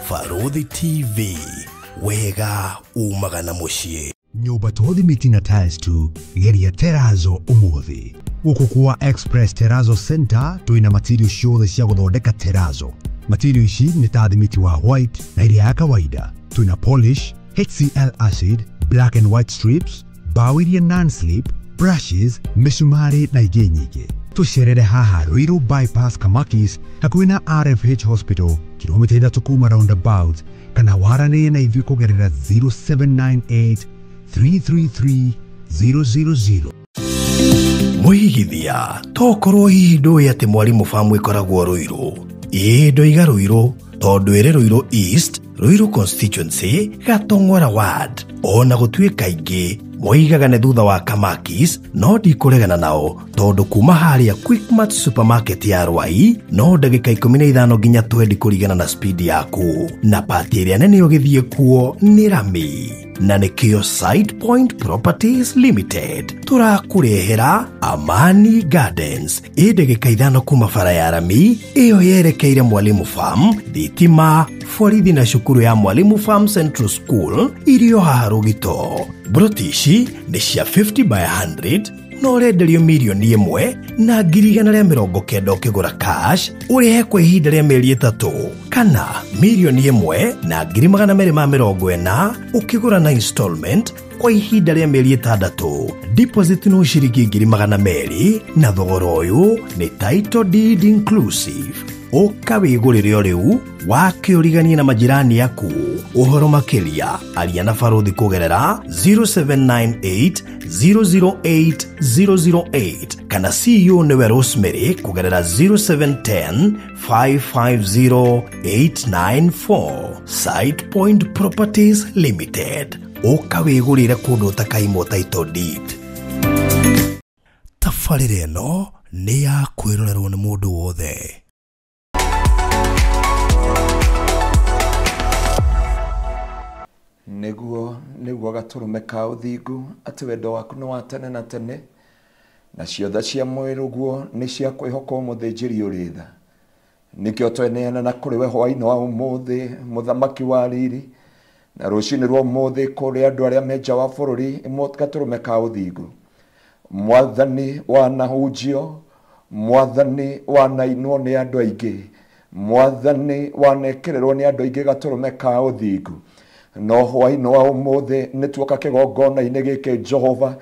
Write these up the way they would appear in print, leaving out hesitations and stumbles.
Farodhi TV, wega umagana mushie. Nyumba tothimiti na tiles tu geria Terrazzo umuthi. Guku kwa Express Terrazzo Center tuina material ciothe cia guthondeka terrazzo. Material ici ni ta thimiti wa white na iria ya kawaida. Tuina polish, HCl acid, black and white strips, bao iria non-slip, brushes, misumari na ingĩ nyingĩ. Tucerere haha Ruiru Bypass Kamakis hakuhĩ na RFH Hospital kilomita 3 kuma roundabout kana waranĩrie na ithuĩ kũgerera 0798 333 000. Muigithia tokorwo hihi ndũĩ atĩ Mwalimu Farm ĩkoragwo Ruiru. Ĩĩ ndoiga Ruiru tondũ ĩrĩ Ruiru East, Ruiru Constituency, Gatong'ora Ward. Ona gũtuĩka ingĩ moigaga nĩ thutha wa Kamakis, no ndikũregana nao tondũ kuma harĩa Quickmart Supermarket ya Rwai no ndagĩka 15 nginya 20 kũringana na speed yaku. Na pati ĩrĩa nene ũgĩthiĩ kuo nĩ Rami. Na nĩkĩo Side Point Properties Limited tũrakũrehera Amani Gardens, ndagĩka 5 kuma bara ya Rami, ĩyo yerekeire Mwalimu Farm, thitima, borithi na cukuru ya Mwalimu Farm Central School irio haha Rũgito. Brotishi nĩ cia 50 by 100 no ũrenderio milioni 1 na 190 ũkĩgũra cash ũrĩhe kwa ihinda rĩa mĩeri 3 kana milioni 1 na 240 ũkĩgũra na installment kwa ihinda rĩa mĩeri 6. Deposit no ciringi 200 na thogora ũyũ nĩ title deed inclusive. Ũkawĩgũrĩre rĩu wakĩũriganie na majirani yaku. Ũhoro makĩria aria na Farodhi kũgerera 0798 008 008 kana CEO nĩwe Rosemary kũgerera 0710 550 894. Side Point Properties Limited, ũkawĩgũrĩre kũndũ ũtakaimwo title deed. Tabarĩra ĩno nĩ ya kwĩrorerwo nĩ mũndũ wothe. Nĩguo gatũrũme ka ũthingu atĩ wendo waku nĩ wa tene na tene na ciothe cia mwĩrĩ guo nĩ cia kwĩhoka mũthĩnjĩri ũrĩ tha. Nĩkĩo tweneana na kũrĩ we hwaĩ-inĩ wa ũmũthĩ mũthamaki wa riri na rũcinĩ rwa ũmũthĩ kũrĩ andũ arĩa me nja wa bũrũri gatũrũme ka ũthingu. Mwathani wanahunjio, Mwathani wanainwo nĩ andũ aingĩ, Mwathani wanekererwo nĩ andũ aingĩ gatũrũme ka ũthingu. No hwaĩ-inĩ wa ũmũthĩ nĩtuoka kĩgongona-inĩ gĩkĩ Jehova,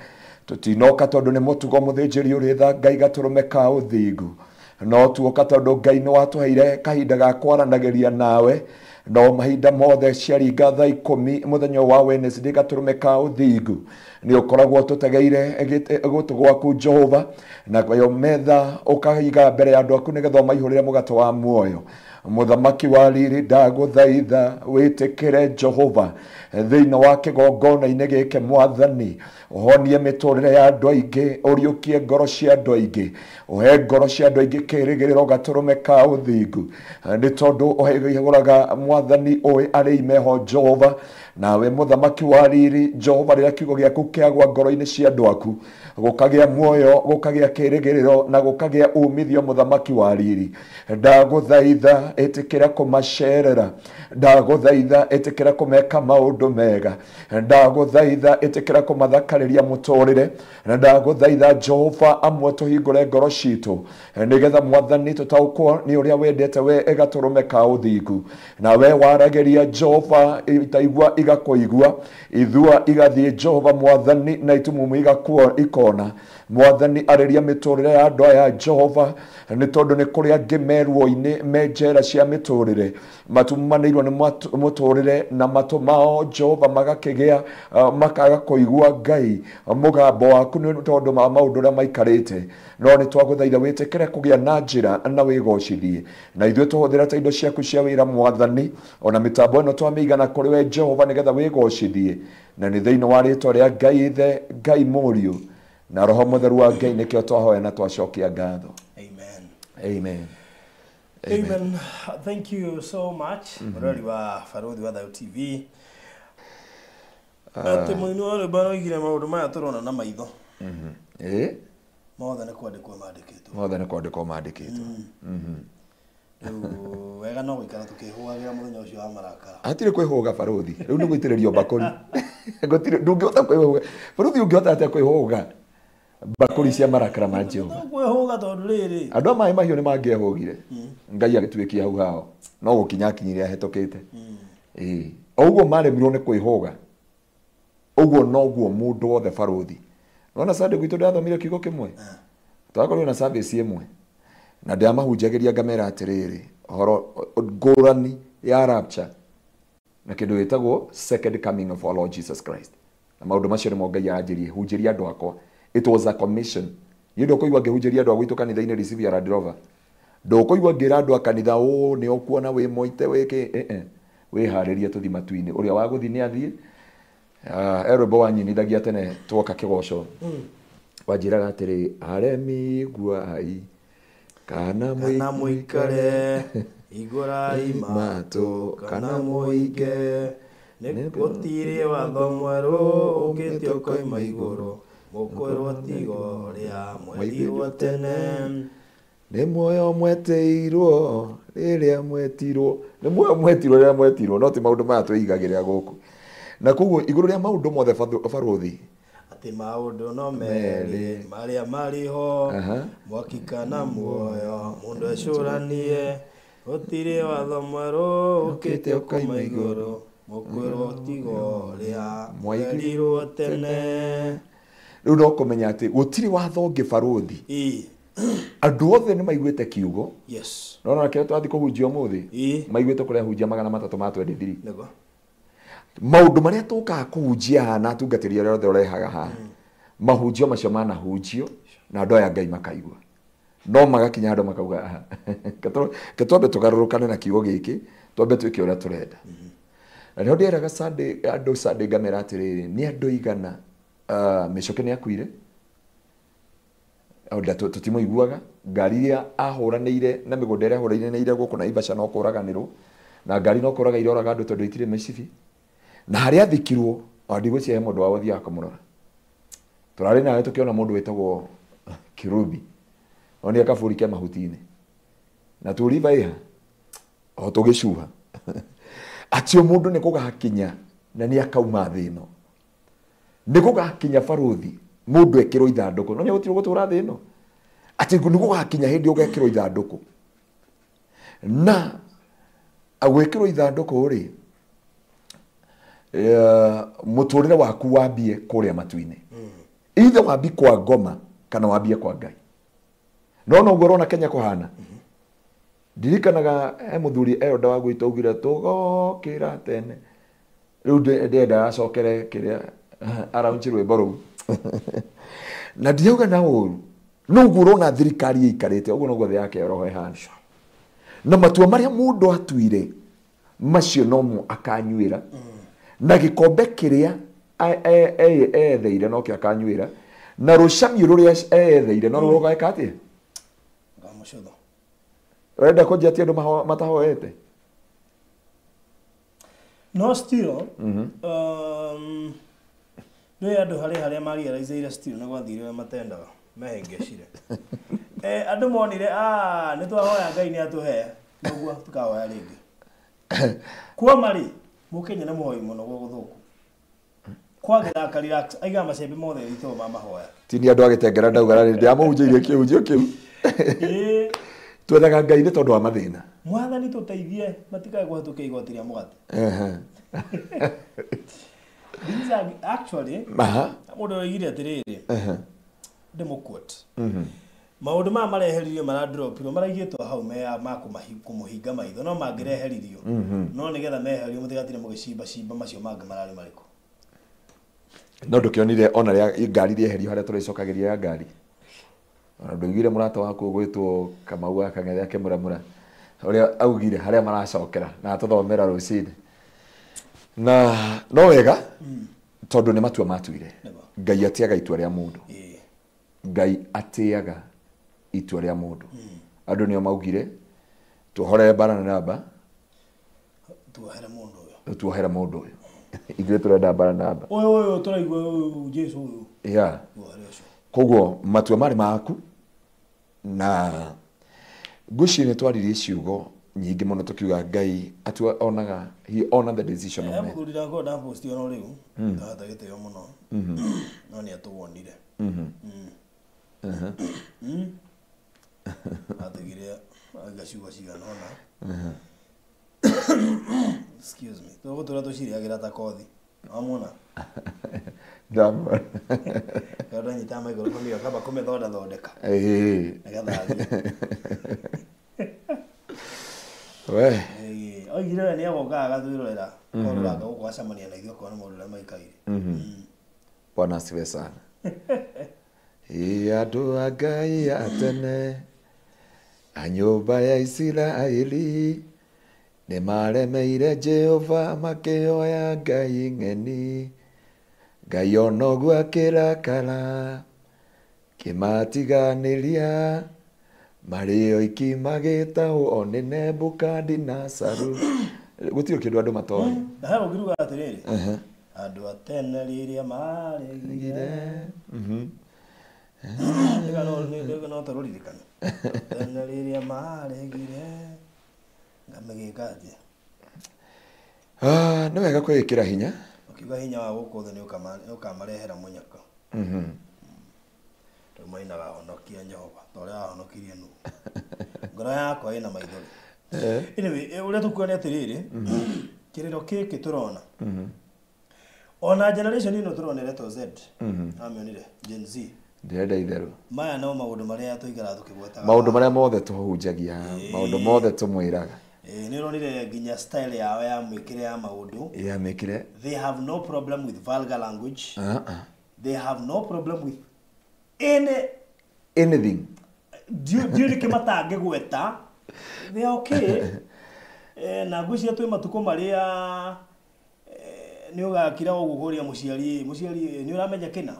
tũtinoka tondũ nĩ mũtugo mũthĩnjĩri ũrĩ tha Ngai gatũrũme ka ũthingu, no tuoka tondũ Ngai nĩ watũheire kahinda ga kwaranagĩria nawe. No mahinda mothe ciaringa thaa 10 mũthenya wa Wednesday gatũrũme ka ũthingu nĩ ũkoragwo tũtegeire gũtũ gwaku Jehova, na kwayo metha ũkaiga mbere ya andũ aku nĩgetha maihũrĩre mũgate wa muoyo. Mũthamaki wa riri ndagũthaitha wĩtĩkĩre Jehova thĩinĩ wa kĩgongona-inĩ gĩkĩ Mwathani, ũhonie mĩtũrĩre ya andũ aingĩ, ũriũkie ngoro cia andũ aingĩ, ũhe ngoro cia andũ aingĩ kĩrĩgĩrĩro gatũrũme ka ũthingu, nĩ tondũ ũhegũraga Mwathani ũĩ arĩ imeho Jehova. Nawe mũthamaki wa riri Jehova, rĩrĩa kiugo gĩaku kĩagwa ngoro-inĩ cia andũ aku gũkagĩa muoyo, gũkagĩa kĩrĩgĩrĩro na gũkagĩa umithio. Mũthamaki wa riri ndagũthaitha ĩtĩkĩra kũmacerera, ndagũthaitha ĩtĩkĩra kũmeka maũndũ mega, ndagũthaitha ĩtĩkĩra kũmathakarĩria mũtũrĩre, na ndagũthaitha Jehova amwe tũhingũre ngoro citũ nĩgetha Mwathani tũtaũkwo nĩ ũrĩa wendete we gatũrũme ka ũthingu. Na we waragĩria Jehova itaigua igakũigua, ithua igathiĩ Jehova Mwathani, na itumumu ikona. Mwathani arĩria mĩtũrĩre ya andũ aya Jehova, nĩ tondũ nĩ kũrĩ angĩ merwo-inĩ me njera cia mĩtũrĩre, matumanĩirwo nĩ mũtũrĩre na matũ mao Jehova magakĩgĩa makaga kũigua Ngai mũgambo waku nĩ tondũ ma maũndũ ũrĩa maikarĩte. No nĩ twagũthaitha wĩtĩkĩre kũgĩa na njĩra na wĩgocithie, na ithuĩ tũhũthĩra ta indo ciaku cia wĩra Mwathani, ona mĩtambo ĩno twamĩigana kũrĩ we Jehova nĩgetha wĩgocithie, na nĩ thĩinĩ wa rĩtwa rĩa Ngai Ithe, Ngai Mũriũ na Roho Mũtheru wa Ngai nĩkĩo twahoya na twacokia ngatho. Amen. Amen. Amen. Thank you so much. Murori wa Farodhi wa Thayo TV. Ate mũini wale bana igire maũndũ maya tũrona na maitho. Mothe nĩ kwandĩkwo mandĩkĩtwo. Mothe nĩ kwandĩkwo mandĩkĩtwo. wega no gwikara tukihugagira muthenya ucio wa marakara atire kwihuga baruthi riu ni gwitiririo bakuri ngotire ndungihota kwihuga baruthi ungihota atia kwihuga bakuri cia marakara ma Jehova kwihuga tondu riri andu a mai mahiu ni mangiehugire ngai agituikia hau hao no gukinya kinyiria hetokete oguo maremirwo ni kwihuga oguo noguo mundu wothe baruthi nona Sunday gwitu ndathomire kiugo kimwe twakorwo na service imwe na ndiamahunjagiria ngamera atiriri horo ngurani ya rapture na kindu gitagwo second coming of our Lord Jesus Christ na maundu macio ni mongai anjirie hunjiria andu akwa. It was a commission. Yindo koigwa ngehunjiria andu agwitu kanitha-ini receive ya Land Rover ndukuigwa ngira andu a kanitha ni ukuona wi moite wiki wi hariria tuthi matu-ini uria waguthi ni athie erbo wanyinithagia tene twoka kigoco wanjiraga atiri aremi guai kana muikare igurai matu kana muige nikutire watho mweru ukitio koima iguru mukwirwo tigo ria mwetirwo tene ni muoyo mweteirwo riria mwetirwo ni muoyo mwetirwo riria mwetirwo no ti maundu maya twigagiria guku na koguo iguru ria maundu mothe baruthi ati maundu no meri maria mariho mwakikana muoyo mundu ecuranie utire watho mweru ukite ukaima iguru mukwirwo tigo ria mwetirwo tene riu no kumenya ati gutiri watho ngibaruthi andu othe ni maiguite kiugo yes no na kile twathi kuhunjia umuthi maiguite kuria hunjia 300 ma 23 nego maundu maria tukaga kuhunjia hana atungatiria ria othe urehaga ha mahunjio macio manahunjio na andu aya Ngai makaigua no magakinya andu makauga ketwambe tugarurukane na kiugo giki twambe twike uria turenda na ndio ndiraga Sunday andu Sunday ngamera atiriri ni andu igana micoke ni akuire onda tutimo iguaga ngari iria ahuraniire na migunda iria ahuraniire guku na Ibasha no kuraganirwo na ngari no kuraga iroraga andu tondu itire mecibi na haria athikirwo andigo cia mundu wa wathia akamurora turari nawe tukiona mundu wetagwo Kirubi oni akaburi kia mahuti-ini na turiva iha o tugicuha atio mundu ni kugakinya na ni akauma thino ni kugakinya baruthi mundu ekirwo ithanduku no nyagutiro gutura thino ati ni kugakinya hindi ugekirwo ithanduku na agwikirwo ithanduku ri muturire waku wambie kuria matu-ini ithe wambi kwa ngoma kana wambie kwa Ngai no ngorona Kenya kuhana ndirikanaga muthuri Elda wa gwitu augire tugokira tene riu ndenda acokere kiria araunchi rwimbo ruu na ndiauga na uru no ngurona thirikari ikarite uguo no gothe yake roho ehana na matua maria mundu atuire macio no mu akanyuira na gikombe kiria etheire no kia akanyuira na rucamio ruria etheire no rugaika atia ngamucutho renda kunjatia andu matahoete no still no andu haria mariaraizeire still no gwathire matendaga mehengecire andu monire ni twahoya Ngai ni atuhe noguo tukahoya ringi kwa mari mukenya na muhoi muno guthuku kwagira akarirax aiga macembe mothe ito mahoya tini andu agitengera ndauga ndi amuhunjirie kiunjio kiu twethaga Ngai ni tondu wa mathina mwathani tuteithie matikae kuhatukia igoti ria mugate these are actually mundu oigire atiriri ndimukwote maundu ma mareheririo maradropirwo maraigitwo hau ma kumuhinga maitho no mangireheririo no nigetha meherio mutigatire mugicimba cimba macio mangi marari mariku no ndukionire ona ria ngari rieherio haria turicokagiria ya ngari nduigire murata waku gwitwo Kamau akang'ethe ake muramura uria augire haria maracokera na atuthomera rucini na no wega tondu ni matua matuire Ngai atiaga itua ria mundu Ngai atiaga itua ria mundu andu nio maugire tuhore bara na namba tuohera mundu uyu igire turenda bara na namba oyo turaigwa Jesu uyu ya koguo matua mari maku na guci ni twaririe ciugo nyingi muno tukiuga Ngai atua onaga he honor the decision of men. Muthuri ndako nda post yo no riu ndahata giteo muno no ni atuwonire atagire agashugwa cigana ona excuse me to tura tuciria gira ta kothi amona Ndamona kada nyita microphone yo kaba kumethonda thondeka nagathathi we oigire ni agoka agathwirorera koruraga gukwacamania na ithuo kona maundu maikaire Bwana asifiwe sana. Andu a Ngai a tene a nyumba ya Isiraeli nĩ maremeire Jehova makĩhoya Ngai ng'eni, Ngai onoguo akĩrakara kĩmatiganĩria marĩ oiki magĩtahwo nĩ Nebukadinezaru. Gũtirĩ kĩndũ andũ matoĩ. Ndahe ũkiruga atĩrĩrĩ andũ a tene rĩrĩa maregire no taruririkana tene rĩrĩa maregire ngamegĩka atĩa nĩ wega kwĩkĩra hinya ũkiuga hinya wa gũkũ thĩ nĩũkamarehera mũnyaka tũmainaga honokia Jehova ta ũrĩa wahonokirie Nuhu ngoro yakwa ĩna maithori anyway ũrĩa tũkuona atĩrĩrĩ kĩrĩro kĩkĩ tũrona ona generation ino turoneretwo Z amionire Gen Z ndĩrenda itherũ maya no maũndũ marĩa tũigara tũkĩgwetaga maũndũ marĩa mothe tũhunjagia maũndũ mothe tũmwĩraga nĩ ronire nginya style yao ya mwĩkĩre ya maũndũ ya mĩkĩre they have no problem with vulgar language they have no problem with anything diu kimatange gweta they are okay na ngwĩciria twĩ matukũ marĩa ni ugakira uguhuria muciari ni uramenya kina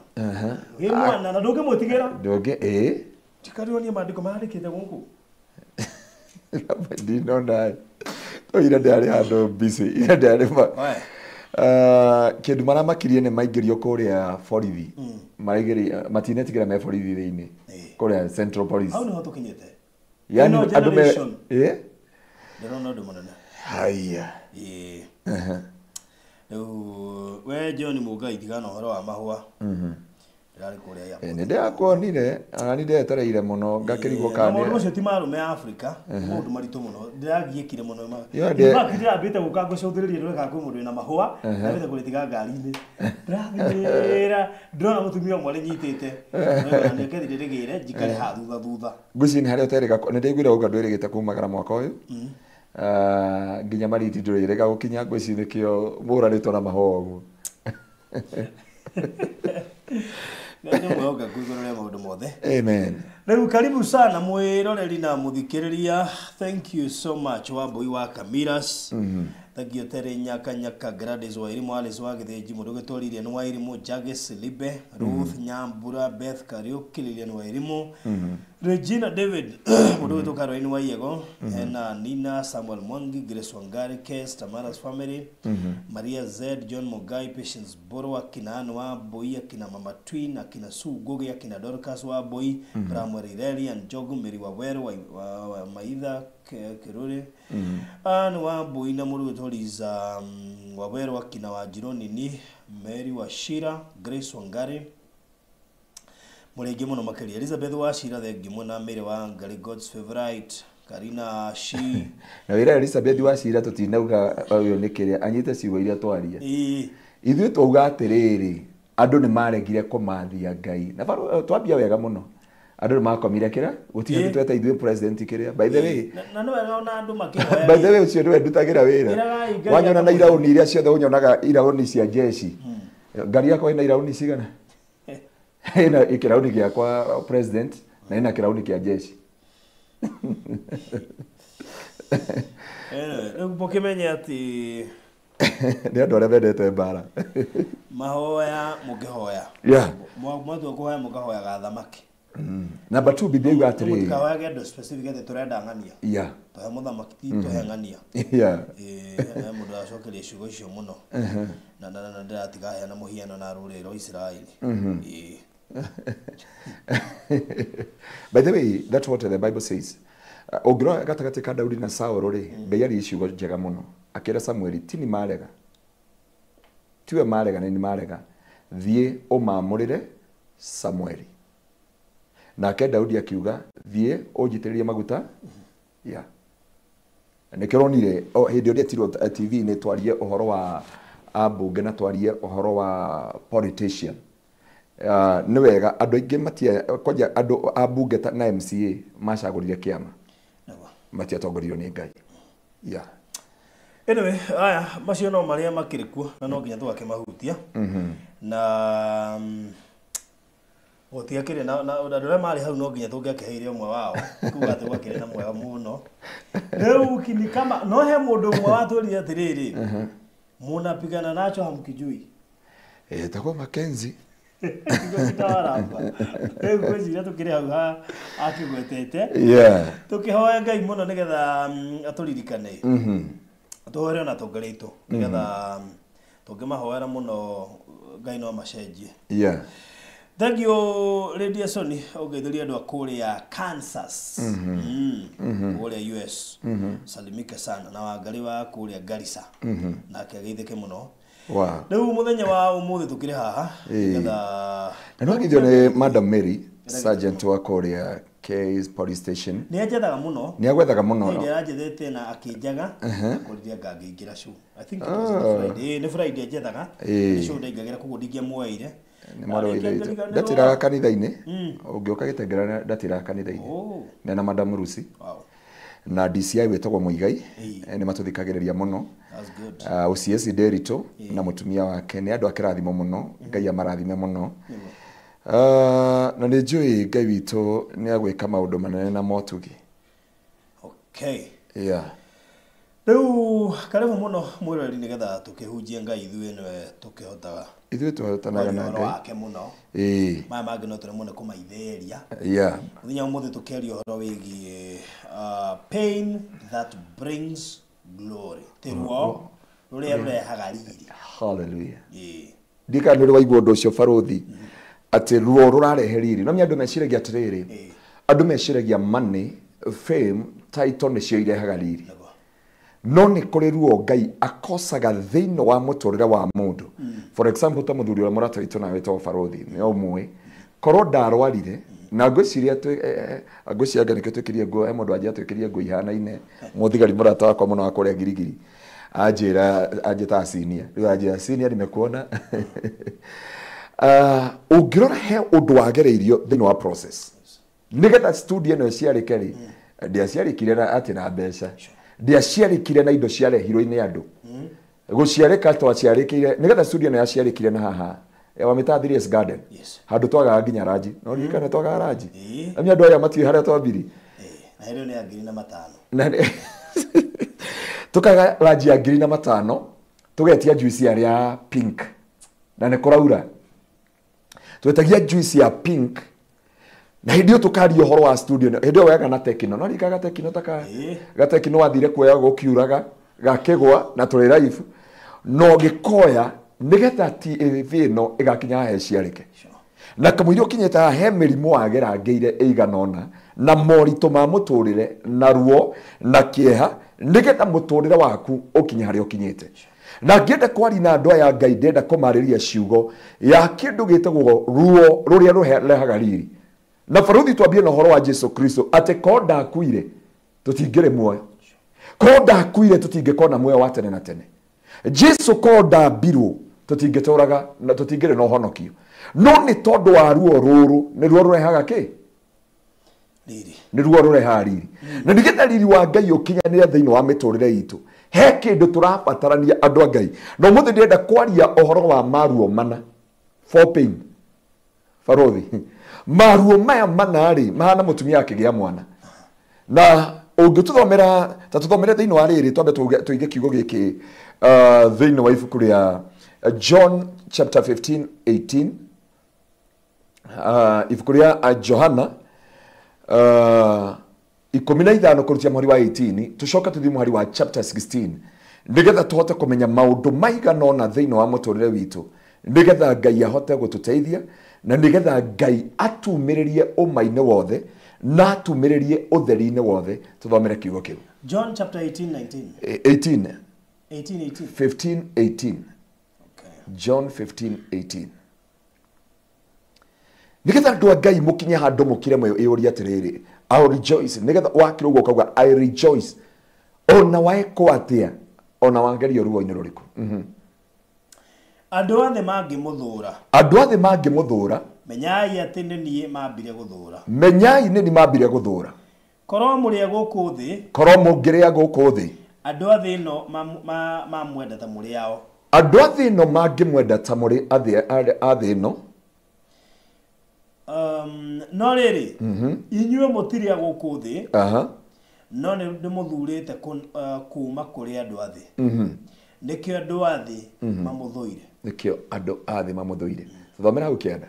we mwana na ndoge mutigira ndoge tikario ni maandiko marandikite guku ndino nae to ira ndari handu busy ira ndari kindu maramakirie ni maingirio kuria borithi maraigiri matinetigira me borithi thiini kuria Central Police hau ni ho tukinyete yani andu me ndona ndu munene haya we John Mugai tigana horo wa mahua ndari kuria ya ninde akonire ani ndetereire muno ngakirigwo kane no cio ti marume Africa mundu marito muno ndiragiekire muno ndira bite guka gucothiririe ndweka kwi mundu ina mahua ndabite kuritiga ngari-ini ndirathira ndona mutumia mwari nyitite ndio kethire ndigire njikare ha thutha nguci ni haria uterega nindiguire uga ndwirigite kumagara mwaka uyu nginya mariti ndwirega gukinya ngwici nikio muranitwo na mahua uguo Amen. Leo karibu sana mwiroreri na muthikiriria. Thank you so much Wambui wa Kamiras. Thank you tere nyaka Gladys wa irimu Alice wa Githinji mudogo toririe no wa irimu Jages Libe Ruth Nyambura Beth Kariuki Lilian wa irimu Regina David mudogo tokaro inu wa yego na Nina Samuel Mwangi Grace Wangari Kes Tamara's family Maria Z John Mugai Patience Boro akina wa Boy akina Mama Twin akina Su Goge akina Dorcas wa Boy Primary Rally and Jogu Meri wa Wero wa Maitha Kirore anu wa Boy na mudogo toriza wa Wero akina wa Jironi ni Mary wa Shira Grace Wangari Murege muno makari Elizabeth wa Shira the muna Mary wa Ngari God's favorite Karina Shi na wira Elizabeth wa Shira tutinauga uyo nikiria anyite ciugo iria twaria ithuĩ twauga atiriri andu ni maregire kumathia Ngai na twambia wega muno andu ni makomire kira gutire tweta ithuĩ president kiria by the way na no wega ona andu makihoya by the way ucio niwe ndutagira wira wanyona na irauni iria ciothe unyonaga irauni cia jeshi Ngari yako ina irauni cigana ina ikirauni giakwa president na ina kirauni kia jeshi pokimenya ati ni andu aria mendete mbara mahoya mukihoya mwatu kuhoya mukihoya ga thamaki number 2 bibi yuga atiri mukihoya gendo specific ati turenda ng'ania tuhe muthamaki ti tuhe ng'ania mundu acokeria ciugo icio muno na ndiratiga hena muhiano na ruriro Israeli by the way that's what the Bible says Ogro gatagati ka Daudi na Saul ri Ngai yari iciugo njega muno akira Samuel tini marega tiwe marega ni marega thie umamurire Samuel nake Daudi akiuga thie ujitiririe maguta ya nikironire hindi uri tiro TV ni twarie uhoro wa abunge na twarie uhoro wa politician ni wega andu aingi matie koja andu abunge na MCA macagurire kiama matia tongorio ni Ngai ya anyway aya macio no maria makirikuo na no nginya twake mahutia na otiakire na ndore mari hau no nginya tungiakeheire umwe wao kuga ati gwakire na mwega muno leo kini kama no he mundu umwe waturi atiriri munapigana nacho hamkijui tako Mackenzie kwezi tukire hau ha akigwetete tukihoya Ngai muno nigetha aturirikane tuhoere na tongereito nigetha tungimahoera muno Ngai no macenjie thank you Radio Sony ogeithuri andu akuria Kansas kuria US salimika sana na wangari wa kuria Garissa na akageithike muno leo muthenya wa umuthi tukire haha nigetha no githio ni Madam Mary Sergeant wa kuria Case Police Station ni ajethaga muno ni ajethete na akijaga kuriria ngangingira show I think it was Friday ni Friday ajethaga show ndaigagira kugundikia mwaire ni maro ile ndatira kanitha-ini ungioka gitengera ndatira kanitha-ini na Madam Rusi na DCI wetagwo Muigai ni matuthikagiriria muno OCS Derito na mutumia wake ni andu akirathimo muno Ngai amarathime muno na ni njui Ngai witu ni agwika maundu manene na motugi leo karibu muno mwirori nigetha tukihunjia Ngai ithuĩ niwe tukihotaga tuhotanaga na Ngai wake muno maya mangi no tũrĩ muno kũmaitheria mũthenya ũmũthĩ tũkĩaria ũhoro wĩgiĩ pain that brings glory tiruo rũrĩa rũrehaga riri hallelujah ndika nĩ waigua ũndũ ũcio barothi atĩ ruo rũrarehe riri no andũ meciragia atĩrĩrĩ andũ meciragia money fame title nĩcio irehaga riri no ni kuri ruo Ngai akosaga thĩinĩ wa mũtũrĩre wa mũndũ for example ta mũthuri wa mũrata witũ na wetwo barothi nĩ omwe korwo ndarwarire na ngwĩciria ngwĩciria Ngai nĩkĩtwĩkĩrie nguo mũndũ aje atwĩkĩrie nguo ihanaine mũthigari mũrata wakwa mũno wa kũrĩa Girigiri anjĩta senior rĩu anjĩra senior nimekuona ũngĩrora he ũndũ wagereirio thĩinĩ wa process nigetha studio ĩno ciarĩke rĩ ndiaciarĩkire na atĩ na mbeca ndiaciarĩkire na indo ciarehirwo-inĩ andũ guciarĩka twaciarĩkire nigetha studio ĩno yaciarĩkire na haha wa Mitathiri's Garden handu twagaga nginya ranji no rikana twagaga ranji ami andu aya matiwe haria twambiri na hero ni 2,500 tukaga ranji ya 2,500 tugetia juice ya pink na ne koraura twetagia juice ya pink na hindio tukaria uhoro wa studio hindio wega na Tekino no rikaga Tekino taka ga Tekino wathire kuoya gukiuraga gakigwa na tuli live no gikoya nigetha TV no igakinya he ciarike na kamwirio kinyeta he mirimo wagerangeire eiganona na morito ma muturire na ruo na kieha nigetha muturire waku ukinya hari ukinyete na ngenda kwari na andu aya Ngai ndenda kumariria ciugo ya kindu gitagwo ruo ruria rurehaga riri na barothi twambie na horo wa Jesu Kristo ate konda akuire tutingire muoyo konda akuire tutingikona muoyo wa tene na tene Jesu konda biru tutingitoraga na tutingire no honokio no ni tondu wa ruo ruru ni ruo rurehaga ki riri ni ruo rurehaga riri na nigetha riri wa Ngai ukinyanire thiini wa miturire itu he kindu turabatarania andu a Ngai no muthe ndenda kwaria uhoro wa maruo mana for pain barothi maruo maya manari mahana mutumia akigia mwana na ungituthomera ta tuthomere thiini wa riri twambe tuige kiugo giki thiini wa ibuku ria John chapter 15:18 ibuku ria Johana 15 kurutia mwari wa 18 tucoka tuthi mwari wa chapter 16 nigetha tuhote kumenya maundu maigana ona thiini wa muturire witu nigetha Ngai ahote gututeithia na nigetha Ngai atumiririe umaine wothe na tumiririe utheri-ini wothe tuthomere kiugo kiu. John chapter 18:19. 18 18:18. 15:18. Okay. John 15:18. Nigetha andu a Ngai mukinye handu mukire mwe iuria atiriri, I rejoice. Nigetha wakire uguo kauga I rejoice. Ona waeko atia, ona wangerio ruo-ini ruriku. Andu othe mangimuthura. Andu othe mangimuthura. Menyai ati ni nie mambire guthura. Menyai ni mambire guthura. Korwo muri guku thi. Korwo mungiria guku thi. Andu othe no mamwenda ta muri ao. Andu othe no mangimwenda ta muri athi no. No riri. Inyuĩ mutiria guku thi. No nĩ ndĩmuthurĩte kuma kũrĩ andũ a thĩ. Nĩkĩo andũ a thĩ mamũthũire. Nĩkĩo andũ a thĩ mamũthũire. Thomera hau kĩanda.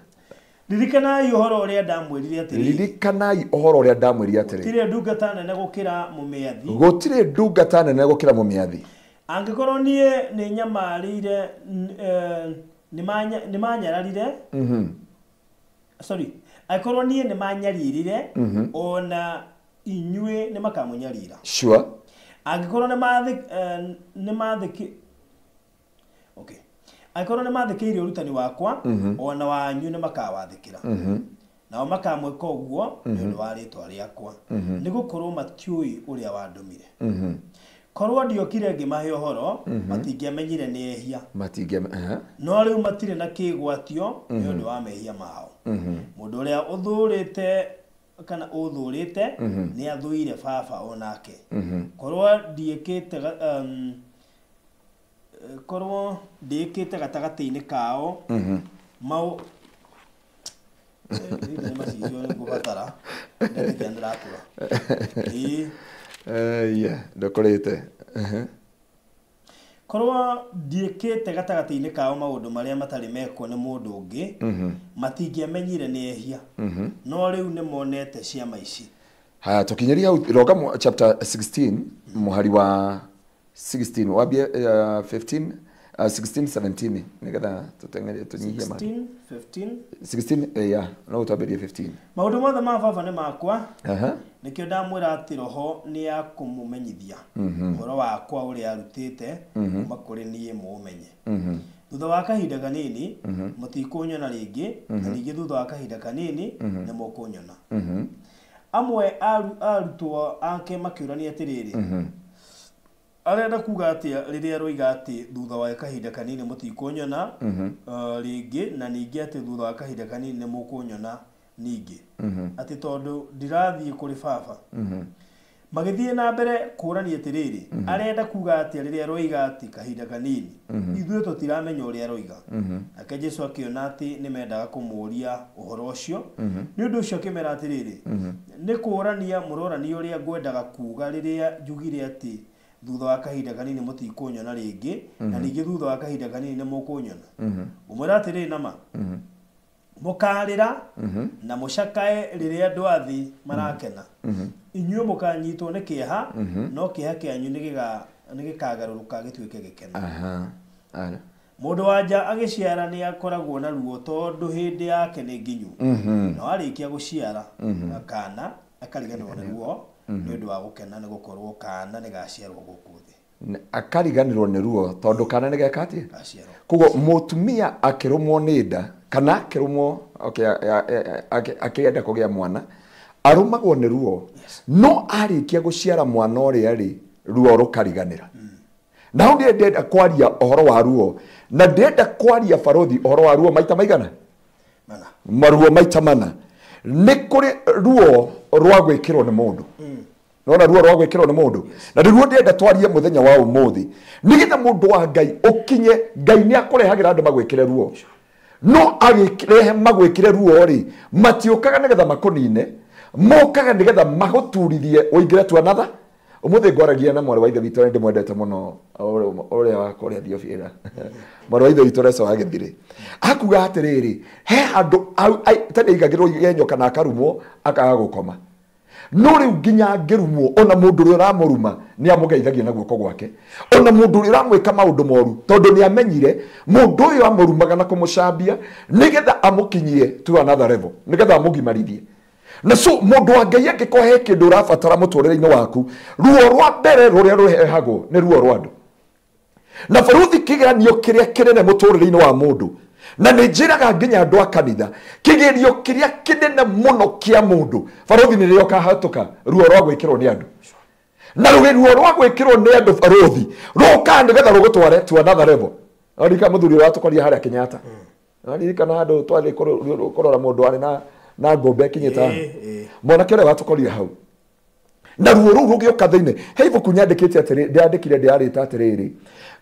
Ririkanai ũhoro ũrĩa ndamwĩrire atĩrĩ. Ririkanai ũhoro ũrĩa ndamwĩrire atĩrĩ. Gũtirĩ ndungata nene gũkĩra mũmĩathi. Gũtirĩ ndungata nene gũkĩra mũmĩathi. Angĩkorwo niĩ nĩ nyamarĩire nĩ manyararire. Sorry. Angĩkorwo niĩ nĩ manyaririre ona inyuĩ nĩ makamunyarira. Sure. Angĩkorwo nĩ mathiki. Okay. Angĩkorwo nĩ mathikĩire ũrutani wakwa ona wanyu nĩ makawathĩkĩra. Nao makamwĩka ũguo nĩ ũndũ wa rĩĩtwa rĩakwa. Nĩ gũkorwo matiũĩ ũrĩa wandũmire. Korwo ndiokire ngĩmahe ũhoro matingĩamenyire nĩ ehia. No rĩu matirĩ na kĩĩgwatio nĩ ũndũ wa mehia mao. Mũndũ ũrĩa ũthũrĩte kana ũthũrĩte nĩ athũire baba onake. Korwo ndiĩkĩte gatagatĩ-inĩ kao mau nĩ macicio nĩ ngũbatara ndĩrĩkia ndĩrakũra. Ndũkũrĩte. Korwo ndiĩkĩte gatagatĩ-inĩ kao maũndũ marĩa matarĩ mekwo nĩ mũndũ ũngĩ matingĩamenyire nĩ ehia. No rĩu nĩ monete ciama ici. Haya tukinyeria roga chapter 16 muhari wa 16 wabie 15 16 17 nigetha tutengere tunyihie ma 16 no utaberie 15. Maũndũ mothe ma baba nĩ makwa. Nĩkĩo ndamwĩra atĩ roho nĩ ya kũmũmenyithia ũhoro wakwa ũrĩa arutĩte kuma kũrĩ niĩ mũũmenye. Thutha wa kahinda kanini mũtikũnyona rĩngĩ na ningĩ thutha wa kahinda kanini nĩ mũkũnyona. Amwe arutwo ake makĩũrania atĩrĩrĩ, arenda kuga atĩa rĩrĩa roiga atĩ thutha wa kahinda kanini mũtikũnyona rĩngĩ na ningĩ atĩ thutha wa kahinda kanini nĩ mũkũnyona ningĩ. Atĩ tondũ ndirathiĩ kũrĩ baba. Magĩthiĩ na mbere kũrania atĩrĩrĩ, arenda kuga atĩa rĩrĩa roiga atĩ kahinda kanini ithuĩ tũtiramenya ũrĩa roiga. Nake Jesũ akĩona atĩ nĩ mendaga kũmũũria ũhoro ũcio. Nĩ ũndũ ũcio akĩmera atĩrĩrĩ, nĩ kũrania mũrorania ũrĩa ngwendaga kuga rĩrĩa njugire atĩ thutha wa kahinda kanini mũtikũnyona rĩngĩ na ningĩ thutha wa kahinda kanini nĩ mũkũnyona. Ngũmwĩra atĩrĩrĩ nama mũkarĩra na mũcakae rĩrĩa andũ a thĩ marakena. Inyuĩ mũkanyitwo nĩ kĩeha no kĩeha kĩanyu nĩ gĩkagarũrũka gĩtuĩke gĩkeno. Mũndũ wa nja agĩciara nĩ akoragwo na ruo tondũ hĩndĩ yake nĩ nginyu. No arĩkia gũciara kana akariganĩrwo nĩ ruo nĩ ũndũ wa gũkena nĩ gũkorwo kana nĩ gaciarwo gũkũ thĩ. Akariganĩrwo nĩ ruo tondũ kana nĩ geka atĩa? Koguo mũtumia akĩrũmwo nĩ nda kana akĩrũmwo akĩenda kũgĩa mwana arũmagwo nĩ ruo. No arĩkia gũciara mwana ũrĩa rĩ ruo rũkariganĩra. Na hau ndĩrenda kwaria ũhoro wa ruo na ndĩrenda kwaria barothi ũhoro wa ruo maita maigana? Maruo maita mana. Nĩ kũrĩ ruo rwa gwĩkĩrwo nĩ mũndũ. Nona ruo rwa gwĩkĩrwo nĩ mũndũ. Na nĩruo ndĩrenda twarie mũthenya wa ũmũthĩ. Nĩgetha mũndũ wa Ngai ũkinye Ngai nĩ akũrehagĩra andũ magwĩkĩre ruo. No agĩrehe magwĩkĩre ruo rĩ matiũkaga nĩgetha makũnine, mokaga nĩgetha magũturithie ũingĩre tu another. Ũmũthĩ ngwaragia na mwarĩ wa ithe witũ ndĩmwendete mũno ũrĩa wa kũrĩa Thiofira. Mwarĩ wa ithe witũ Reso Agĩthirĩ akuga atĩrĩrĩ, he andũ tene igagĩrwo igenyoka na akarumwo akaga gũkoma. No rĩu nginya angĩrumwo ona mũndũ ũrĩa ũramũruma nĩ amũgeithagia na guoko gwake. Ona mũndũ ũrĩa ũramwĩka maũndũ moru tondũ nĩ amenyire mũndũ ũyũ amũrumaga na kũmũcambia nĩgetha amũkinyie to another level, nĩgetha amũgimarithie. na so mundu wa Ngai angikohe kindu urabatara muturire-ini waku ruo rwa mbere ruria ruhehagwo ni ruo rwa andu na baruthi kigeranio kiria kinene muturire-ini wa mundu na njiraga nginya andu a kanitha kigerio kiria kinene muno kia mundu baruthi ni rio kahatuka ruo rwa gwikirwo ni andu na ruo rwa gwikirwo ni andu baruthi ruka nigetha rugutware to another level arika muthuri wa tukoria haria Kenyatta arika na andu twali korora mundu ari na ngombe kinyita mona kire watukoria hau na ruo ru rugioka thiine heivo kunyandikite atiri ndiandikire ndiarita atiriri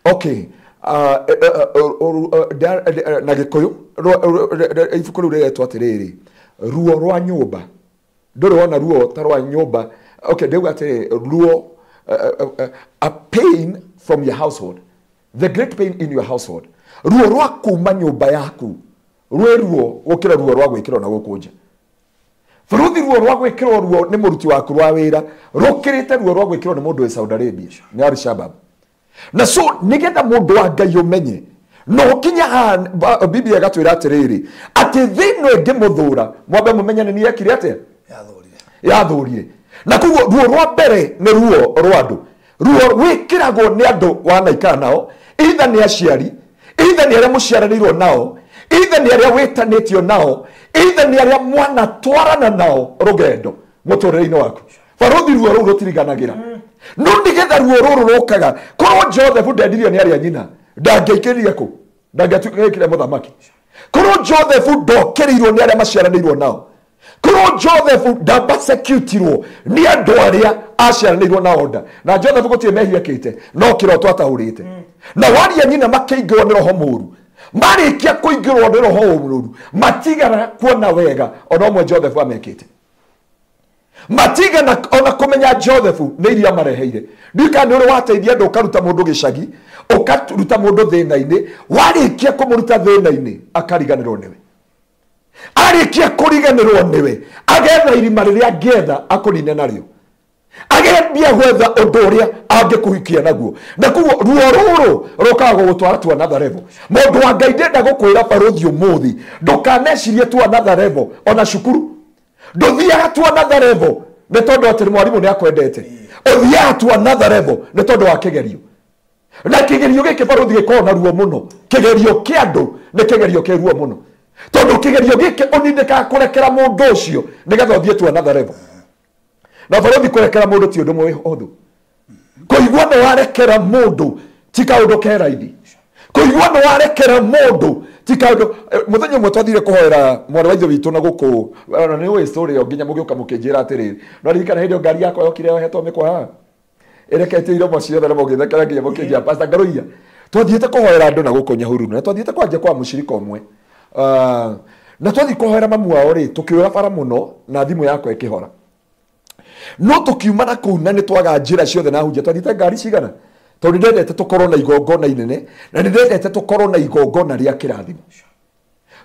okay na gikuyu ifuko ru retwa atiriri ruo rwa nyumba nduri wona ruo tarwa nyumba okay ndego atiri ruo a pain from your household, the great pain in your household ruo rwa kuma nyumba yaku ruo gukira ruo rwa gwikirwo na gukunja Faruthi ruo rwa gwikirwo ruo ni muruti waku rwa wira rukirite ruo rwa gwikirwo ni mundu wa Saudi Arabia ni Al-Shabaab na so nigetha mundu wa Ngai umenye no kinya Biblia gatwira atiriri ati thino enge muthura mwambe mumenyane ni yakire atia yathurire na kugo ruo rwa mbere ni ruo rwa andu ruo wikiragwo ni andu wanaikara nao either ni aciari either ni aria muciaranirwo nao either ni aria witanitio nao either ni aria mwana twarana nao rugendo muturire-ini waku Faruthi ruo ruru rutiriganagira no nigetha ruo ruru rukaga korwo Joseph ndendirio ni aria nyina ndangeikirie ku ndangatuikire muthamaki korwo Joseph ndokerirwo ni aria maciaranirwo nao korwo Joseph ndabasecutirwo ni andu aria aciaranirwo nao nda na Joseph gutie mehia kite no kiroto atahurite na waria nyina makeingirwo ni roho muru marikia kuingirwo ni roho muru matigara kuona wega ona mwe Joseph amekite matigana ona kumenya Joseph ni iria mareheire ndikani uri wateithia ndu karuta mundu gicagi ukaruta mundu thina-ini warikia kumuruta thina-ini akariganirwo niwe arikia kuriganirwo niwe agetha irima riria ngetha akunine nario agembia gwetha undu uria angikuhikia naguo na kuo ruo ruru rukaga gutwara to another level mundu wa Ngai ndenda gukwira Faruthi umuthi ndukanecirie to another level ona cukuru nduthiaga to another level ni tondu atiri mwarimu ni akwendete uthiaga to another level ni tondu wa kigerio na kigerio giki Faruthi gikoo na ruo muno kigerio kia andu ni kigerio kia ruo muno tondu kigerio giki unindika kurekera mundu ucio nigetha uthie to another level na Faruthi kurekera mundu ti undu mwe hothu kuigua no warekera mundu ti kaundu ke raithi kuigua no warekera mundu ti kaundu muthenya mwe twathire kuhoera mwana wa ithe witu na guku na ni we story yo nginya mugiuka mukinjira atiriri no ririkana hindi ngari yakwa yokire yohetwo mikwa ha erekete iro maciothe na mugithekera nginya mukinjira Pastor Ngaruiya twathiite kuhoera andu na guku Nyahururu na twathiite kwanja kwa mushirika umwe na twathi kuhoera mamu wao ri tukiura bara muno na thimu yakwa ikihora no tukiumana kuu na nitwaga njira ciothe na hunjia twathiite ngari cigana tondu ndendete tukorwo na igongona inene na ndendete tukorwo na igongona ria kirathimo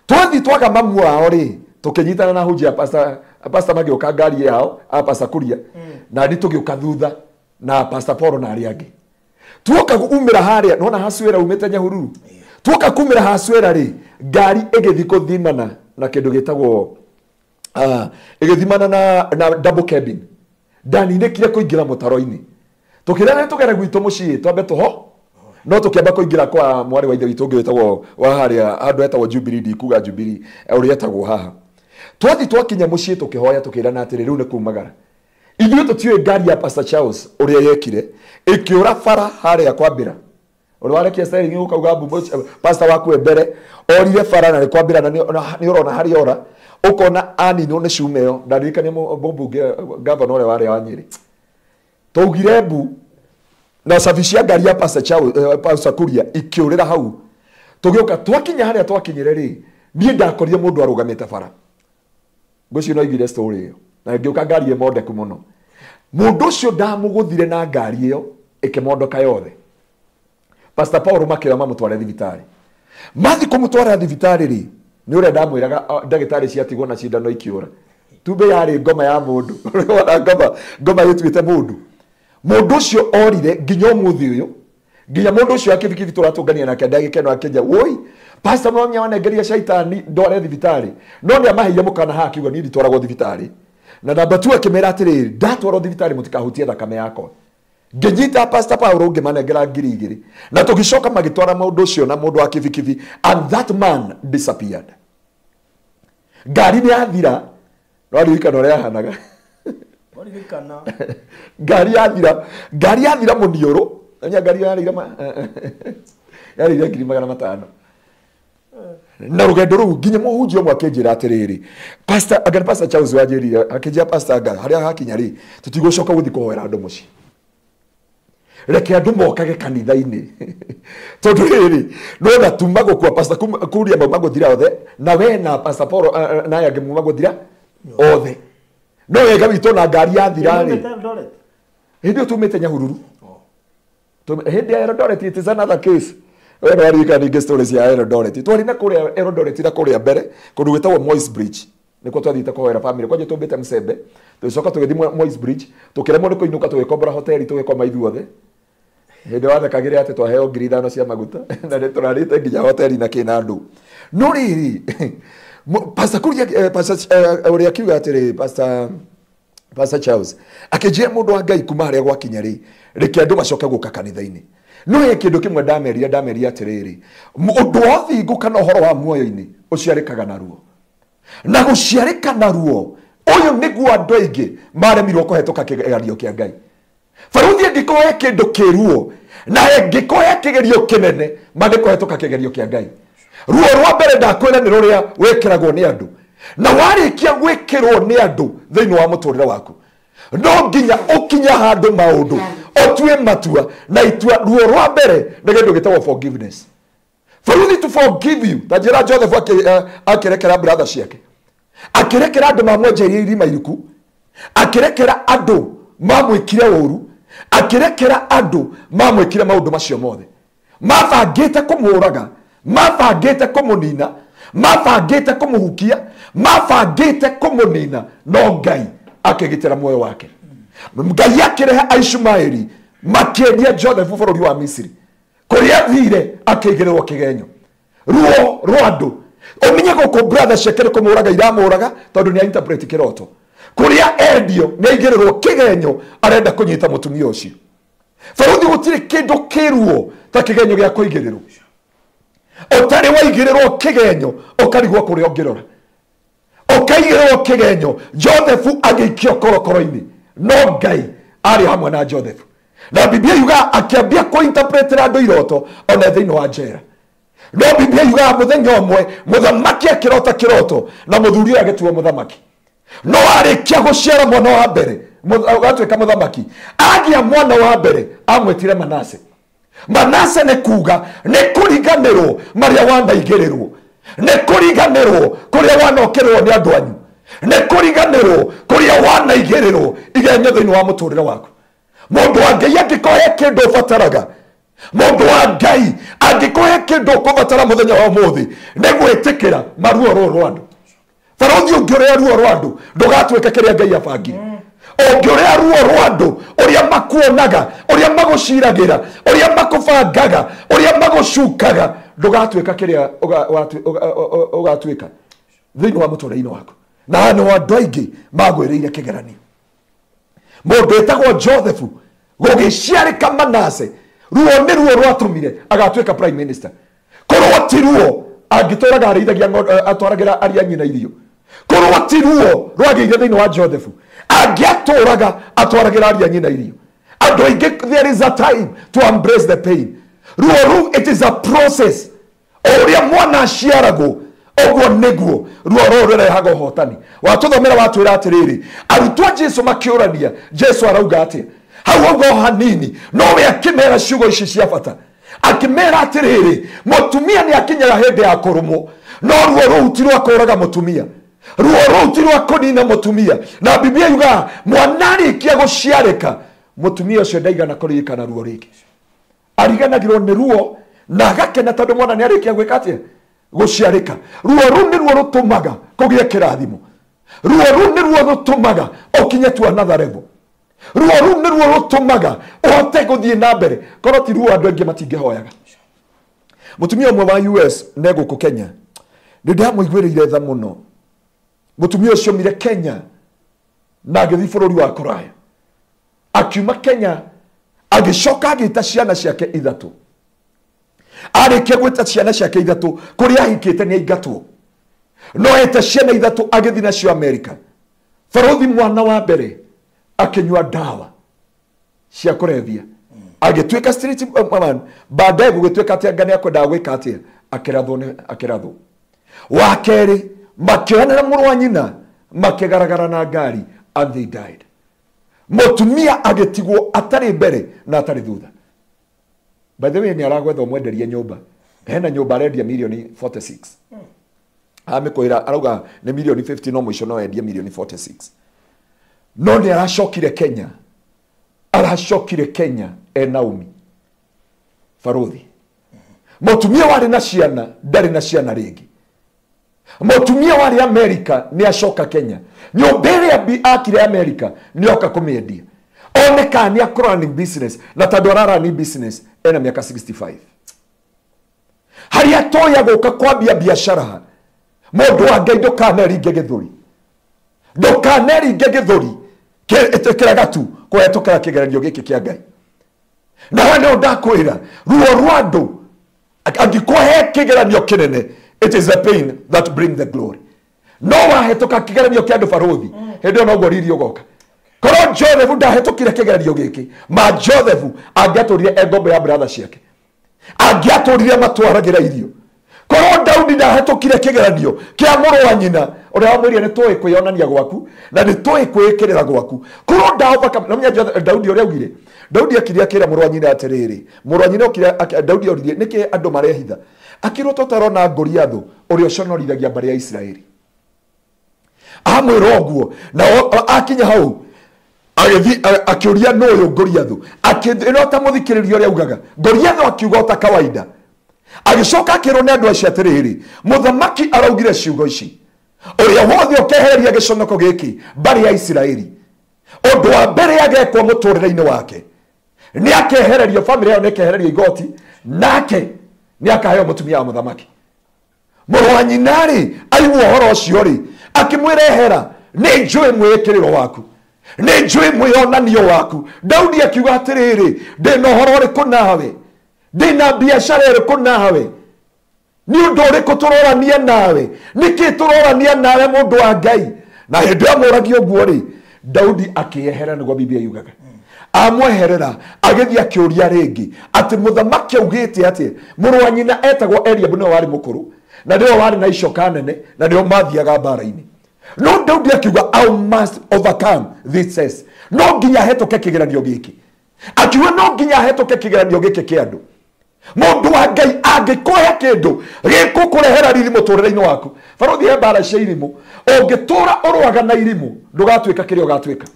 twathi twaga mamu wao ri tukinyitana na hunjia pastor magioka ngari yao Pastor Kuria na ndi tugiuka thutha na Pastor Paul na aria angi tuoka umira haria nona haswera umete Nyahururu tuoka kumira haswera ri ngari igithi kuthimana na kindu gitagwo igithimana na double cabin ndani nekire kuingira mutaro-ini tukirana tugera gwito mucii twambe tuho no tukiamba kuingira kwa mwari wa ithe witu ngitagwo wa haria andu etagwo Jubilee ndikuga Jubilee uri etagwo haha twathi twakinya mucii tukihoya tukirana atiri riu ni kumagara ithuĩ tũtiũĩ ngari ya Pastor Charles ũrĩa yekire ikiura bara haria kwambira uri warekia styling ukauga bumbo pastor waku mbere orire bara na kwambira na ni urona hari ora ukona ani no ne shumeo ndarikania bombu governor ore wari wa Nyeri tugire mbu na safishia ngari ya Pastor Charles Pastor Kuria ikiurira hau tugioka twakinya haria twakinyire ri nie ndakorire mundu arugamite bara ngoci no igire story iyo na ngioka ngari emodeku muno mundu ucio ndamuguthire na ngari iyo ikimondoka yothe Pastor Paul makira mamutware thibitari mathi kumutwara thibitari ri ni ure ndamwiraga ndagitari ciatigwo na cindano ikiura tumbe yari ngoma ya mundu ngoma yituite mundu ucio orire nginya muthi uyu nginya mundu ucio akibikibi turatungania nake ndagikeno akenja woi pastor no nya wanengeria shaitani ndware thibitari no ni amahiye mukana hakiuga ni nditwaragwo thibitari na namba 2 akimera atiriri ndatwaro thibitari mutikahutie thakame yako ngenyita Pastor Paulo ngemanengera 2,000 na tugicoka magitwara maundu ucio na mundu wa kivikivi and that man disappeared. Ngari ni athira no ririkana uria hanaga ngari yathira muniuru nya ngari yarira yarira 500 na rugendo ru nginya muhunjio mwakenjira atiriri Pastor Charles wajirire akenjia Pastor Aga haria hakinya ri tutigocoka guthi kuhoera andu muci reke andu mokage kanitha-ini tondu riri no gatuma gukua Pastor kuria maguthira othe na we na Pastor Paul na yage maguthira othe no wega wito na ngari yathira ri hindi utumite Nyahururu hindi ya Eldoret it is another case. Wena warika ni stories ya Eldoret twari na kuria Eldoret na kuria mbere kundu gwitagwo Moi's Bridge niko twathite kuhoera family kwaje tumbite Msembe tucoka tugithi Moi's Bridge tukiremwo ni kuinuka tugikombora hoteli tugikoma ithuothe hindi wathekagire ati twaheo 5,000 cia maguta na ni turarite nginya hoteli na kinandu no riri Pastor kuria Pastor uria kiuga atiri Pastor Charles akijia mundu wa Ngai kuma haria gwakinya ri reke andu macoke guka kanitha-ini no ye kindu kimwe ndameria atiriri undu wa thingu kana uhoro wa muoyo-ini uciarikaga naruo na guciarika naruo uyu niguo andu aingi maremirwo kuhetũka kigerio kia Ngai faruthi angikoya kindu kiruo na angikoya kigerio kinene magikuhetũka kigerio kia Ngai ruo rwa mbere ndakwira ni ruria wekiragwo ni andu na warikia gwikirwo ni andu thiini wa muturire waku no nginya ukinya handu maundu otue matua na itua ruo rwa mbere ngedo gitagwo forgiveness. For you to forgive you. Tajira Joseph akirekera brother ciake. Akirekera andu mamwenjerie irima iriku. Akirekera andu mamwikire woru. Akirekera andu mamwikire maundu macio mothe. Mabangite kumuraga, mabangite kumunina, mabangite kumuhukia, mabangite kumunina, no Ngai akigitira muoyo wake. Ngai akirehe Aishumaeli makenia Joseph bururi wa Misiri. Kuria thire akigirirwo kigenyo. Ruo rwandu. Omenye goko brother shekere kumuraga iramuraga tondu ni interpret kiroto. Kuria endio ni igirirwo kigenyo arenda kunyita mutumia ucio. Faruthi gutire kindu kiruo ta kigenyo gya kuigirirwo. Otari waigirirwo kigenyo okarigwo kuria ogirora. Okaigirirwo kigenyo Joseph agikio korokoro-ini. No Ngai ari hamwe na Joseph. Na Biblia yuga akiambia ko interpret andu iroto ona thiini wa njera. No Biblia yuga muthenya omwe muthamaki akirota kiroto na muthuri agituo muthamaki. No arikia guciara mwana wa mbere gatwika muthamaki agia mwana wa mbere amwetire Manase. Manase ne kuga ne kuriganirwo maria wanaigirirwo ne kuriganirwo kuria wanokerwo ni andu anyu ne kuriganirwo kuria wanaigirirwo igenyo thiini wa muturire waku. Mundu wa Ngai angikoya kindu fataraga. Mundu wa Ngai angikoya kindu kubatara muthenya wa muthi ni gwitikira maruo rwandu. Farothi ungiuria ruo rwandu ndugatwika kiria Ngai abangire. Ungiuria ruo rwandu uria makuonaga, uria maguciragira, uria makubangaga, uria magucukaga ndugatwika kiria ugatwika thiini wa muturire waku. Na no andu aingi magwiriire kigeranio. Mundu etagwo Joseph gugiciarika Manase ruo ni ruo rwatumire agatwika prime minister. Korwo ti ruo angitoraga arithagia atwaragira aria nyina irio. Korwo ti ruo rwagiire thiini wa Joseph angiatoraga atwaragira aria nyina irio. Andu aingi there is a time to embrace the pain. Ruo it is a process. Oria mwana aciaragwo ogwo niguo ruo rurehaga hotani. Watuthomera watwira atiriri arutwo Jesu makiurania Jesu arauga atia hau ogwo hanini no we akimera ciugo ici cia bata akimera atiriri mutumia ni akinyaga hindi ya kurumo no ruo rutirwo akoraga mutumia ruo rutirwo akonina mutumia na Biblia yuga mwanari kia guciarika mutumia ucio ndaigana kuririkana ruo riki ariganagirwo ni ruo na agakena tondu mwana ni arikia gwika atia guciarika. Ruo ru ni ruo rutumaga kugia kirathimo. Ruo ru ni ruo rutumaga okinye tu another level. Ruo ru ni ruo rutumaga ohote guthie na mbere korwo ti ruo andu angi matingihoyaga. Mutumia umwe wa US nego ku Kenya ndi ndamuigwirire tha muno. Mutumia ucio mire Kenya na agĩthiĩ bũrũri wa kũraya. Akiuma Kenya agĩcoka agĩta ciana ciake ithatũ. Arĩkia gwĩta ciana ciake ithatũ, kũrĩa ahikĩte nĩ aingatwo. No eta ciana ithatũ agĩthiĩ nacio Amerika. Barothi mwana wa mbere akĩnyua ndawa cia kũrebia. Agĩtuĩka street man, baadaye gũgĩtuĩka atĩ anga nĩakwendaga gwĩka atĩa, akĩrathwo. Wa kerĩ, makĩonera mũrũ wa nyina makĩgaragara na ngari, and they died. Mũtumia agĩtigwo atarĩ mbere na atarĩ thutha. By the way, nĩ aragwetha mwenderie nyũmba. Hena nyũmba arendia milioni 46. Amĩkwĩra arauga nĩ milioni 50, no mũico no endia milioni 46. No nĩ aracokire Kenya. Aracokire Kenya Naomi Barothi. Mũtumia warĩ na ciana ndarĩ na ciana rĩngĩ. Mũtumia warĩ Amerika nĩ acoka Kenya. Nyũmba ĩrĩa akire Amerika nĩ oka kũmĩendia. Oneka nĩ running business, na tondũ ararani business ena miaka 65. Harĩa toya gũka kwambia biashara, mũndũ wa Ngai ndũkaneringe gĩthũri. Ndũkaneringe gĩthũri kĩrega tu kũhetũkĩra kĩgeranio gĩkĩ kĩa Ngai. Na wene ndakwĩra ruo rwa andũ angĩkũhe kĩgeranio kĩnene, it is the pain that bring the glory. No wahetũka kĩgeranio kĩa andũ Barothi, hĩndĩ no gwariri ũgoka. Korwo Joseph ndahetũkire kĩgeranio gĩkĩ, ma Joseph angĩatũrire engombo ya brother ciake, angĩatũrire matwaragĩra irio. Korwo Daudi ndahetũkire kĩgeranio kĩa mũrũ wa nyina, ũrĩa wamwĩrire nĩ tũĩ kwĩyonania gwaku na nĩ tũĩ kwĩĩkĩrĩra gwaku. Korwo ndahobaka Daudi ũrĩa augire, Daudi akĩria kĩra mũrũ wa nyina atĩrĩrĩ, mũrũ wa nyina okĩra Daudi oririe nĩkĩ andũ marehitha. Akĩrwo tũtarona Goliath ũrĩa ũconorithagia mbere ya Isiraeli. Amwĩra ũguo na akinya hau akĩũria no ũyũ Goliath, akĩrota mũthikĩrĩria ũrĩa augaga Goliath akiuga ta kawaida. Agĩcoka akĩrwo nĩ andũ acio atĩrĩrĩ, mũthamaki araugire ciugo ici, ũrĩa wothe ũkehereria gĩconoko gĩkĩ mbere ya Isiraeli, ũndũ wa mbere agekwo mũtũrĩre-inĩ wake nĩ akehererio, famĩlĩ yao nĩ ĩkehererio igoti, nake nĩ akaheo mũtumia wa mũthamaki. Mũrũ wa nyina rĩ aigua ũhoro ũcio rĩ akĩmwĩra ehera, nĩ njũĩ mwĩĩkĩrĩro waku, nĩ njũĩ mwĩonanio waku. Daudi akiuga atĩrĩrĩ, ndĩna ũhoro ũrĩkũ nawe, ndĩna biacara ĩrĩkũ nawe, nĩ ũndũ ũrĩkũ tũrorania nawe, nĩkĩ tũrorania nawe mũndũ wa Ngai? Na hĩndĩ ĩyo amũragia ũguo rĩ Daudi akĩehera, nĩguo Biblia yugaga. Amweherera agĩthiĩ akĩũria rĩngĩ atĩ mũthamaki augĩte atĩ mũrũ wa nyina etagwo Eliabu nĩwe warĩ mũkũrũ na nĩwe warĩ na icoka nene na nĩwe mathiaga mbara-inĩ. No Daudi akiuga I must overcome this says. No nginya hetũke kĩgeranio gĩkĩ. Akiuga no nginya hetũke kĩgeranio gĩkĩ kĩa andũ. Mũndũ wa Ngai angĩkũhe kĩndũ gĩkũkũrehera riri mũtũrĩre-inĩ waku. Barothi he mbara cia irimũ, ũngĩtũra ũrũaga na irimũ ndũgatuĩka kĩrĩa ũgatuĩka.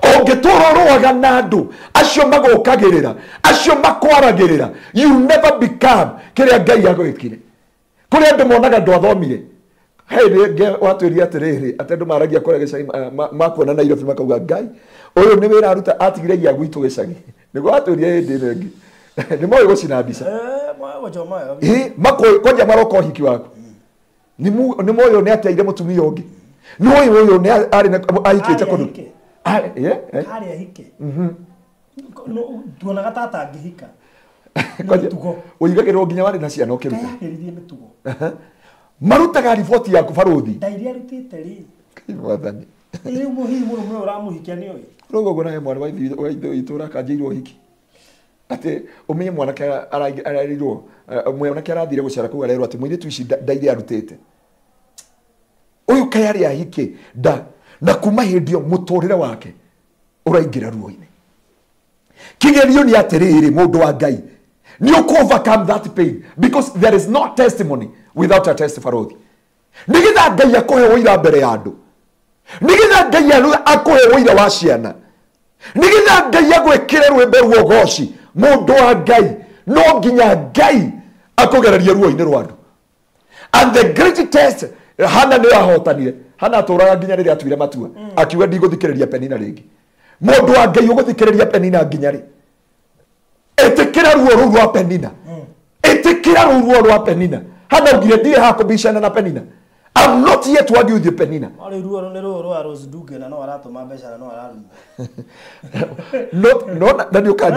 Ũngĩtũra ũrũaga na andũ acio magũkagĩrĩra, acio makwaragĩrĩra, you never become kĩrĩa Ngai agwĩkire. Kũrĩ andũ monaga ndwathomire. Hĩndĩ watwĩria atĩrĩrĩ atĩ andũ maragia kũrĩa gĩcagi makuona Nairobi makauga Ngai ũyũ nĩ wĩra aruta atigire gia gwitũ gĩcagi. Nĩguo watwĩria hĩndĩ ĩno ĩngĩ nĩ moĩ gũcina mbica. Kwanja maroka ũhiki waku nĩ moĩ ũyũ nĩ ateire mũtumia ũngĩ, nĩ moĩ ũyũ nĩ ahikĩte kũndũ harĩa hike. Tuonaga tata angĩhika ũigagĩrwo nginya warĩ na ciana ũkĩruta marutaga riboti yaku Barothi. Ndairi arutĩte rĩ mwathani rĩu mũhihi mũrũme ũramũhikia nĩ ũyũ. Rĩu ũguo nawe mwana wa ithe witũ ũrakanjĩirwo ũhiki atĩ ũmenye mwanake ararirwo, mwanake arathire gũcera kũu arerwo atĩ mũirĩtu ici ndairi arutĩte ũyũ kaĩ arĩ ahike na kuma hĩndĩ ĩyo mũtũrĩre wake ũraingĩra ruo-inĩ. Kĩgerio nĩ atĩrĩrĩ mũndũ wa Ngai, nĩ ũkũ-overcome that pain because there is no testimony without a test. Barothi nĩgetha Ngai akũhe ũira mbere ya andũ, nĩgetha Ngai akũhe ũira wa ciana, nĩgetha Ngai agwĩkĩre rwĩmbo rwa ũgoci, mũndũ wa Ngai no nginya Ngai akũgererie ruo-inĩ rwa andũ. And the great test, Hana nĩ ahotanire. Hana atũraga nginya rĩrĩa atuire matua akiuga ndigũthikĩrĩria Penina rĩngĩ. Mũndũ wa Ngai ũgũthikĩrĩria Penina nginya rĩ? Ĩtĩkĩra ruo rũu rwa Penina, ĩtĩkĩra ruo rwa Penina. Hana ugire ndirĩ hakũbicana na Penina, I'm not here to argue with you, Penina. No, then you can't.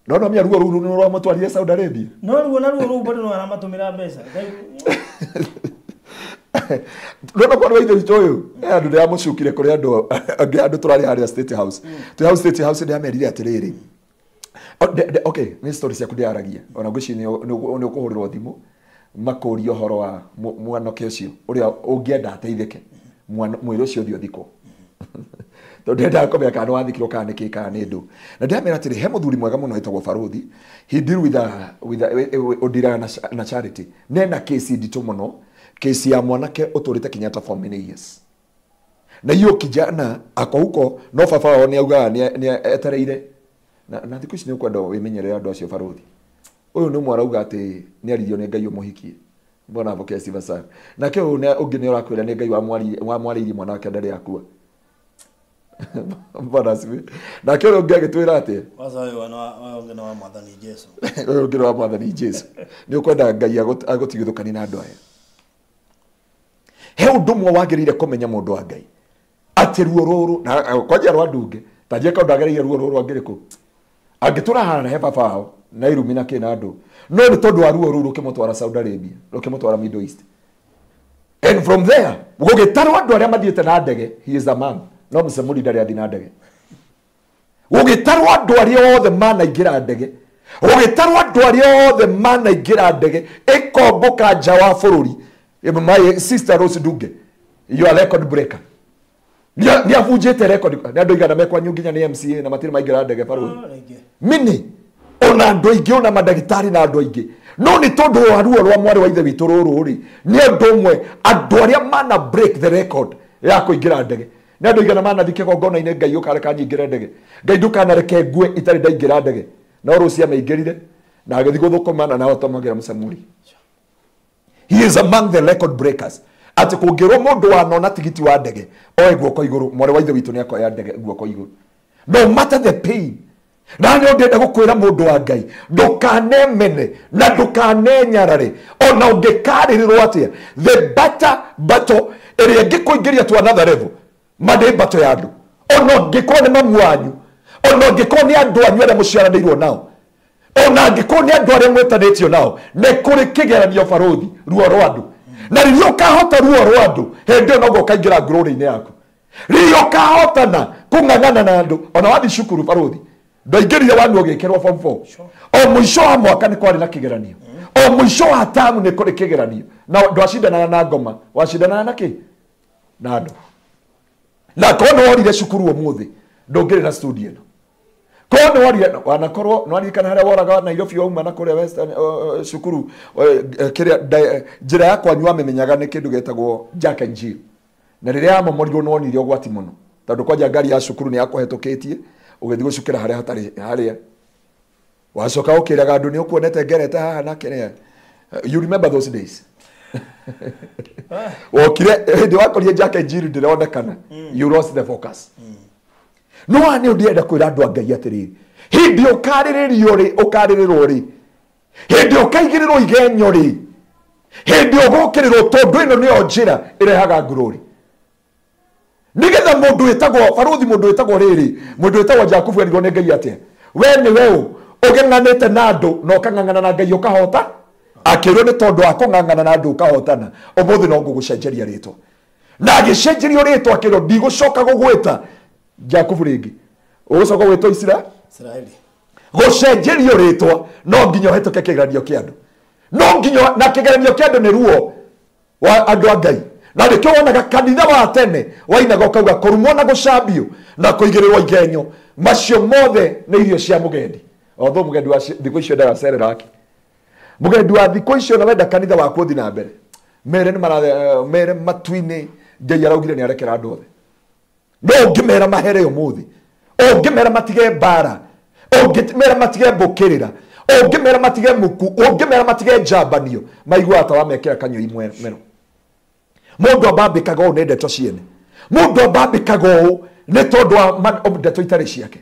No, me aruo ruru no matwaria Saudi Arabia. No, ruru bado no aramatumira mbeca. Rona kwa waithe witoyo andu ndia mucukire kuri andu turari haria State House. State House ndia merire atiriri. Okay, ni story cia kudiaragia. Ona guci ni ukuhurirwo thimu makuri uhoro wa mwanoke ucio uria ungienda ateithike. Mwiro ucio thio thiko. Tondu ndia komeka kana wathikirwo kana niki kana ni ndu. Na ndia mera atiri he muthuri mwega muno etagwo Faruthi. He deal with Odira na Charity. Nena case ndito muno. Kesi ya mwanake uturite Kenyatta for many years. Na hiyo kijana ako huko no baba wao ni auga ni etereire na thiku ici ni ukwenda wimenyerera andu acio Faruthi. Uyu ni mwarauga ati ni aririo ni Ngai umuhikie. Mbona avoke Steve Sar. Na ke ungi ni urakwira ni Ngai wa mwaririe mwanake ndari yakua. Mbona sibi. Na ke ungi agitwira ati wasa wewe ungi na wa mwathani Jesu. Uyu ungi na wa mwathani Jesu. Ni ukwenda Ngai agotigithukani na andu aya. He undu mwe wagirire kumenya mundu wa Ngai ati ruo ruru na kwaje rwa ndunge tajie ka ndagirire ruo ruru angiriku angitura hana he baba wao na irumina kina andu no ni tondu wa ruo ruru kimutwara Saudi Arabia kimutwara Middle East, and from there gugitarwa andu aria mathiete na ndege. He is a man no msemuri ndari athi na ndege. Gugitarwa andu aria othe mana igira ndege, gugitarwa andu aria othe mana igira ndege ikomboka nja wa bururi. My sister Rose Duge, you are record breaker. Ni avujete record. Na ndo igana mekwa nyunginya ni MCA na matiri maigira ndege Faruthi. Mini ona ndo igi ona madagitari na ndo igi. No ni tondu wa ruo rwa mwari wa ithe witu ruru ri. Ni ndo mwe andu aria mana break the record ya kuigira ndege. Na ndo igana mana thike gongona ine Ngai ukareka nyingira ndege. Ngai ndukana reke ngue itari ndaigira ndege. Na Rose amaigirire na agathi guthukuma na otomagira musamuri. He is among the record breakers. Ati kugirwo mundu wa nona tigiti wa ndege oe guoko iguru mwari wa ithe witu ni akoya ndege guoko iguru. No matter the pain. Na ni ndenda gukwira mundu wa Ngai ndukanemene na ndukanenyarare ona ungikarirwo atia the better battle ere ngikuingiria to another level made battle ya andu ona ngikwo ni mamu wanyu ona ngikwo ni andu anyu aria muciaranirwo nao ona ngikwo ni andu aria mwetanitio nao ne kuri kigeranio Faruthi ruo rwa andu na rio kahota ruo rwa andu hende no gokaingira glory-ini yaku rio kahotana kung'ang'ana na andu ona wathi cukuru Faruthi ndoingirire wanu ugikerwo form 4 o mwisho wa mwaka ni kwari na kigeranio o mwisho wa tamu ni kuri kigeranio na ndwashindana na ngoma washindana na ki na andu na kono worire cukuru umuthi ndungire na studio no kono worire wanakorwo no arikana haria woraga Nairobi uma na kure Western cukuru kiria njira yakwa nywa memenyaga ni kindu getagwo Jack and Jill na riria amomorirwo no onire ogwati muno tondu kwaja ngari ya cukuru ni yakuhetukitie ugethi gucukira haria hatari haria wacoka ukiraga andu ni ukuonete ngerete haha na kiria. You remember those days? Okire hindi wakorie Jack and Jill ndironekana you lost the focus. No ani ndienda kwira andu Ngai atiriri hindi ukaririrwo ri hindi ukaigirirwo igenyo ri hindi ugukirirwo tondu ino ni njira irehaga glory. Nigetha mundu wetagwo Faruthi mundu wetagwo riri mundu wetagwo Jakubu erirwo ni Ngai atia we ni wewe ugeng'anite na andu no kang'ang'ana na Ngai ukahota akirwo ni tondu akung'ang'ana na andu ukahotana umuthi no ngugucenjeria ritwa na gicenjerio ritwa akirwo ndigucoka gugwita Jakubu ringi ugucoka gwitwo Israeli gucenjerio ritwa no nginya hetoke kigeranio kia andu no nginya na kigeranio kia andu ni ruo wa andu a Ngai na rikio wonaga kanitha wa tene wainaga ukauga kurumwo na gucambio na kuigirirwo igenyo macio mothe ni irio cia mugendi otho mugendi wa thiku icio ndaga sereraki mugendi wa thiku icio na wenda kanitha wa kuthi na mbere mere matwini Ngai araugire ni arekera andu othe no ngimera mahere umuthi ngimera matige bara ngimera matige mbukirira ngimera matige muku ngimera matige njambanio maigua ata wamekera kanyoi mero. Mundu abambikaga o ndeto ciene mundu abambikaga o ne tondu wa ndeto itari ciake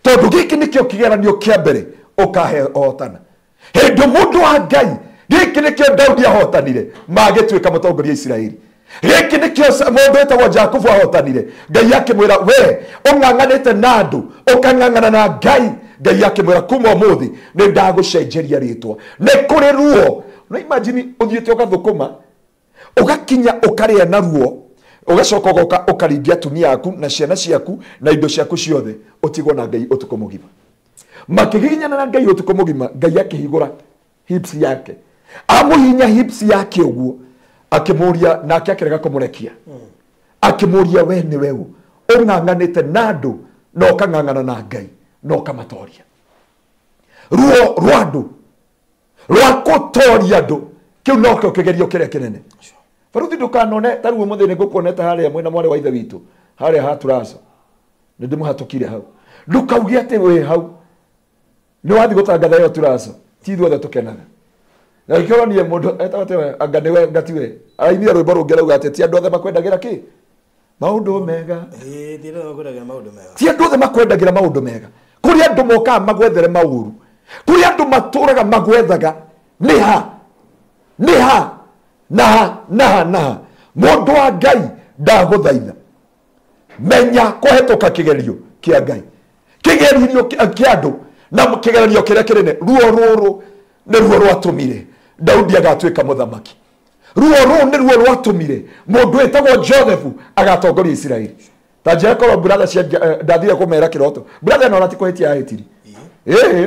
tondu giki nikio kigeranio kia mbere ukahe hotana hindu mundu wa Ngai giki nikio Daudi ahotanire magituika mutongoria Israeli giki nikio mundu etagwo Jakubu ahotanire Ngai akimwira we ung'ang'anite na andu ukang'ang'ana na Ngai Ngai akimwira kuma umuthi ni ndagucenjeria ritwa ni kuri ruo no imagine uthiete ugathukuma ugakinya ukaria na ruo ugacoka ukaringia atumia aku na ciana ciaku na indo ciaku ciothe utigwo na Ngai utuko mugima makiginyana na Ngai utuko mugima Ngai akihigura hips yake amuhinya hips yake uguo akimuria nake akirega kumurekia akimuria we ni wewe ung'ang'anite na andu no kang'ang'ana na Ngai no kamatoria ruo rwandu rwa kutoria andu kiu no kigerio kiria kinene Faruthi ndukanone taruo muthini ngukuoneta haria mwena mware wa ithe witu haria haturaca nindimuhatukire hau ndukaugie ati we hau ni wathi gutangatha yo turaca ti ithuothe tukenaga na ikironie mundu etawate anga niwe ngatiwe ainire rwimbo rungerauga ati ti andu othe makwendagira ki maundu mega ti andu othe makwendagira maundu mega kuri andu moka magwethere mauru kuri andu maturaga magwethaga niha na mundu wa Ngai ndaguthaitha menya kuhetuka kigerio kia Ngai kigerio kia andu na kigerio kiria kinene ruo ruru ni ruo rwatumire Daudi agatuika muthamaki ruo ruru ni ruo rwatumire mundu etagwo Joseph agatongoria Israeli ta Jacob brother cia ndathire kumera kiroto brother no ratikuhetia ahitiri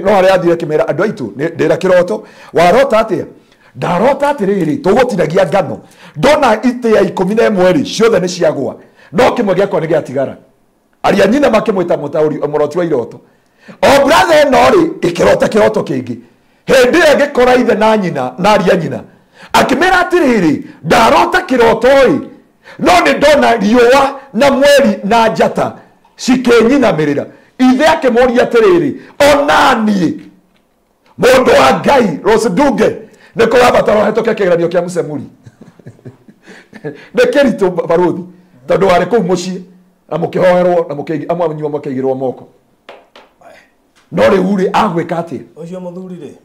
no aria athire kimera andu aitu ndira kiroto warota atia ndarota atiriri tugutinagia ngano ndona ite ya 11 ciothe ni ciagwa no kimwe giakwa ni giatigara aria nyina makimwita mutauri muroti wa iroto o brother no ri ikirota kiroto kingi hindi agikora ithe na nyina na aria nyina akimera atiriri ndarota kiroto no ni ndona riua na mweri na njata cikenyinamirira ithe akimuria atiriri onani mundu wa Ngai Rosdunge neko abataro hetoke kigeranio kia Musemuri nekeritu Faruthi tondu wari ku mucii na mukihoerwo na amwe anyu makigirwo moko no ri uri agwika ati ucio muthuri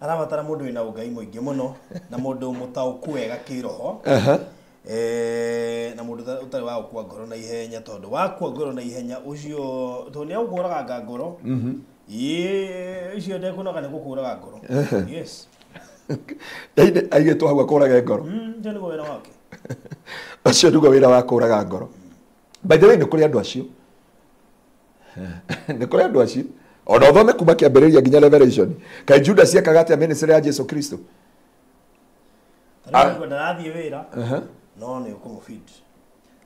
arabatara mundu wina Ngai muingi muno na mundu mutauku wega kiroho na mundu utari wa gukua ngoro na ihenya tondu wakua ngoro na ihenya ucio toni auguraga ngoro icio ndekunoga ni gukuraga ngoro yes aige to hagwa kuraga ngoro ndio ni wira wake acio nduga wira wa kuraga ngoro by the way ni kuri andu acio ni kuri andu acio ona thome kuma kiambiriria nginya Revelation kai Judas yakaga ati ministry ya Yesu Kristo tani kwenda rathie wira no ni ukumufeed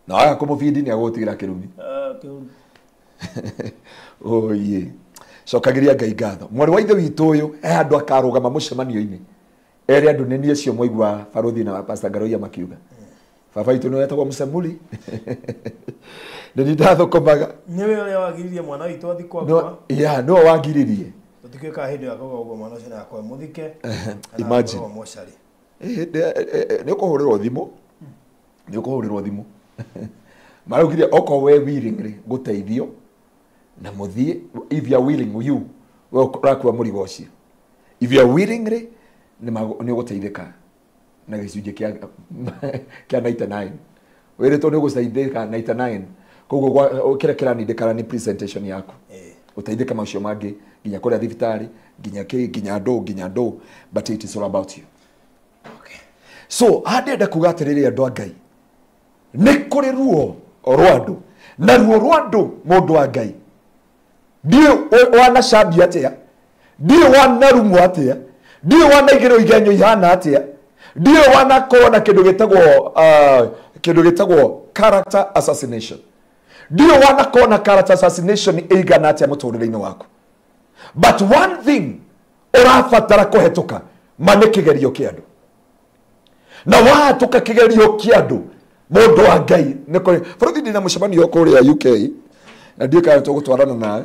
na aya kumufeed ni agotigira kirumi oh ye cokagiria Ngai ngatho mwari wa ithe witu uyu andu akarugama mucemanio-ini eri andu nini acio moigwa Faruthi na Pastor Ngaroia makiuga baba itu no etagwo Musemuri ni ndathukumaga niwe uria wagiririe mwana witu athi kwa no wagiririe tutikeka hindi akaga ugo mwana ucio na kwa muthike imagine moshari ni ukuhurirwo thimu ni ukuhurirwo thimu maraugirie oko we willingly guteithio na muthie if you are willing you rakwa murigo ucio if you are willingly ni uguteithika na gicunje kia 99 wire ni uguteithika 99 koguo kira kira ni ndikara ni presentation yaku uteithika macio mangi nginya kuria thibitari nginya ndo but it is all about you okay so handenda kuga atiriri andu a Ngai ni kuri ruo rwandu na ruo rwandu mundu wa Ngai ndio wana shabia atia ndio wana rumu atia ndio wana igiro igenyo ihana atia ndio wana korona kindu gitagwo character assassination ndio wana korona character assassination igana atia muturire-ini waku but one thing urafatara kuhetuka mane kigerio kiandu na wahatuka kigerio kiandu mundu wa Ngai niko Faruthi ndina mucemanio kuria UK na ndika tugutwarana nawe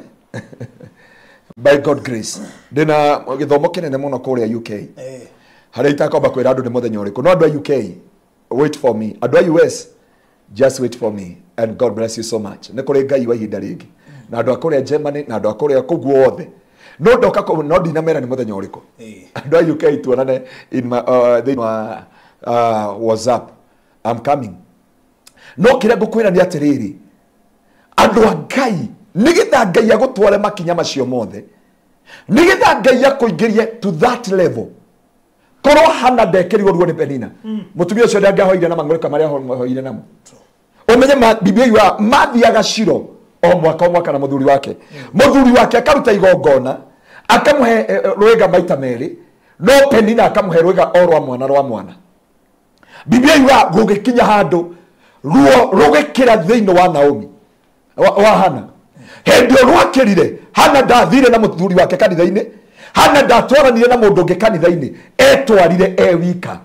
by God grace ndina githomo kinene muno kuria UK haria itakomba kwira andu ni muthenya uriku no andu a UK wait for me andu a US just wait for me and God bless you so much ni kuri Ngai wa ihinda ringi na andu a kuria Germany na andu a kuria kuguo othe no ndoka ko no ndinamera ni muthenya uriko ndo UK tuonane in my WhatsApp. I'm coming. No kire gukwira ni atiriri andu a Ngai nigitha Ngai agutware makinya macio mothe nigitha Ngai akuingirie to that level koro hana ndekerirwo ruo ni Penina mutumia ucio ndangahoire na mang'urika maria hoire namo umenye biblia iwa mathiaga Shiro o mwaka na muthuri wake akaruta igongona akamuhe rwega maita meri no Penina akamuhe rwega orwa mwana biblia iwa gugikinya handu ruo rugikira thiini wa Naomi wa Hana hendio rwakirire Hana ndathire na muthuri wake kanitha-ini Hana ndatwaranire na mundu ungi kanitha-ini etwarire wika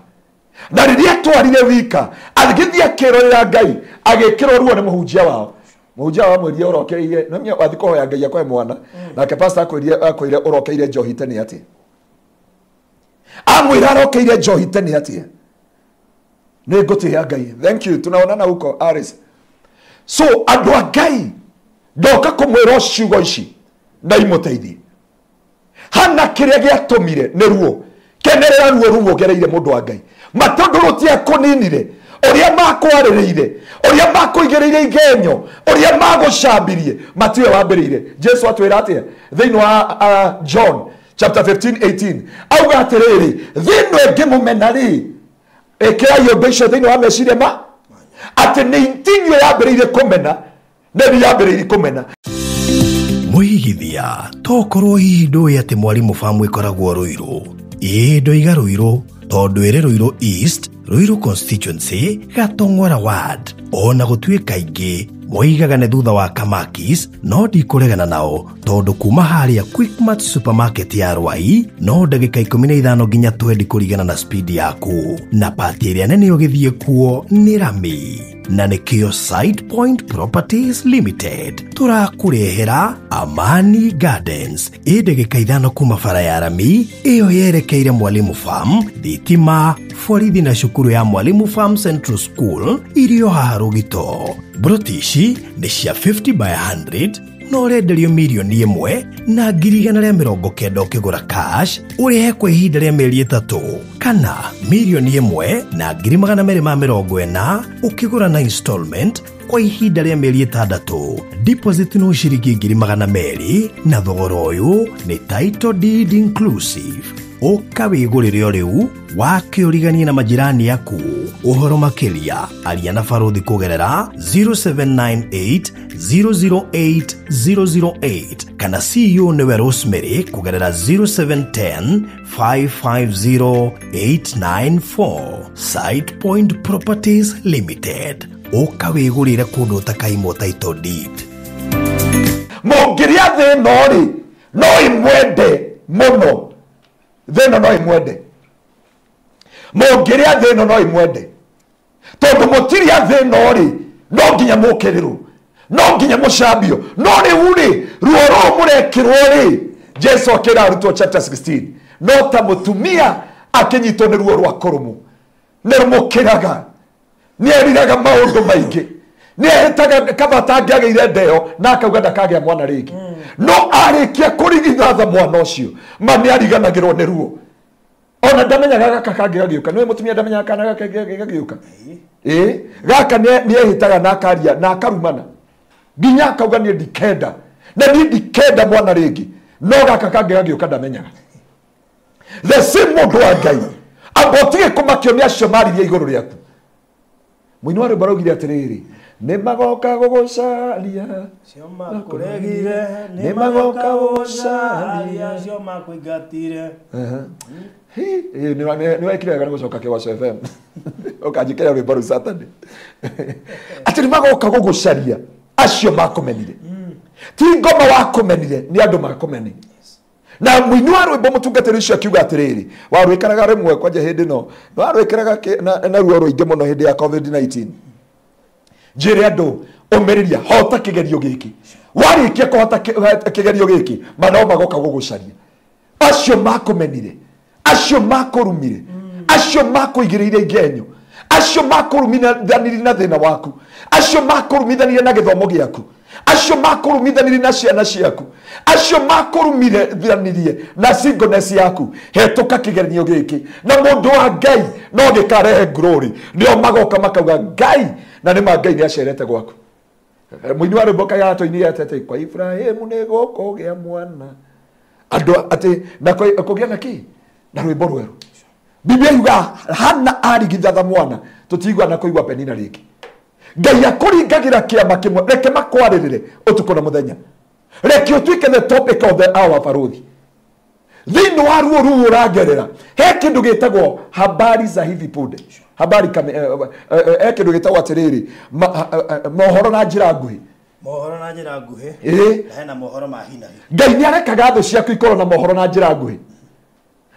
na riria etwarire wika agithia kirorera Ngai agikirwo ruo ni muhunjia wao mweria urokeire no mya wathi kuhoya Ngai akwe mwana nake pastor akwire urokeire njohi tene ati amwira arokeire njohi tene ati ni ngutia Ngai. Thank you. Tunaonana huko Aris. So andu a Ngai ndoka kumwira ciugo ici na imuteithie. Hana kiria giatumire ni ruo. Kenerera ruo gereire mundu wa Ngai. Matondu rutia kuninire. Oria makwaririire. Oria makuigereire igenyo. Oria magucambirie. Matiwe wambiriire. Jesu atwira atia thiini wa John chapter 15:18. Auga atiriri thiini ngimumenari ekera yobesho thini wa meciria ma ati ni intinyo yambiriire kumena ne yambiriire kumena muigithia tokorwo hihi ndũĩ atĩ Mwalimu Farm ĩkoragwo Ruiru. Ĩĩ ndoiga Ruiru tondũ ĩrĩ Ruiru East, Ruiru constituency, Gatong'ora ward. Ona gũtuĩka aingĩ moigaga nĩ thutha wa Kamakis, no ndikũregana nao tondũ kuma harĩa Quickmart supermarket ya Rwai no ndagĩka 15 nginya 20 kũringana na speed yaku, na pati ĩrĩa nene ũgĩthiĩ kuo nĩ Rami na nĩkĩo Side Point Properties Limited tũrakurehera Amani Gardens ĩ ndagĩka 5 kuma bara ya Rami ĩyo yerekeire Mwalimu Farm, thitima, borithi na cukuru ya Mwalimu Farm Central School irio haha Rũgito. Brotishi nĩ cia 50 by 100 no ũrenderio mirioni 1 na 190 ũkĩgũra cash ũrĩhe kwa ihinda rĩa mĩeri 3 kana mirioni 1 na 240 ũkĩgũra na installment kwa ihinda rĩa mĩeri 6. Deposit no ciringi 200 na thogora ũyũ nĩ title deed inclusive. Ũkawĩgũrĩre o rĩu wakĩũrigania na majirani yaku. Ũhoro makĩria aria na Barothi kũgerera 0798 008 008 kana CEO nĩwe Rosemary kũgerera 0710 550 894. Side Point Properties Limited. Ũkawĩgũrĩre kũndũ ũtakaimwo title deed. Mũngĩria thĩna rĩ no imwende mũno. Thĩna no imwende. Mũngĩria thĩna no imwende. Tondũ mũtiria thĩna rĩ no nginya mũkĩrĩrwo. No nginya mũcambio. No rĩu rĩ ruo rũu mũrekĩrwo rĩ Jesu akĩra arutwo chapter 16 no ta mũtumia akĩnyitwo nĩ ruo rwa kũrũmwo. Nĩ mũkĩraga. Nĩ eriraga maũndũ maingĩ. Nĩ ehetaga kabata angĩagĩire ndeo na akauga ndakagĩa mwana rĩngĩ. No arĩkia kũrigithatha mwana ũcio ma nĩ ariganagĩrwo nĩ ruo. Ona ndamenyaga gaka kangĩgagĩũka. Nĩwe mũtumia ndamenyaga kana gaka kangĩgagĩũka. Gaka nĩ ehetaga na akaria na akarumana. Nginya akauga nĩ ndikenda. Na nĩ ndikenda mwana rĩngĩ. No gaka kangĩgagĩũka ndamenyaga. The same mũndũ wa Ngai. Abotige kũmakio nĩ acio maririe igũrũ rĩaku. Mũini wa rwĩmbo raugire atĩrĩrĩ nĩ magoka gũgũcaria cio makũregire nĩ magoka gũgũcaria cio makũingatire. Nĩ wekire wega nĩ gũcoka Kĩwaco FM ũkanjĩkĩra rwĩmbo rũu Saturday. Atĩ nĩ magoka gũgũcaria acio makũmenire. Ti ngoma wakũmenire nĩ andũ makũmenire. Na mũini wa rwĩmbo mũtungatĩri ũcio akiuga atĩrĩrĩ warwĩkaraga rĩmwe kwanja hĩndĩ no warwĩkaraga na ruo rũingĩ mũno hĩndĩ ya COVID-19. Njĩre andũ ũmĩrĩria hota kĩgerio gĩkĩ. Warĩkia kũhota kĩgerio gĩkĩ no magoka gũgũcaria. Acio makũmenire, acio makũrumire, acio makũigĩrĩire igenyo, acio makũrumithanĩrie na thĩna waku, acio makũrumithanĩrie na gĩthomo gĩaku, acio makurumithaniri na ciana ciaku, acio makurumithaniririe na singleness yaku, hetũka kĩgeranio gĩkĩ na mũndũ wa Ngai no gĩkarehe glory. Nĩo magoka makauga Ngai, na nĩma Ngai nĩacerete gwaku. Mũini wa rwĩmbo kagatoinia atete kwa Ibrahimu nĩ gũkũgĩa mwana, andũ atĩ na kũgĩa na kĩ na rwĩmbo rwerũ. Biblia yuga Hana arigithatha mwana, tũtigua na kũigua Penina rĩngĩ. Ngai akũringagira kĩama kĩmwe, reke makwarĩrĩre ũtukũ na mũthenya, reke ũtuĩke the topic of the hour barothi. Thĩinĩ wa ruo rũu ũragerera he kĩndũ gĩtagwo habari za hivi punde, habari he kĩndũ gĩtagwo atĩrĩrĩ mohoro na njĩra nguhĩ, mohoro na njĩra nguhĩ na hena mohoro ma hinahi. Ngai nĩarekaga thũ ciaku ikorwo na mohoro na njĩra nguhĩ,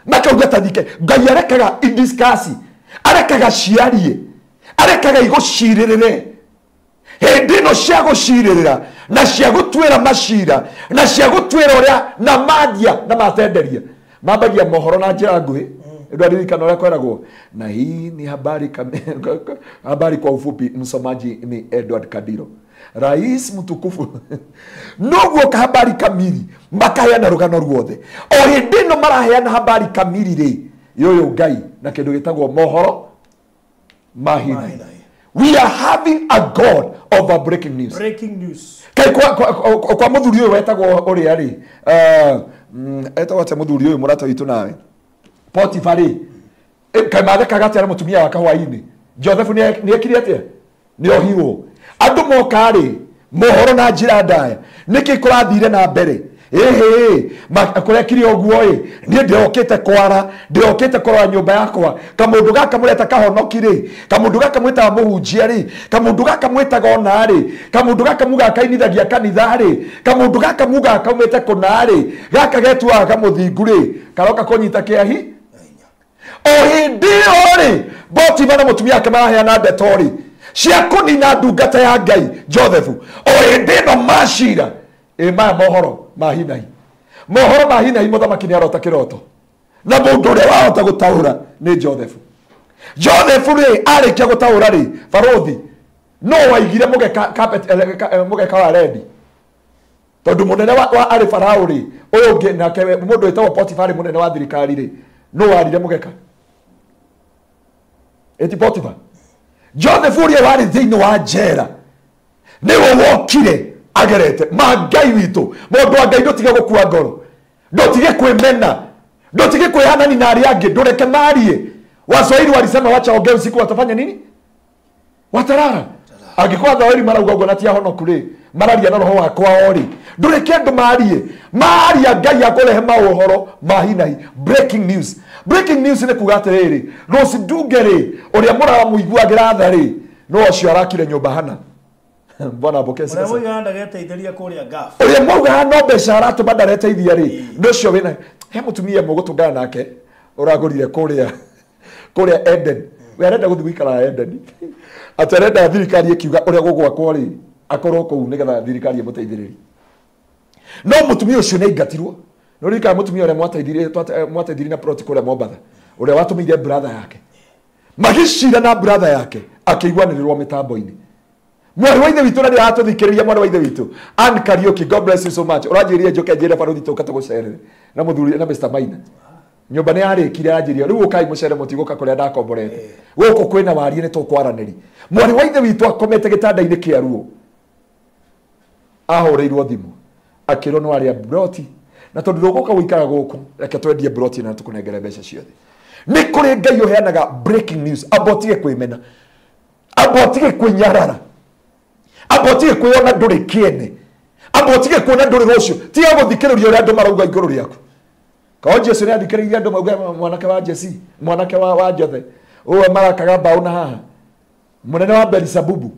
makauga tathike. Ngai arekaga indiscussi, arekaga ciarie, arekaga igũcirĩrĩre. Hĩndĩ ĩno cia gũcirĩrĩra na cia gũtuĩra macira na cia gũtuĩra ũrĩa na mandia na matenderia mambagia mohoro na njĩra nguhĩ. Ndio aririkana ũrĩa kwĩragwo, na hii ni habari kwa ufupi, msomaji ni Edward Kadiro, rais mtukufu. Noguo ka habari kamili makaheana rũgano ruothe. O hĩndĩ ĩno maraheana habari kamili rĩ, yoyo Ngai na kĩndũ gĩtagwo mohoro mahina. We are having a God of a breaking news. Breaking news. Kai kwa muthuri uyu wetagwo uria ri etagwo ate muthuri uyu murata witu nawe Potiphar ri kai mathekaga atĩa mutumia wa kahwaini Joseph ni ekire atia ni ohirwo andu moka ri mohoro na njira ndaya niki kurathire na mbere makurekire oguo ni ndiokite kwara ndiokite korwa nyumba yakwa kamundu gaka mureta kahonoki ri kamundu gaka mwita muhunjia ri kamundu gaka mwita gona ri kamundu gaka muga kainithagia kanitha ri kamundu gaka muga kaumete kuna ri gaka getua kamuthingu ri karoka kunyita kiahi o hindi ori Potiphar na mutumia yake maraheana ndeto ri cia kunina ndungata ya Ngai Joseph o hindi no macira maya mohoro mahinahi. Mohoro mahinahi muthamaki nĩarota kĩroto na mũndũ ũrĩa wahota gũtaũra nĩ Joseph. Joseph rĩ arĩkia gũtaũra rĩ barothi no waigire mũgeka wa rendi tondũ mũnene wa arĩ Farao rĩ ũyũ ũngĩ nake mũndũ wĩtagwo Potiphar mũnene wa thirikari rĩ no warire mũgeka eti Potiphar. Joseph ũrĩa warĩ thĩinĩ wa njera nĩwe wokire agerete Ngai witũ mũndũ wa Ngai ndotige gũkua ngoro, ndotige kwĩmena, ndotige kwĩhanani na arĩa angĩ, ndũreke marie. Waswahili walisema wacha ongea usiku watafanya nini? Watarara. Angĩkorwo thaweri marauga ũguo na ti ahonoku rĩ mararia na roho wakwa ori ndũreke andũ marie maria Ngai akũrehe maũhoro mahinahi. Breaking news. Breaking news nĩ kuga atĩrĩrĩ Rose Ndunge rĩ ũrĩa mũramũiguagĩra tha rĩ no ũcio arakire nyũmba hana Bwana bokesi sasa. Mwana mwiganda geteithĩria kũrĩa gafu. Ũrĩa mauga no mbeca aratũma ndareteithia rĩ nĩ ũcio wĩna he mũtumia mũgũtũngana nake ũragũrire kũrĩa Eden. We arenda gũthiĩ gũikara Eden. Atarenda thirikari ikiuga ũrĩa gũgwakwo rĩ akorwo kũu nĩgetha thirikari ĩmũteithĩrĩrie. No mũtumia ũcio nĩ aingatirwo. No rika mũtumia ũrĩa mwateithirie na plot kũrĩa Mombatha ũrĩa watũmĩire brother yake. Magĩcira na brother yake akĩiguanĩrĩrwo mĩtambo-inĩ. Mwari wa ithe witũ na nĩratũthikĩrĩria mwari wa ithe witũ Ann Kariuki, God bless you so much. Ũranjĩrĩria njoke njĩre barothi tũkate gũcerere na mũthuri na Mr. Maina nyũmba nĩ yarĩkire yanjĩrĩria rĩu ũkai mũcere mũtigũka kũrĩa ndakomborete gũkũ kwĩna warie nĩ tũkwaranĩri. Mwari wa ithe witũ akomete gĩtanda-inĩ kĩa ruo ahũrĩirwo thimũ akĩrwo nĩ warĩa broti na tondũ ndũgũka gũikara gũkũ reke twendie broti na tũkũnengere mbeca ciothe. Nĩ kũrĩ Ngai ũheanaga breaking news. Abotige kwĩmena, abotige kwĩnyarara, abotige kwĩona ndũrĩ kĩene, abotige kuona ndũrĩ rũciũ. Tiga gũthikĩrĩria ũrĩa andũ marauga igũrũ rĩaku. Kao Jesu nĩ athikĩrĩirie andũ mauga mwanake wa Jesi, mwanake wa Jothe ũwe marakaga mbaũ na haha mũnene wa Belisabubu,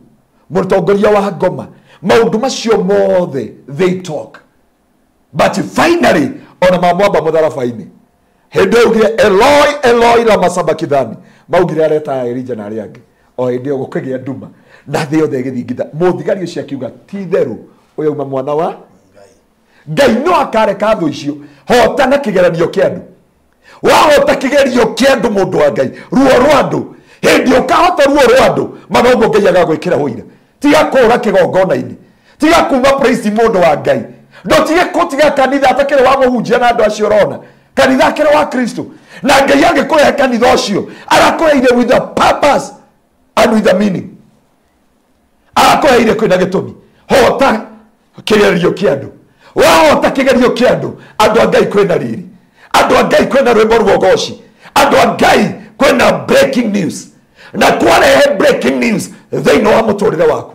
mũtongoria wa ngoma. Maũndũ macio mothe they talk, but finally ona mamwamba mũtharaba-inĩ hĩndĩ augire Eloi Eloi lama sabakithani maugire areta Elijah na arĩa angĩ o hĩndĩ ĩyo gũkĩgĩa nduma na thĩ yothe ĩgĩthingitha. Mũthigari ũcio akiuga ti therũ ũyũ uma mwana wa Ngai no akareka thũ icio hota na kĩgeranio kĩa andũ. Wahota kĩgeranio kĩa andũ mũndũ wa Ngai ruo rwa andũ hĩndĩ ũkahota ruo rwa andũ magogo Ngai agagwĩkĩra ũira. Tiga kũũra kĩgongona-inĩ, tiga kuma praise mundu wa Ngai ndotige kutiga kanitha atakire wa muhunjia na andu acio rona kanitha kire wa Kristo na Ngai angikuhe kanitha ucio arakuheire with the purpose and with the meaning arakuheire kwina gitumi hota kigerio kiandu wahota kigerio kiandu andu a Ngai kwina riri andu a Ngai kwina rwimbo rwogoci andu a Ngai kwina breaking news na kwarehe breaking news thiini wa muturire waku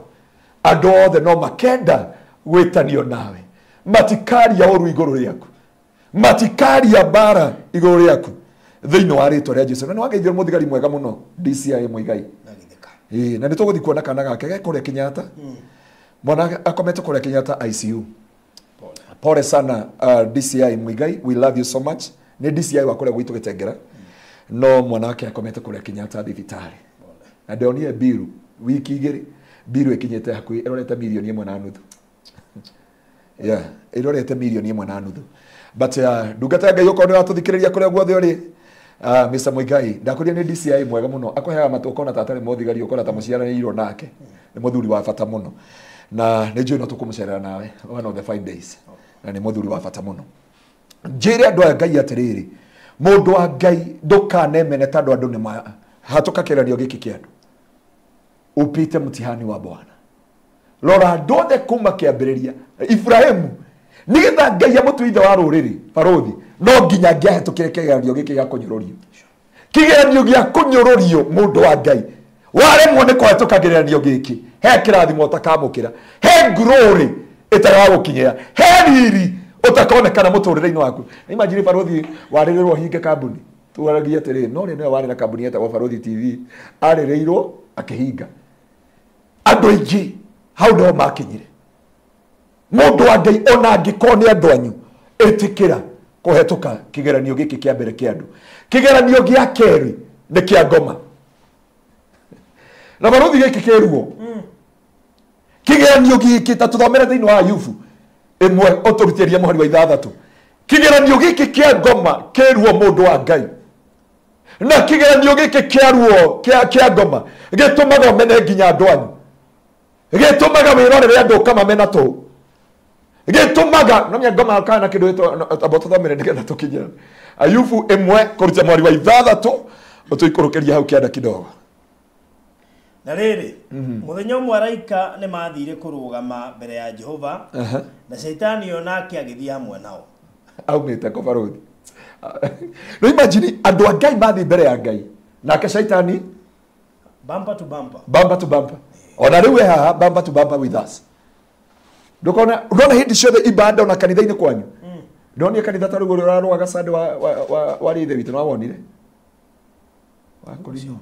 andu othe no makenda gwitanio nawe matikaria oru iguru riaku matikaria bara iguru riaku thiini wa ritwa ria Jesu na nwageithio muthigari mwega muno DCI Muigai na nituguthi kuona kana gake gekore Kenyatta mwana akomete kore Kenyatta ICU pole sana DCI Muigai we love you so much ni DCI wa kore gwitu Gitengera no mwana wake akomete kore Kenyatta thibitari na ndonire biru wiki igiri biru ikinyete hakui irorete milioni 1.5 yeah irorete milioni 1.5 but ndungata Ngai uko ni watuthikiriria kure guothe uri Mr. Muigai ndakuria ni DCI mwega muno akoheaga matokona tatari muthigari ukora ta muciaranirwo nake ni muthuri wa bata muno na ni njui no tukumucerera nawe one of the fine days na ni muthuri wa bata muno njire andu a Ngai atiriri mundu wa Ngai ndukanemene tandu andu ni hatoka kiranio giki kiandu upite mtihani wa Bwana lora ndothe kuma kiambiriria Ibrahimu nigetha Ngai amutuithe wa ruriri barothi no nginya ngiahetukire kigeranio giki gia kunyururio kigeranio gia kunyururio mundu wa Ngai waremwo ni kuhetuka kigeranio giki he kirathimo utakamukira he glory itagagukinyira he riri utakonekana muturire-ini waku imagine barothi waririrwo hinge kambuni tuaragia atiri no ni wari na kambuni eta Barothi TV aririrwo akihinga andu aingi hau ndo makinyire mundu wa Ngai ona angikoni andu anyu etikira kuhetuka kigeranio giki kia mbere kia andu kigeranio gia keri ni kia ngoma na Barothi giki keruo kigeranio giki tatuthomere thiini wa Ayubu imwe oturutiria muhari wa 6 kigeranio giki kia ngoma keruo mundu wa Ngai na kigeranio giki kia ruo kia ngoma gitumaga mene nginya andu anyu gitumaga wirorere andu kama mena tu gitumaga nomya ngoma kana kindu abotothomere ndigetha tukinyira Ayubu imwe kurutia muhari wa 6 utuikurukiria hau kianda kidogo na riri muthenya umwe araika ni mathire kurugama mbere ya Jehova na Shaitani onake agithia hamwe nao aumite ko Barothi no imagine andu a Ngai mathi mbere ya Ngai nake Shaitani bumper to bumper ona riwe haha bumper to bumper with us ndukona hindi ciothe ibada ona kanitha-ini kwanyu ndonire kanitha ta rugo rurarwaga sande wa rithe witu no wonire wakorino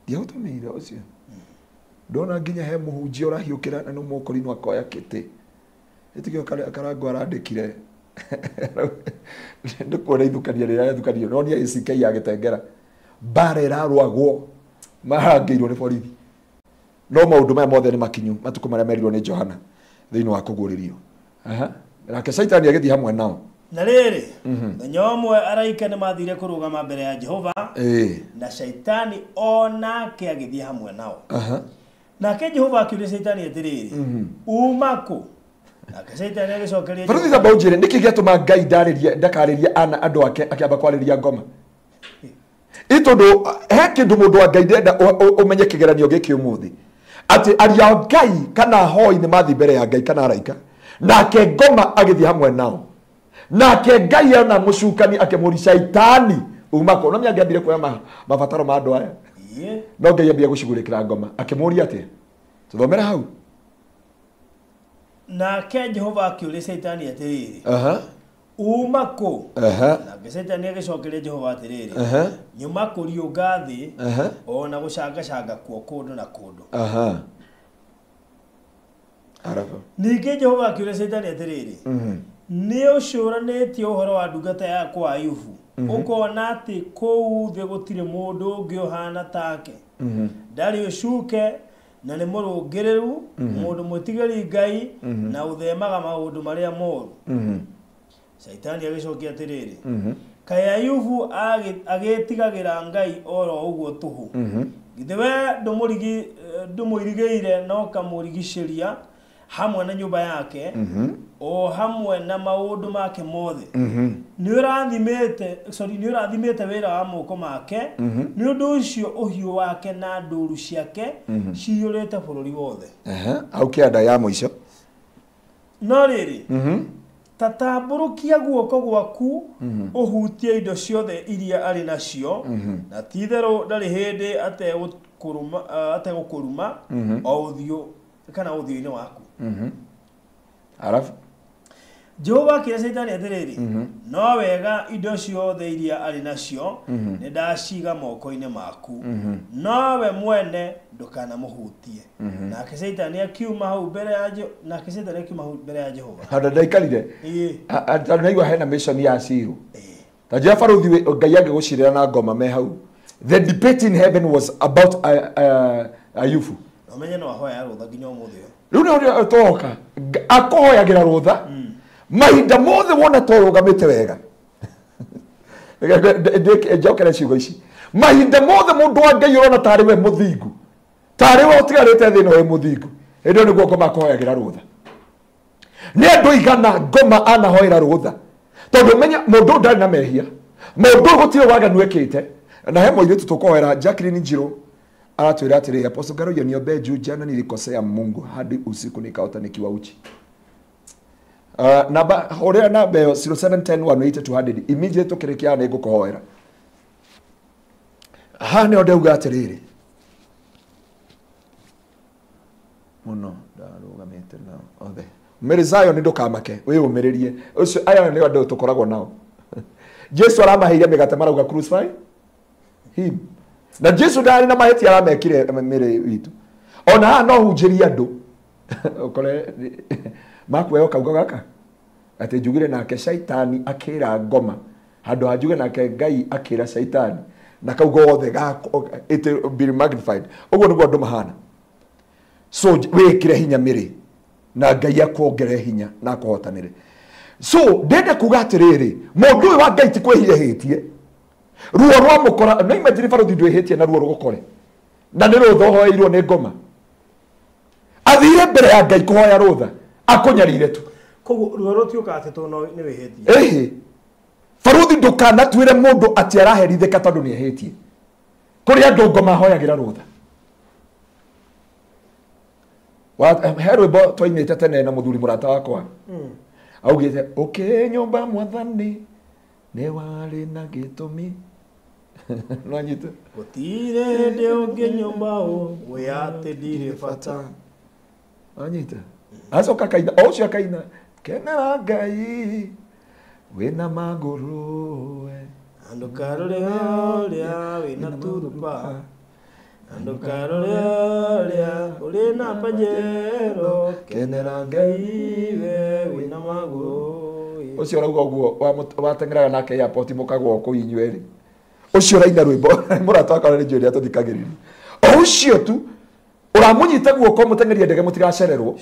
ndiautumire ucio ndona nginya he muhunjia urahiukira na no mukorino akoya kiti itikio karango arandikire ndikuona ithukania rĩrĩa ithukania no ni ACK ya Gitengera bara irarwagwo mahangeirwo ni borithi no maundu maya mothe ni makinyu matuko maria merirwo ni Johana thiini wa kuguririo nake Shaitani agithii hamwe nao na riri muthenya umwe araika ni mathire kurugama mbere ya Jehova na Shaitani onake agithii hamwe nao nake Jehova akiuria Shaitani atiriri umako nake Shaitani agicokeria Barothi za baujire niki giatuma Ngai ndakariria ana andu ake akiamba kwariria ngoma itondu he kindu mundu wa Ngai ndenda umenye kigeranio giki umuthi ati aria Ngai kana hoi ni mathi mbere ya Ngai kana araika nake ngoma agithii hamwe nao nake Ngai ona mucukani akemuri Shaitani umako no miangambire kuya mabataro ma andu aya no Ngai ambia gucigurikira ngoma akemuri ati tuthomera hau nake Jehova akiuria Shaitani atiriri umako nake Shaitani agicokeria Jehova atiriri nyuma kuriunga thi ona gucangacanga kuo kundu na kundu ningĩ Jehova akiuria Shaitani atiriri ni ucũranĩtie ũhoro wa ndungata yakwa Ayubu ukona atĩ kũu thĩ gũtirĩ mũndũ ũngĩ ũhana take ndarĩ ũcuke na nĩ mũrũngĩrĩru mũndũ mwĩtigĩri Ngai na ũthemaga maũndũ marĩa moru Shaitani agĩcokia atiriri kaĩ Ayubu agĩtigagĩra Ngai oro ũguo tũhũ githĩ we ndumuirigeire no kamurigishiria hamwe na nyumba yake o hamwe na maundu make mothe ni urathimete wira wa moko make ni undu ucio uhiu wake na nduru ciake ciyurite bururi wothe au kianda ya muico no riri tatamburukia guoko gwaku uhutie indo ciothe iria ari nacio na tithero ndari hindi ategukuruma o uthio kana uthio-ini waku arafu Jehova kira Saitani atiriri no wega indo ciothe iria ari nacio ni ndaciga moko-ini maku nowe mwene ndukana muhutie nake Saitani akiuma hau mbere ya Jehova hada ndaikarire ndaigua hena mission ya Asiru ta Jehova ruthi Ngai angigucirira na ngoma me hau the debate in heaven was about Ayubu omenye no ahoya rutha nginya umuthio riu no toka akohoyagira rutha mahinda mothe wona torugamite wega njokere ciugo ici mahinda mothe mundu wa Ngai urona tari we muthingu tari we utigarite thina we muthingu endo niguo ngoma akohoyagira rutha ni andu igana ngoma anahoira rutha tondu menya mundu ndari na mehia mundu gutire waganu ekite na he moiritu tukohera Jacqueline Njiro anatuira atiri Apostle Garoyo niombe juu jana nilikosea Mungu hadi usiku nikaota nikiwa uchi. Namba horea namba 0710180200 immediately tukirekia na igukohoera hane odeuga atiriri muno ndarugamite na othe merizayo ni ndukamake we umiririe ucio aya ni andu tukoragwo nao Jesu aramaheire migate marauga crucify him na Jesu ndari na maheti aramekire mere witu ona no hunjiria andu ukore makwe kauga gaka ati njugire nake Shaitani akira ngoma handu hajuge nake Ngai akira Shaitani na kauga othe gako it be magnified ugo niguo andu mahana so wikire hinya miri na Ngai akwongere hinya na kuhotanire so ndende kuga atiriri mundu uyu wa Ngai ti kwehirehitie ruo rwa mukora na imagine faruthi ndwehitie na ruo rugukore na ni rutho hoeirwo ni ngoma athire mbere ya Ngai kuhoya rutha akunyarire tu koguo ruo rutiuka ati to no ni wihitie faruthi ndukana twire mundu ati araherithika tondu ni ehitie kuri andu ngoma hoyagira rutha herwe twainite tene na muthuri murata wakwa augite okay nyumba mwathani ne wari na gitumi nanyita gutire ndi ungi nyumba we ati ndire bata anyita acoka kaina ocio kaina kenera Ngai wina maguru we andu karorea wina turupa andu karorea uri na pajero kenera Ngai we wina maguru ucio rauga guo watengeraga nake airport mukagwo ku inyueri ucio raina rwimbo murata wakwa ni njuri atuthikagiriri ucio tu uramunyita guoko mutengeria ndege mutigacererwo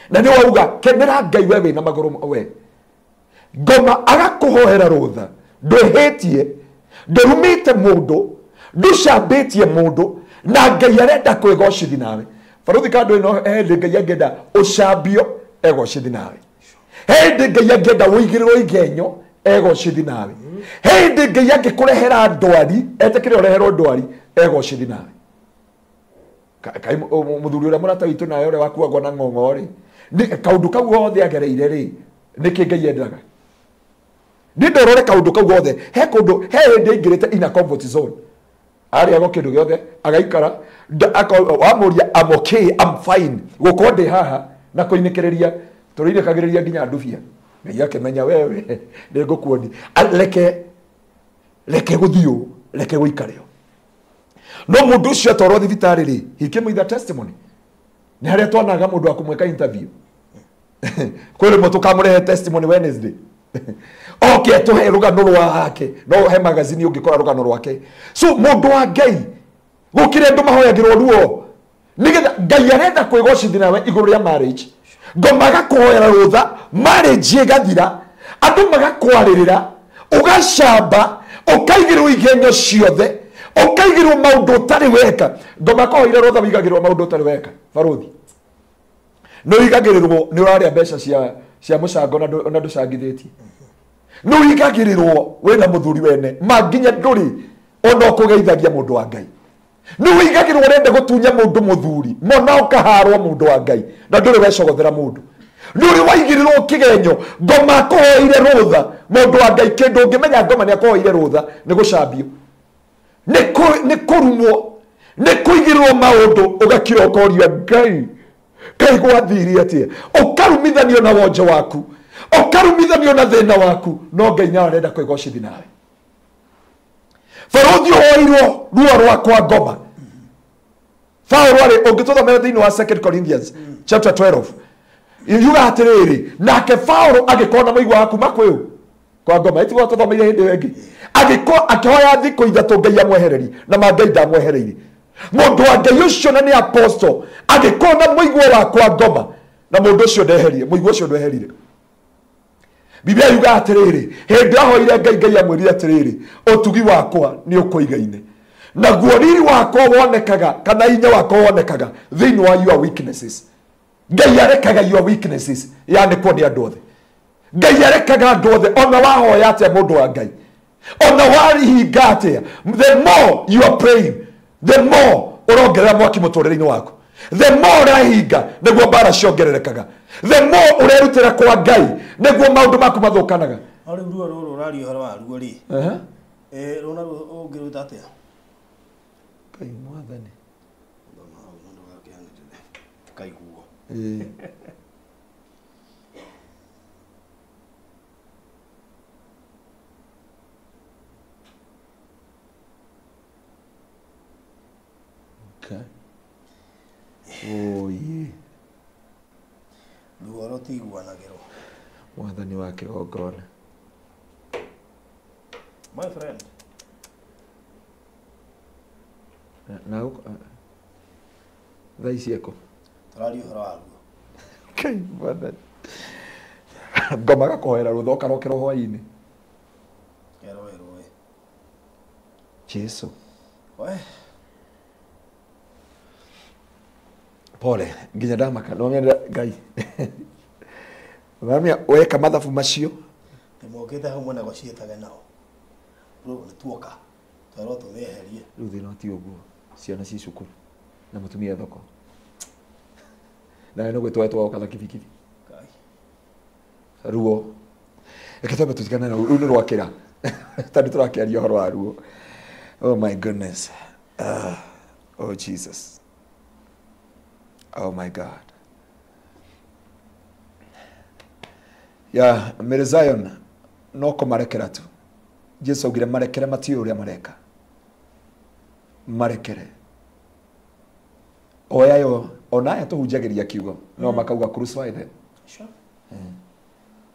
na ni wauga kenera Ngai we wina maguru we ngoma agakuhoera rutha ndwehitie ndurumite mundu nducambitie mundu na Ngai arenda kwigocithi nawe faruthi kandu ino Ngai angenda ucambio egocithi nawe hindi Ngai angenda wigirirwo igenyo egocithi nawe hindi Ngai angikurehera ndwari etekire ureherwo ndwari egocithi nawe kai muthuri uria murata witu nawe uria wakuagwo na ng'ong'o ri ni kaundu kau gothe agereire ri niki Ngai endaga ni ndorore kaundu kau gothe he kundu he hindi ingirite ina comfort zone ari ago kindu giothe agaikara wamuria I'm okay I'm fine gukonde haha na kuinikiriria turire kagiriria nginya ndufia Ngai akimenya wewe ni ngukuoni leke guthio leke guikareo no mundu ucio atorwo thibitari ri hikimuitha testimony ni haria twanaga mundu akumweka interview kwele mutu kamurehe testimony Wednesday okay tuhe rugano rwake no he magazine ungikora rugano rwake so mundu wa Ngai gukire ndu mahoyagirwo ruo nigetha Ngai arenda kwigocithia nawe iguru ria marriage ngoma gakuhoera rutha marriage igathira andu magakwaririra ugacamba ukaigirwo igenyo ciothe Ukaigirwo maundu utari weka. Ngoma ko ire rotha wigagirwo maundu utari weka. Baruthi. No igagirirwo ni uraria mbeca cia mucango na nducangithitie. No igagirirwo wena muthuri wene manginya nduri ona kugeithagia mundu wa Ngai. No igagirwo rende gutunya mundu muthuri mona ukaharwo mundu wa Ngai na nduri wecogothera mundu. Nuri waigirirwo kigenyo ngoma koire rutha mundu wa Ngai kindu ngimenya ngoma ni akoire rutha ni gucambio ni kurumwo ni kuigirwo maundu ugakira ukoria Ngai kai gwathiri atia ukarumithanio na wonje waku ukarumithanio na thina waku no Ngai nyarenda kuigocithi nawe. Baruthi oirwo ruo rwakwa ngoma. Paulo ari ungituthomera thiini wa 2 Corinthians chapter 12 yuga atiriri nake Paulo agikona muigwa waku makwiu kwa ngoma itigo tuthomeire hindi wengi akihoya thiko ithatu Ngai amwehereri na Ngai ndamwehereire mundu wa Ngai ucio na ni apostle agikona muigwa wakwa ngoma na mundu ucio ndeherie muigwa ucio ndeherire. Biblia yuga atiriri hindi ahoire Ngai amwirire atiriri utugi wakwa ni ukuigaine na guoriri wakwa wonekaga kana inya wakwa wonekaga thiini wa your weaknesses. Ngai arekaga your weaknesses yani kwa ni andu othe. Ngai arekaga andu othe ona wahoya atia mundu wa Ngai ona warihinga atia. The more you are praying the more urongerera mwaki muturire-ini waku. The more urahinga niguo mbara ciongererekaga. The more urerutira kwa Ngai niguo maundu maku mathukanaga. Ari ruo ruru rari horo wa ruo ri rona ungiruta atia Kai mwathani kaiguo okay. Oh yeah. Ruo rutiguanagirwo Mwathani wa kigongona. My friend. Na thaici eko. Turari horo wa ruo. Kai mwathani. Ngoma gakohera ruthoka rokero hwaini. Kero we. Jesu. We. Pole, nginya ndamaka no menya Ngai. Wamia weka mathabu macio. Timokite hamwe na gocietaga nao. Bro, ni tuoka. Twaro tumeherie. Riu thina ti uguo. Ciana ci cukuru na mutumia thoko. Na no gwetwa ukatha kibikibi. Kai. Ruo. Ekataba tutikana na unu rwakira. Tandi turakiaria horo wa ruo. Oh my goodness. Oh Jesus. Oh my God. Ya Mary Zion no kumarekera tu. Jesu augire marekere matio uria mareka. Marekere. Oyayo onaya tuhunjagiria kiugo no makauga crucify them. Sure.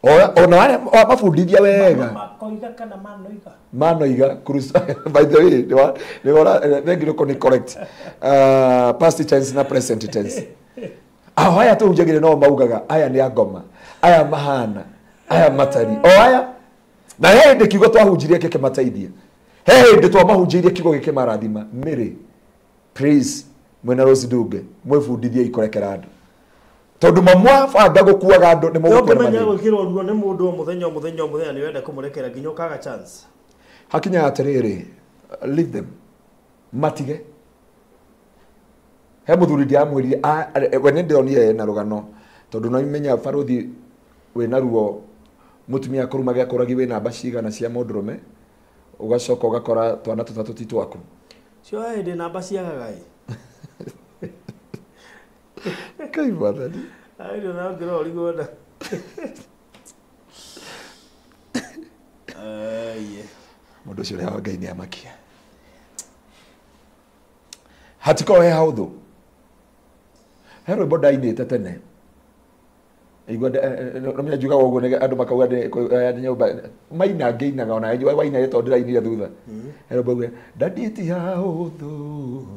Ona mabundithia wega. Makoiga kana manoiga. Manoiga crucify. By the way, they were they correct. Past tense na present tense. Aya tuhunjagiria no maugaga aya ni agoma. Aya mahana. Aya matari. Aya na hindi kiugo twahunjirie keke mateithia. Hindi twamahunjirie kiugo gike marathima. Mary praise mwena Rose Nduge mwefundithia ikorekera andu. Tondu mamwa banga gukuaga andu ni mugukora mani. Menya gwikirwo ruo ni mundu muthenya ni wenda kumurekera nginya ukaga chance. Hakinya atiriri leave them. Matige. He muthuri dia amwiri wene ndionire na rugano tondu no imenya Baruthi wena ruo mutumia kurumaga kuragi we namba cigana cia mundurume ugacoka ugakora twana tutatu titwaku cio ndi namba ciagaga kai bathani ai ndo na ngiro rigona ai mundu cio ya Ngai ni amakia hatiko he hauthu hero boda inite tene igwa no menya juga wogo ne andu makauga ne nyumba maina ngeinaga ona waina yeto ndira-ini thutha hero boga ndanditi hauthu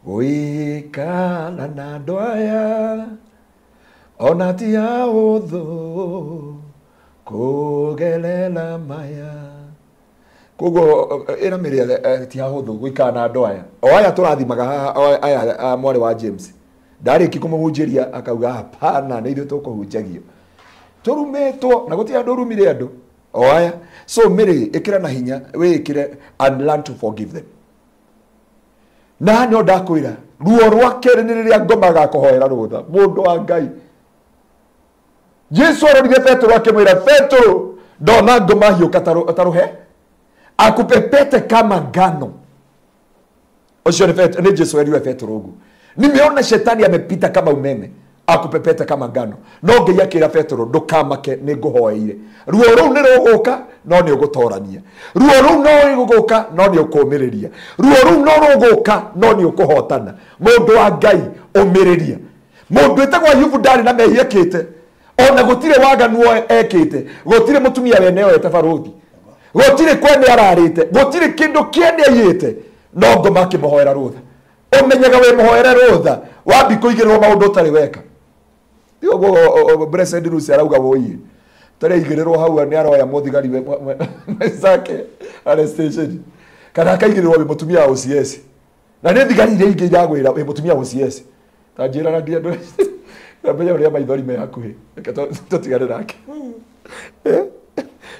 Wikala na ndoya ona ti hauthu kugelela maya kogo era mere ti hahuthu guikara na andu aya o aya turathimaga aya mwari wa James ndari kikumujĩria akauga hapana nĩ ithuĩ tũkũhunjagio tũrumetwo na gũtirĩ andũ rumire andũ o aya so mĩrĩ ĩkĩra na hinya wĩkĩre and learn to forgive them na nĩ ndakwĩra ruo rwa kerĩ nĩ rĩrĩa ngoma gakũhoera rũtha mũndũ wa Ngai Jesu arorire Petro akimwĩra Petro ndona ngoma hiũka taruhe akupepete kama ngano ucio ni Jesu eriwe Petro ugu nimeona shetani amepita kama umeme akupepete kama ngano no Ngai akira Petro ndukamake ni nguhoeire ruo ruu ni ruguka no ni ugutorania ruo ruu no ruguka no ni ukumiriria ruo ruu no ruguka no ni ukuhotana mundu wa Ngai umiriria mundu etagwo Ayubu ndari na mehia kite ona gutire waganu ekite gutire mutumia weneo etabaruthi gutire kwene ararite gutire kindu kiene ayite no ngoma kimuhoera rutha umenyaga we muhoera rutha wabi kuigirwo maundu tari weka dio blessed Lucy arauga woyi tare igirwo hau ni aroya muthigari we zake ale station kana kaigirwo we mutumia wa OCS na ni thigari ile ingi yagwira we mutumia wa OCS tajira na ndia ndo Abenya uri maithori me hakuhi tutigane nake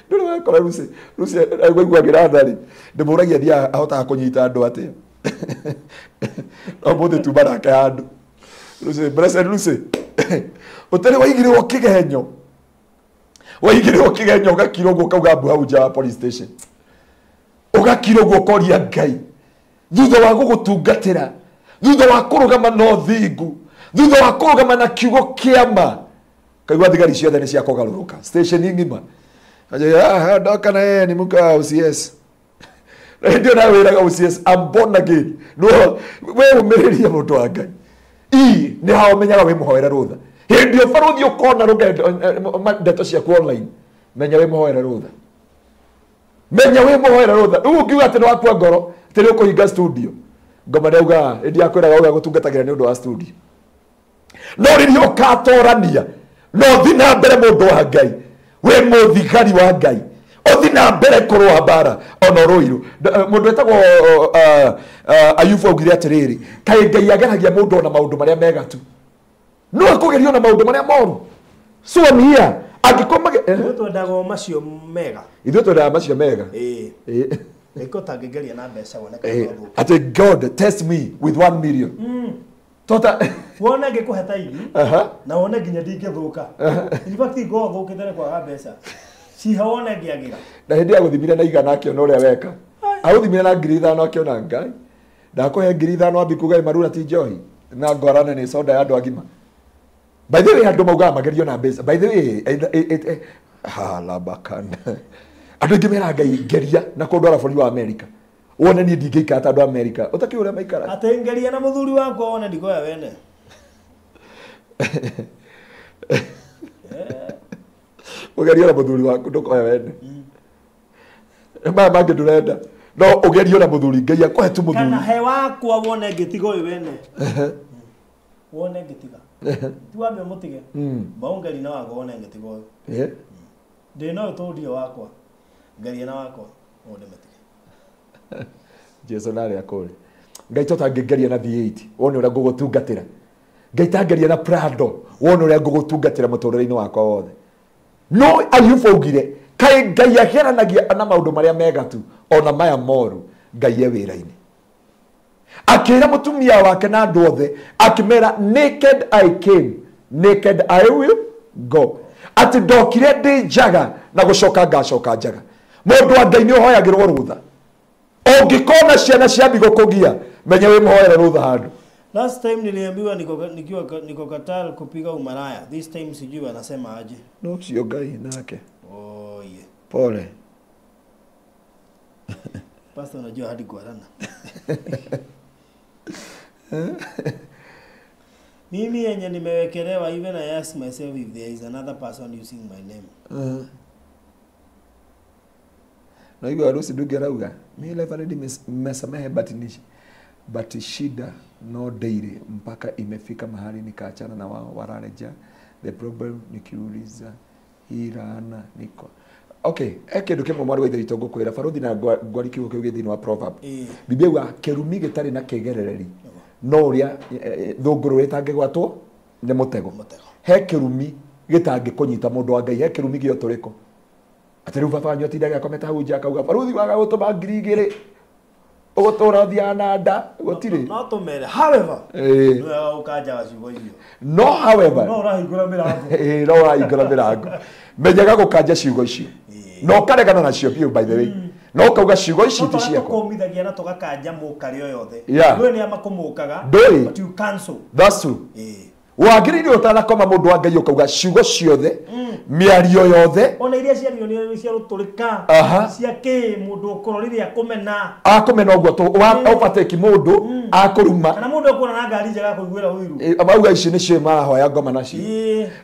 nduri wakora Lucy aigwagira thari ndimuragia thia ahota kunyita andu atia no muthe tu baraka handu Lucy blessed Lucy utari waigirwo kigenyo gakirogwo kauga mbu hau ja police station ugakirogwo koria Ngai thutha wa gugutungatira thutha wa kurugama no thingu thutha wa kurugama na kiugo kiama kaigwa thigari ciothe ni cia kugaruruka station ngima aje ndoka na yeye ni muka OCS ndio na wiraga OCS I'm born again no we umiriria mundu wa Ngai ni hao menyaga we muhoera rutha hindio baruthi ukona rugendo ndeto cia online menya we muhoera rutha ukiuga ati no akwa ngoro tiri ukuhinga studio ngoma ndauga ndi akwiraga uga gutungatagira ni undu wa studio no ririo katorania no thina mbere mundu wa Ngai we muthigari wa Ngai othina mbere kurwa bara ono ruiru mundu etagwo Ayubu augire atiriri kai Ngai ageragia mundu na maundu maria mega tu no akugerio na maundu maria moru so niya agikomage twendagwo macio mega iko tangegeria na mbeca woneka ati God test me with 1 million tota wona ngikuheta iri na wona nginya ndingithuka in fact go thukite ne kwa mbeca si hawona ngiagira na hindi ya guthimira na igana akio no ria weka aguthimira na 5,000 akio na Ngai ndakuhe 5,000 ambikuga marura ti njohi na ngorane ni soda ya andu agima by the way andu mauga magerio na mbeca by the way la bakana andu ngimera Ngai ngeria na kundwara bũrũri wa America wona ni ndingĩikara ta andu America utaki uria maikara atengeria na muthuri wako wona ndikoya wene ugerio na muthuri waku ndukoya wene mangĩ ndurenda no ugerio na muthuri Ngai akuhe tu muthuri kana he wakwa wone ngĩtiga ũyũ wene wone ngĩtiga tu wambe mutige baungeri na wako wone ngĩtiga ũyũ ndĩna ũtũndio wakwa ngeria na wakwa wone metige Jesu nare akore Ngai tota ngegeria na V8 wone uria ngugutungatira Ngai tangeria na Prado wone uria ngugutungatira muturire-ini wakwa wothe no Ayubu augire kai Ngai ageranagia na maundu maria mega tu ona maya moru Ngai e wira-ini akira mutumia wake na andu othe akimera naked I came naked I will go ati ndokire ndi njaga na gucoka ngacoka njaga mundu wa Ngai ni uhoyagirwo rutha ungikona ciana cia bigo kugia menya we muhoera rutha handu last time niliambiwa niko Qatar kupiga umaraya this time sijui anasema aje no sio Ngai nake yeah pole pastor unajua hadi kuarana mimi yenye nimewekelewa even I ask myself if there is another person using my name na hivyo harusi ndugu arauga mimi life already mmesamehe but shida no daily mpaka imefika mahali nikaachana na wao warareja the problem nikiuliza hii laana niko Okay, kindu kimwe mwari wa ithe witũ ngũkwĩra baruthi na ngwari kiugo kĩu gĩthĩinĩ wa proverb. Biblia yuga kĩrumi gĩtarĩ na kĩgerereri no ũrĩa thũngũrũ ĩtangĩgwatwo nĩ mũtego. He kĩrumi gĩtangĩkũnyita mũndũ wa Ngai, he kĩrumi gĩotũrĩko. Atĩ rĩu baba wanyu atindaga akometa hau nja akauga baruthi waga gũtũma 2,000 ũgũtũra ũthiaga na nda gũtirĩ. No tũmere however nĩwega gũkanja ciugo icio. No however no ũrahingũra mĩrango. No ũrahingũra mĩrango. Menyaga gũkanja ciugo icio. No karegana nacio biũ by the way. No kauga ciugo ici ti ciakwa. Tũkomithagia na tũgakanja mũkari o yothe. Yeah. Ndũĩ nĩ amakũmũkaga. Ndũĩ. But you cancel. That's true. Wagĩrĩire ũtanakoma mũndũ wa Ngai ũkauga ciugo ciothe mĩario yothe ona iria ciario nĩ cia rũtũrĩka cia kĩ mũndũ ũkũrorire akũmena ũguo ũbateki mũndũ akũruma kana mũndũ ũkũona na ngari njega kũiguĩra ũiru amauga ici nĩcio marahoya ngoma nacio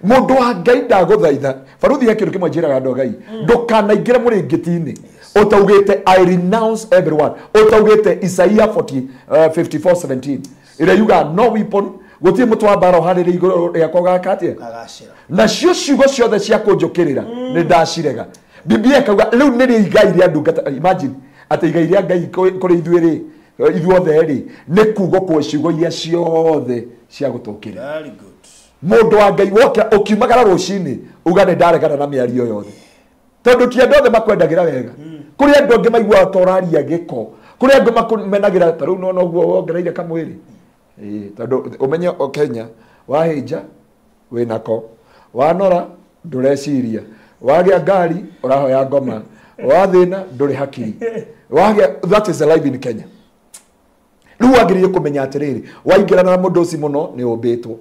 mũndũ wa Ngai ndagũthaitha baruthi he kĩndũ kĩmwe njĩraga andũ a Ngai ndũkanaingĩre mũrĩngĩti-inĩ ũtaugĩte I renounce everyone ũtaugĩte Isaiah 54:17 ĩrĩa yuga no weapon gũtirĩ mũtwe wa mbara ũharĩrĩ igũrũ rĩakwa gakatia nacio ciugo ciothe cia kũnjũkĩrĩra nĩ ndacirega Biblia ĩkauga rĩu nĩrĩ igai rĩa ndungata imagine atĩ igai rĩa Ngai kũrĩ ithuĩ ithuothe rĩ nĩ kuugo kwĩ ciugo iria ciothe cia gũtũkĩrĩra mũndũ wa Ngai woka ũkiumagara rũcinĩ uga nĩ ndaregana na mĩario yothe tondũ ti andũ othe makwendagĩra wega kũrĩ andũ angĩ maiguaga ta ũraria gĩko kũrĩ andũ makumenagĩra ta rĩu no ũguo wongereire kamwĩrĩ tondũ umenye Kenya wahĩnja wĩnako wanora ndũreciria wagĩa ngari ũrahoya ngoma wathĩna ndũrĩ hakiri wagĩa that is the life in Kenya rĩu wagĩrĩire kũmenya atĩrĩrĩ waingĩrana na mũndũ ũcio mũno nĩ ũmbĩtwo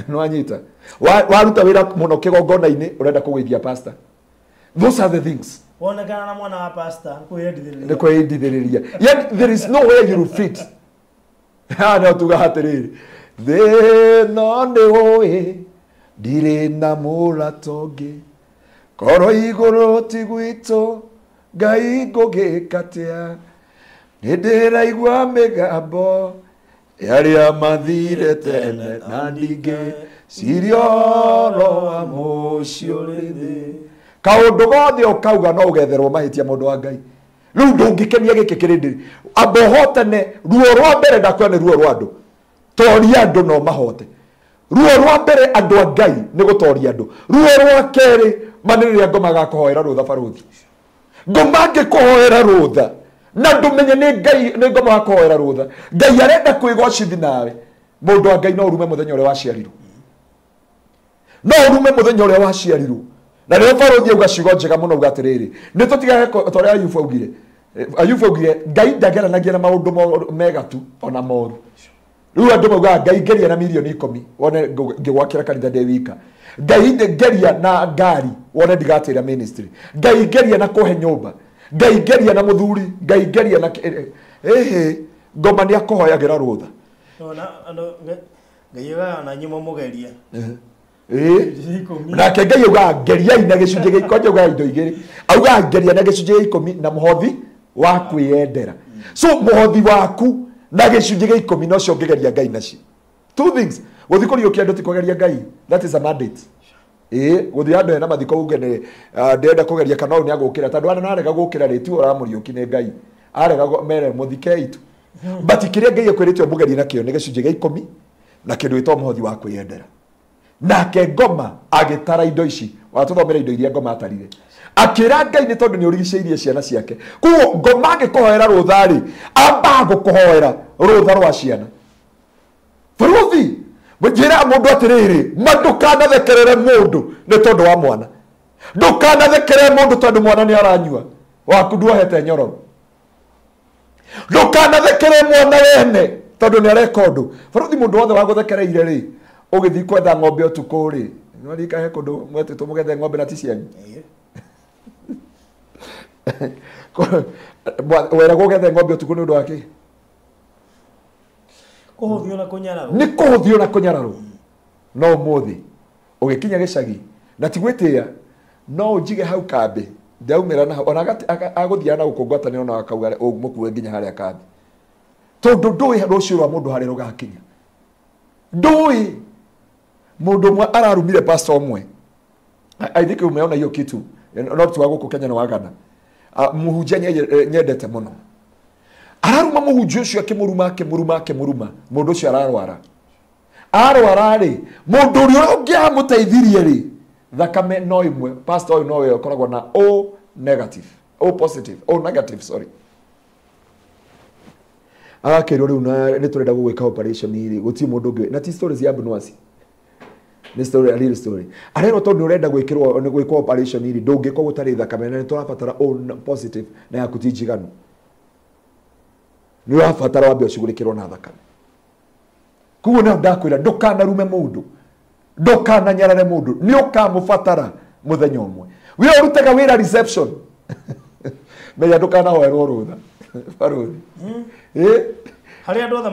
nĩwanyita waruta wĩra mũno kĩgongona-inĩ ũrenda kũgũithia pastor those are the things wonekana na mwana wa pastor nĩ kwĩendithĩrĩria yet there is no way you will fit no tuga atĩrĩrĩ thĩno nĩ ũĩ ndirĩ na mũratongi korwo igũrũ ti gwitũ Ngai ngũgĩka atĩa nĩ ndĩraigua mĩgambo arĩa mathire tene na ndingĩ ciria ũhoro wa mũciĩ ũrĩ thĩ kaũndũ gothe ũkauga no ũgetherwo mahĩtia mũndũ wa Ngai rĩu ndũngĩkenia gĩkĩ kĩrĩndĩ amba ũhotane ruo rwa mbere ndakwĩra nĩ ruo rwa andũ toria andũ no mahote ruo rwa mbere andũ a Ngai nĩ gũtoria andũ ruo rwa kerĩ manĩrĩria ngoma gakũhoera rũtha baruthi ngoma ngĩkũhoera rũtha na ndũmenye nĩ Ngai nĩ ngoma gakũhoera rũtha Ngai arenda kwĩgocithi nawe mũndũ wa Ngai no ũrume mũthenya ũrĩa waciarirwo no ũrume mũthenya ũrĩa waciarirwo na rĩo baruthi auga ciugo njega mũno uga atĩrĩrĩ nĩ tũtigage torĩa Ayubu augire Ngai ndageranagia na maũndũ mega tu ona moru rĩu andũ mauga Ngai ngeria na milioni 10 wone ngĩgwakĩra kanitha ndĩ wika Ngai ngeria na ngari wone ndigatĩra ministry Ngai ngeria na kũhe nyũmba Ngai ngeria na mũthuri Ngai ngeria na ngoma nĩ akũhoyagĩra rũtha Ngai yoga na nyumo mũgeria nake Ngai auga ngeriai na gĩcunjĩ gĩa 10 auga indo igĩrĩ auga ngeria na gĩcunjĩ gĩa 10 na mũhothi wa kwĩyendera so mũhothi waku na gĩcunjĩ gĩa 10 no cio ngĩgeria Ngai nacio two things gũthiĩ kũriũkia andũ ti kũgeria Ngai that is a mandate gũthiĩ andũ hena mathiko uge nĩ ndĩrenda kũgeria kana ũyũ nĩ agũkĩra tondũ ana narega gũkĩra rĩ ti ũramũriũki nĩ Ngai arega mere mũthikei tu but kĩrĩa Ngai akwĩrĩte mũgeria nakĩo nĩ gĩcunjĩ gĩa 10 na kĩndũ gĩtwo mũhothi wa kwĩyendera nake ngoma agĩtara indo ici watũthomera indo iria ngoma atarire akĩra Ngai nĩ tondũ nĩ ũrigicĩirie ciana ciake koguo ngoma angĩkũhoera rũtha rĩ amba gũkũhoera rũtha rwa ciana baruthi njĩra mũndũ atĩrĩrĩ ndũkanathekerere mũndũ nĩ tondũ wa mwana ndũkanathekerere mũndũ tondũ mwana nĩ aranyua waku nduohete nyororo ndũkanathekerere mwana wene tondũ nĩ areka ũndũ baruthi mũndũ wothe wa gũthekereire rĩ ũgĩthiĩ kwetha ng'ombe ũtukũ rĩ no rikahe kũndũ mwetĩtwo mũgethe ng'ombe na ti cianyu wera gũgethe ng'ombe ũtukũ nĩ ũndũ wa kĩ kũhũthio na kũnyararwo nĩ kũhũthio na kũnyararwo no ũmũthĩ ũgĩkinya gĩcagi na ti gwĩtĩĩa no ũnjige hau kambĩ ndaumĩra na ona agũthiaga na gũkũngwatanĩra ona akauga mũkuue nginya harĩa kambĩ tondũ ndũĩ rũciũ rwa mũndũ harĩa rũgakinya ndũĩ mũndũ ũmwe ararumire pastor ũmwe I think umeona hiyo kitu no tu wago Kenya no wagana muhunjia nyendete muno araruma muhunjia ucio akimuruma mundu ucio ararwara ri mundu uria ungia muteithirie ri thakame no imwe pastor oyo no koragwo na O negative sorry akero riu na ni turenda gwika operation iri guti mundu ungi na ti stories ya Abunwasi ni story a real story arero tondu urenda gwikirwo ni gwika operation iri ndungiko gutari thakame na ni turabatara O positive na ya kutinjiganu ni urabatara wambe ushughulikirwo na thakame kuo na ndakwira ndukanarume mundu ndukananyarare mundu ni ukamubatara muthenya umwe we urutaga wira reception meya ndukanahoerwo rutha baruthi hari andu othe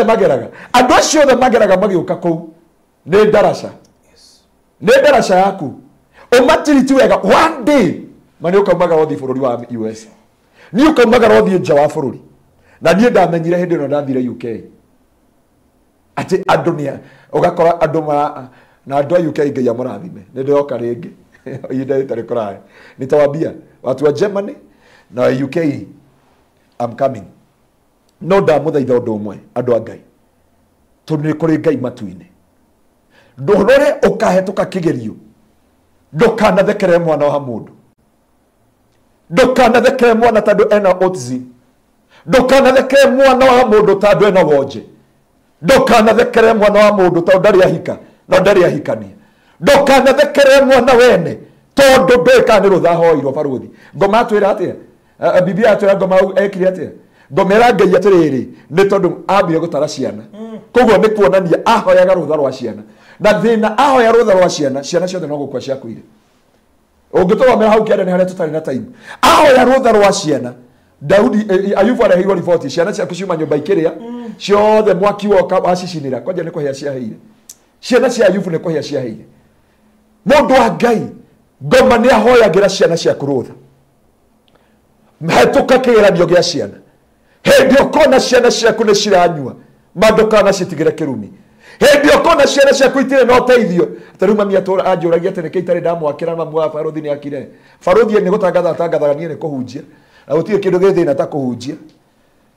mageraga andu acio othe mageraga magiuka kou ni ndaraca yaku umatiriti wega one day mani ukaumaga rothi bururi wa US ni ukaumaga rothi nja wa bururi na nie ndamenyire hindi no ndathire UK ati adunia ugakora andu na andu a UK ngai amurathime ni ndoka ringi ida itari kurai nitawambia watu wa Germany na UK I'm coming no ndamuthaitha undu umwe andu a ngai tondu ni kuri ngai matuine ndorore ukahetuka kigerio ndukanathekere mwana wa mundu ndukanathekere mwana tandu ena autism ndukanathekere mwana wa mundu tandu ena wonje ndukanathekere mwana wa mundu tandu ndari ahika na ndari ahikania ndukanathekere mwana wene tondu ndeka ni ruthahoirwo baruthi ngoma atwira atia bibia atwira ngoma ekire atia ngomera ngai atiriri ni tondu ambire gutara ciana koguo ni kuonania ahoyaga rutha rwa ciana na thina ahoya rutha rwa ciana ciothe no gukwa ciakuire ungitwa mera hau kienda ni haria tutari na time ahoya rutha rwa ciana Daudi Ayubu arehirwo riboti ciana ciaku ciuma nyumba ikiria ciothe mwaki woka wacicinira kwanja ni kuhia ciaheire ciana cia Ayubu ni kuhia ciaheire mundu wa ngai ngoma ni ahoyagira ciana ciaku rutha mhetuka kigeranio gia ciana hindi ukona ciana ciaku ni ciranyua mandukana citigire kirumi hindi ukona ciana ciaku itire no teithio atari mami atura anjuragia tene keitari ndamwakira mamu wa baruthi ni akire baruthi ni gutangatha nie ni kuhunjia na gutire kindu githina ta kuhunjia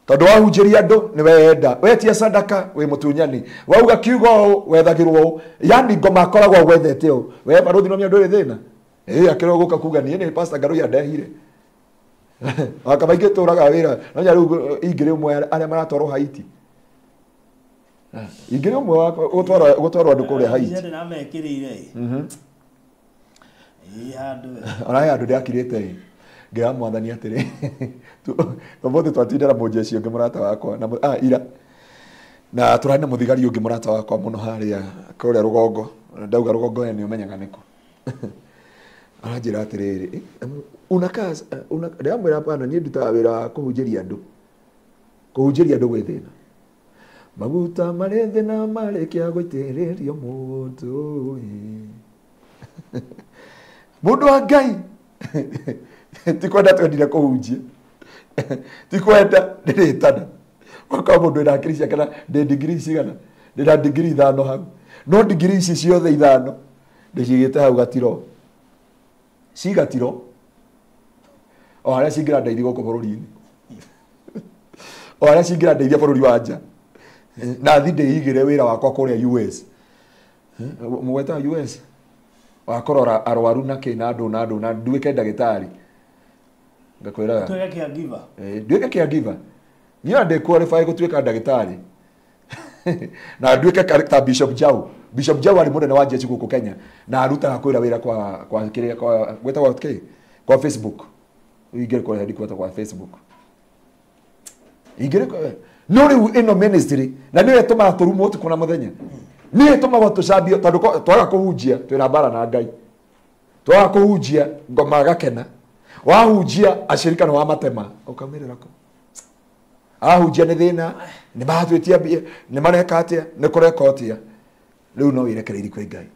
tondu wahunjiria andu ni wenda wetia sadaka we mutunyani wauga kiugo wethagirwo yani ngoma akoragwo gwethete o we baruthi no mi andu thina akiro guka kuga ni pastor Ngaruya ndehire akabaige turaga wira no nya riu ingire umwe aria maratwarwo Haiti ingire umwe wako gutwarwo andu kuria Haiti yende na mekirire handu ora andu ndiakirite ngira mwathani atiri tubote twatindira mujeci ungi murata wakwa na ira na turane muthigari ungi murata wakwa muno haria kuria rugongo ndauga rugongo ni umenyaga niko anjira atiriri unakaza ndamwira hapana ni ndutaga wira kuhunjiria andu gwe thina maguta marethe na marekia gwitiririo mundu mundu wa ngai tikwenda twendire kuhunjia tikwenda ndiritana kwa mundu ina kirisia kana ndi degree cigana ndina degree 5 hau no degree ici ciothe 5 ndicigite hau gatiro cigatiro o haria cingira ndeithia guku bururi-ini o haria cingira ndeithia bururi wa nja na thi ndigire wira wakwa kuria US mugweta US wakorora arwaru na kina andu na nduike ndagitari ngakwira tuwe caregiver nduike caregiver niyo ande qualify gutuika ndagitari na nduike character Bishop Jau ali munene wa jeshi guku Kenya na aruta akwira wira kwa kiria kwa gweta kwa Facebook igere kwa headquarter kwa Facebook igere kwa no ri ino ministry na niyo etoma turumu otu kuna muthenya niyo etoma watu sabio tondu twaga kuhunjia twina bara na ngai twaga kuhunjia ngoma gakena wahunjia ashirikano wa matema ukamirira ko ahunjia ni thina ni bathwetia ni mareka atia ni kureka atia riu no irekereiri kwi ngai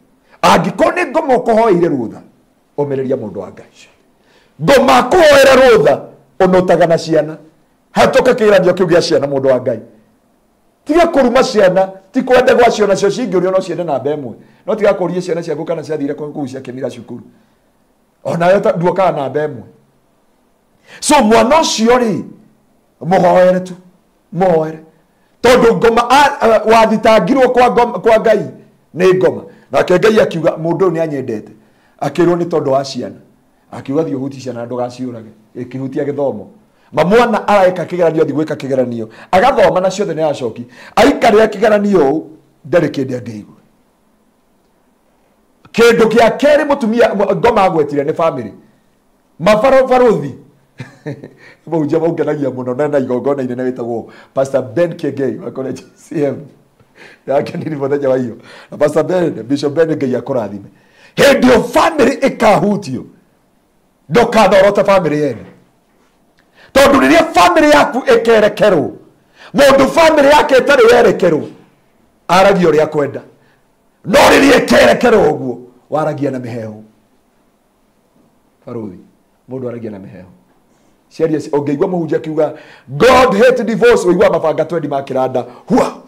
angikone ngoma kuhoire rutha umereria mundu wa ngai ngoma kuhoire rutha unotaga na ciana hatoka kiranio kiu gia ciana mundu wa ngai tiga kuruma ciana ti kwenda gwa ciana cio cingiurio no ciende na mbemwe no tiga kuria ciana ciaku kana ciathire kuu cia kimira cukuru ona yo nduoka na mbemwe. So mwana ucio ri muhoere tu muhoere tondu ngoma wathitangirwo kwa Ngai ni ngoma nake Ngai akiuga mundu ni anyendete akirwo ni tondu wa ciana akiuga thio huti ciana ndugaciurage ikihutia githomo mamwana araika kigeranio thigwika kigeranio agathoma na ciothe ni acoki aikare kigeranio ndari kindi angiigwe kindu kia keri mutumia ngoma agwetire ni family mafarothi Mauja maukenagia muno na igongona inene wetagwo Pastor Ben Kegei wa college CM yake nini moja wa hiyo Pastor Ben Bishop Ben Kegei akorathime ndio family ikahutio ndoka thorota family yene tondu riria family yaku ekerekerwo mundu family yake etari yerekerwo aragio ria kwenda no riria ekerekerwo uguo waragia na miheho faruthi mundu aragia na miheho serious ongeigwa muhunjia kiuga God hate divorce oigwa mabanga twendi makiranda hua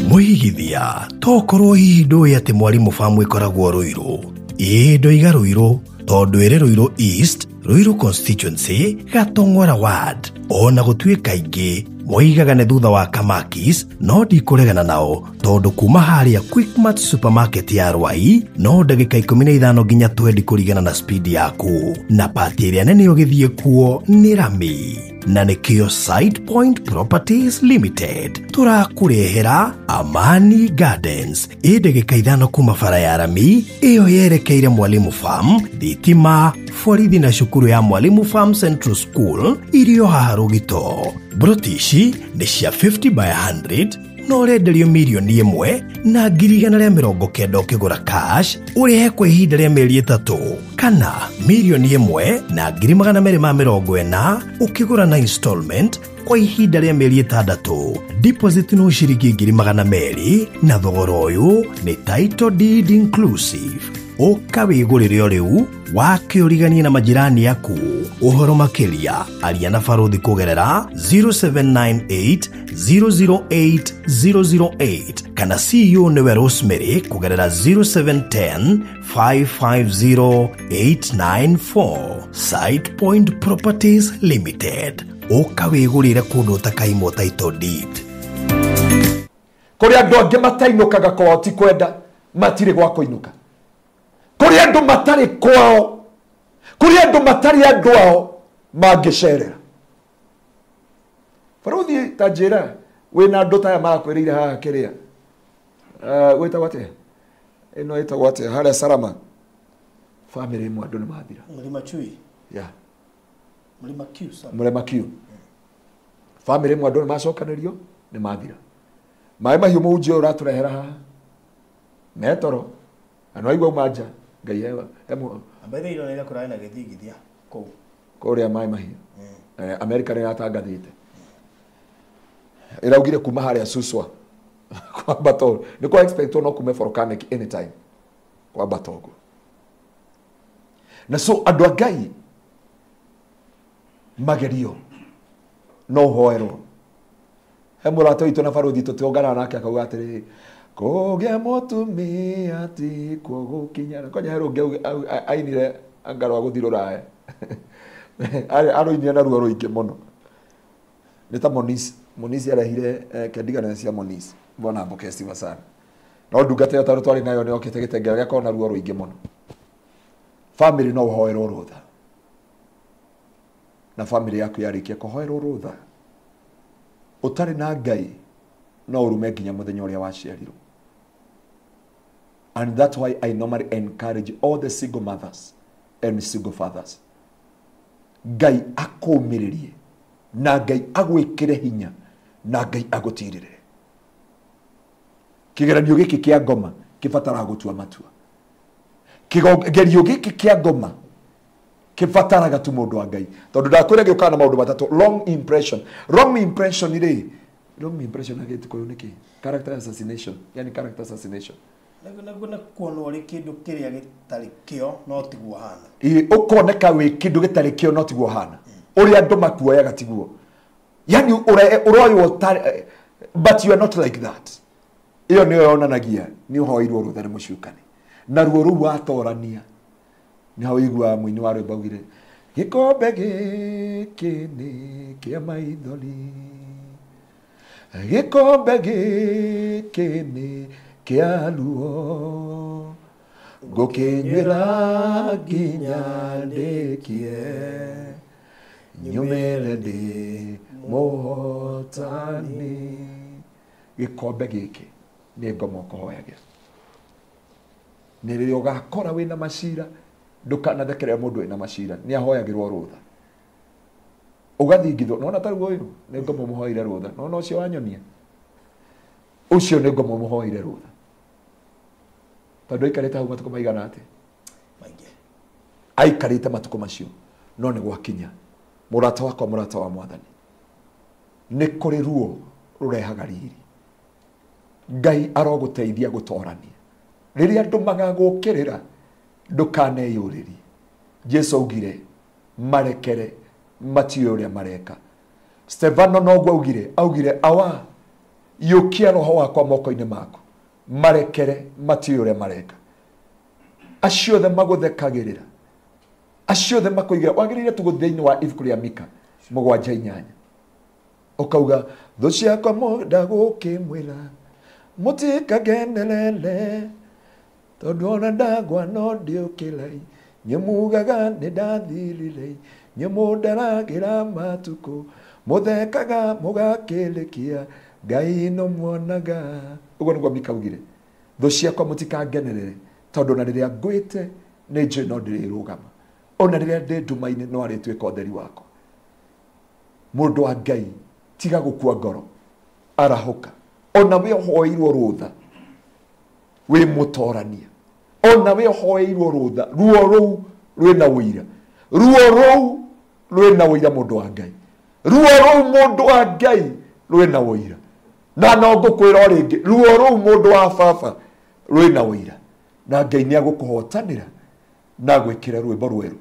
Muigithia tokorwo hihi ndũĩ atĩ Mwalimu Farm ĩkoragwo Ruiru. Ĩĩ ndoiga Ruiru tondũ ĩrĩ Ruiru East, Ruiru constituency, Gatong'ora ward. Ona gũtuĩka aingĩ moigaga nĩ thutha wa Kamakis, no ndikũregana nao tondũ kuma harĩa Quickmart supermarket ya Rwai no ndagĩka 15 nginya 20 kũringana na speed yaku. Na pati ĩrĩa nene ũgĩthiĩ kuo nĩ Rami. Na nĩkĩo Side Point Properties Limited tũrakũrehera Amani Gardens ndagĩka 5 kuma bara ya Rami ĩyo yerekeire Mwalimu Farm, thitima, borithi na cukuru ya Mwalimu Farm Central School irio haha Rũgito. Brotici nĩ cia 50 by 100 no renderio milioni 1 na 190 ukigura cash urihe kwa ihinda rĩa mĩeri 3 kana milioni 1 na 240 ukigura na installment kwa ihinda rĩa mĩeri 6. Deposit no ciringi 200 na thogora ũyũ nĩ title deed inclusive. Ukawigurire riu wakiurigania na majirani yaku. Uhoro makiria aria na Faruthi kugerera 0798008008 kana CEO newe Rosemary kugerera 0710550894. Side Point Properties Limited ukawigurire kundu takaimo title deed. Kuri andu angi matainukaga kwao ti kwenda matire gwa kuinuka. Kuri andu matari kwao, kuri andu matari andu ao mangicerera. Faruthi tajira wina andu taya marakwirire haha kiria wita wate ino ita wate haria Sarama family imwe andu ni mathira Mlima Chui Mlima Kiu family imwe andu ni macokanirio ni mathira mai mahiu muhunjia uraturehera haha metoro anoigwa manja Ngai ewa ambaye ilo nile kurai na githigithia kuria mai mahiu America ni yatangathite iraugire kuma haria Suswa kwa Batogo ni kwa expect no kume volcanic anytime kwa Batogo na so andu a Ngai magerio no hoero hemurato itu na Faruthi tutiongana nake akauga atiri kogia mutumia ati kugukinya konya hero ngeu ainire angarwa guthirura aroinia na ruo ruingi muno nita Monis arahire kendigana cia Monis bona mbokesti masana no ndungate yo taru twari nayo ni okite gitengera gya kona ruo ruingi muno family no hoero rutha na family yaku yarikia kuhoero rutha utari na Ngai no urume nginya muthenya uria waciarirwo. And that's why I normally encourage all the single mothers and single fathers. Ngai akumiririe na Ngai agwikire hinya na Ngai agutirire. Kigeranio giki kia ngoma kibatara gutua matua. Kigeranio giki kia ngoma kibatara gatu mundu wa Ngai. Tondu ndakwira giukana maundu matatu. Wrong impression ire. Wrong impression ageti ko yoneki. Character assassination. Yani character assassination. Naguna kuona uri kindu kiria gitari kio no tiguo hana. Ukoneka wi kindu gitari kio no tiguo hana. Uri andu makuoyaga tiguo. Yani uroyo but you are not like that. Iyo niyo yonanagia ni hoirwo ruthare mucukani. na ruo ruu watorania nĩ hau igua mũini wa rwĩmbo augire gĩkombe gĩkĩ nĩ kĩa maithori gĩkombe gĩkĩ nĩ kĩa ruo ngũkĩnyuĩra nginya ndĩkie nyumĩre ndĩ mũhotani gĩkombe gĩkĩ nĩ ngoma ũkũhoyagĩra nĩ rĩrĩa ũgakora wĩna macira ndũkanathekerera mũndũ wĩna macira nĩ ahoyagĩrwo rũtha ũgathingithwo nona tarĩ ũyũ nĩ ngoma mũhoire rũtha nona ũcio wanyonia ũcio nĩ ngoma mũhoire rũtha tondũ aikarĩte hau matukũ maigana atĩ maingĩ aikarĩte matukũ macio no nĩ gwakinya mũrata wakwa mũrata wa Mwathani nĩ kũrĩ ruo rũrehaga riri Ngai arogũteithia gũtorania rĩrĩa andũ magagũkĩrĩra ndũkaneyũrĩrie Jesu augire marekere matiũĩ ũrĩa mareka Stefano noguo augire awa yũkia roho wakwa moko-inĩ maku marekere matiũĩ ũrĩa mareka acio othe magũthekagĩrĩra acio othe makũigĩra wagĩrĩire tu thĩinĩ wa ibuku rĩa Mika 7:8 ukauga thũ ciakwa ndagũkĩmwĩra mũtikagenelele tondũ ona ndagwa no ndiũkĩrai nyumugaga nĩ ndathirire nyumũndaragĩra matukũ mũthekaga mũgakĩrĩkia Ngai no muonaga ũguo nĩguo Mika augire thũ ciakwa mũtikagenelele tondũ na rĩrĩa ngwĩte nĩ njũĩ no ndĩrĩrũgama ona rĩrĩa ndĩ nduma-inĩ no arĩtuĩka ũtheri wakwa mũndũ wa Ngai tiga gũkua ngoro arahũka ona we hoirwo rũtha we mũtorania ona we hoirwo rũtha ruo rũu rwĩna ũira mũndũ wa Ngai ruo rũu mũndũ wa Ngai rwĩna ũira na no ngũkwĩra rĩngĩ ruo rũu mũndũ wa baba rwĩna ũira na Ngai nĩ agũkũhotanĩra na gwĩkĩra rwĩmbo rwerũ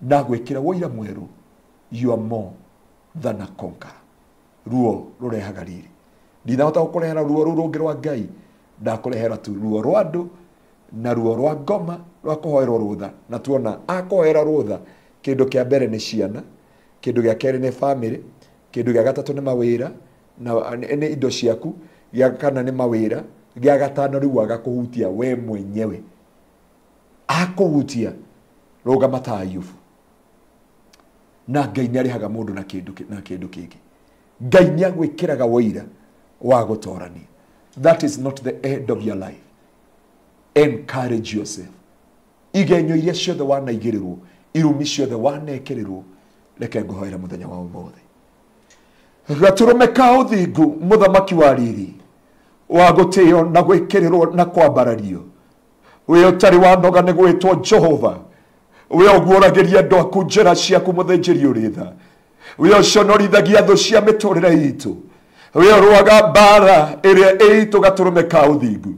na gwĩkĩra ũira mwerũ you are more than a conqueror ruo rũrehaga riri ndinahota gũkũrehera ruo rũu rũngĩ rwa Ngai ndakũrehera tu ruo rwa andũ na ruo rwa ngoma rwa kũhoerwo rũtha na tuona akũhoera rũtha kĩndũ kĩa mbere nĩ ciana kĩndũ gĩa kerĩ nĩ family kĩndũ gĩa gatatũ nĩ mawĩra na nĩ indo ciaku gĩa kana nĩ mawĩra gĩa gatano rĩu agakũhutia we mwenyewe akũhutia rũgama ta Ayubu na Ngai nĩ arĩhaga mũndũ na kĩndũ kĩngĩ Ngai nĩ agwĩkĩraga ũira wa gũtorania that is not the end of your life encourage yourself igenyo iria ciothe wanaigĩrĩrwo irumi ciothe wanekĩrĩrwo reke ngũhoera mũthenya wa ũmũthĩ gatũrũme ka ũthingu mũthamaki wa riri wa gũtĩo na gwĩkĩrĩrwo na kwambarario we ũtarĩ wanoga nĩ gwĩtwo Jehova we ũguũragĩria andũ aku njĩra ciaku mũthĩnjĩri ũrĩ tha we ũconorithagia thũ cia mĩtũrĩre itũ we ũrũaga mbara ĩrĩa ĩitũ gatũrũme ka ũthingu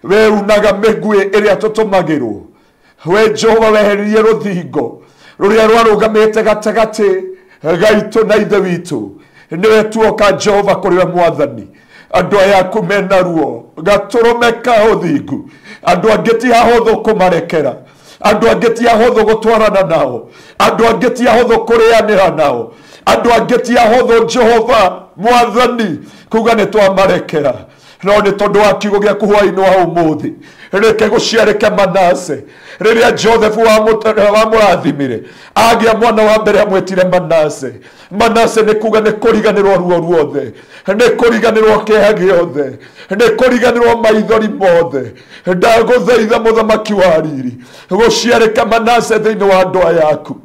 we unaga mĩguĩ ĩrĩa tũtũmagĩrwo we Jehova weheririe rũthingo rũrĩa rwarũgamĩte gatagatĩ gaitũ na ithe witũ nĩwe tuoka Jehova kũrĩ we Mwathani andũ aya aku mena ruo gatũrũme ka ũthingu andũ angĩ ti hahũthũ kũmarekera andũ angĩ ti hahũthũ gũtwarana nao andũ angĩ ti hahũthũ kũrĩanĩra nao andũ angĩ ti hahũthũ Jehova Mwathani kuga nĩ twamarekera no nĩ tondũ wa kiugo gĩaku hwaĩ-inĩ wa ũmũthĩ reke gũciarĩke Manase rĩrĩa Joseph wamũrathimire agĩa mwana wa mbere amwĩtire Manase nĩ kuga nĩ kũriganĩrwo ruo ruothe nĩ kũriganĩrwo kĩeha gĩothe nĩ kũriganĩrwo maithori mothe ndagũthaitha mũthamaki wa riri gũciarĩka Manase thĩinĩ wa andũ aya aku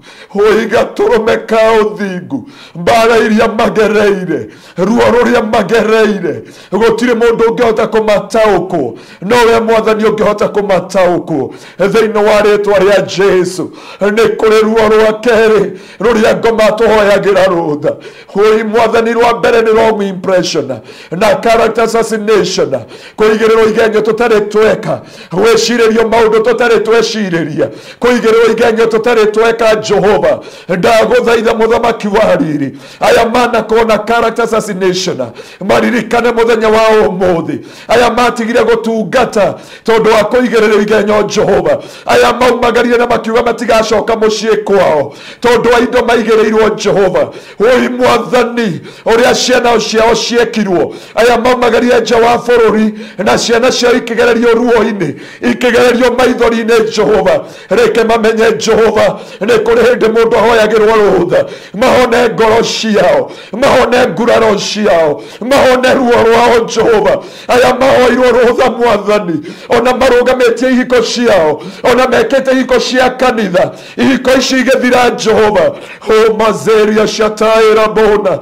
gatũrũme ka ũthingu mbara iria magereire ruo rũrĩa magereire gũtirĩ mũndũ ũngĩhota kũmataũkwo no we Mwathani ũngĩhota kũmataũkwo thĩinĩ wa rĩtwa rĩa Jesu nĩ kũrĩ ruo rwa kerĩ rũrĩa ngoma tũhoyagĩra rũtha Mwathani rwa mbere nĩ wrong impression na character assassination kũigĩrĩrwo igenyo tũtarĩ tweka gwĩcirĩrio maũndũ tũtarĩ twecirĩria kũigĩrĩrwo igenyo tũtarĩ tweka Jehova ndagũthaitha mũthamaki wa riri aya manakorwo na character assassination maririkane mũthenya wa ũmũthĩ muthi aya matigire gutungata tondu wa kuigererio igenyo Jehova aya maumagarire na makiuga matigacoka mucii kwao tondu wa indo maigereirwo Jehova oi mwathani uria ciana ciao ciekirwo aya maumagarire nja wa bururi na ciana ciao ikigererio ruo-ini ikigererio maithori-ini Jehova reke mamenye Jehova ni kuri hindi mundu ahoyagirwo rutha mahone ngoro ciao mahone nguraro ciao mahone ruo rwao Jehova aya mahoirwo rutha mwathani ona marugamitie ihiko ciao ona mekete ihiko cia kanitha ihiko ici igithira Jehova o mazeria shataira bona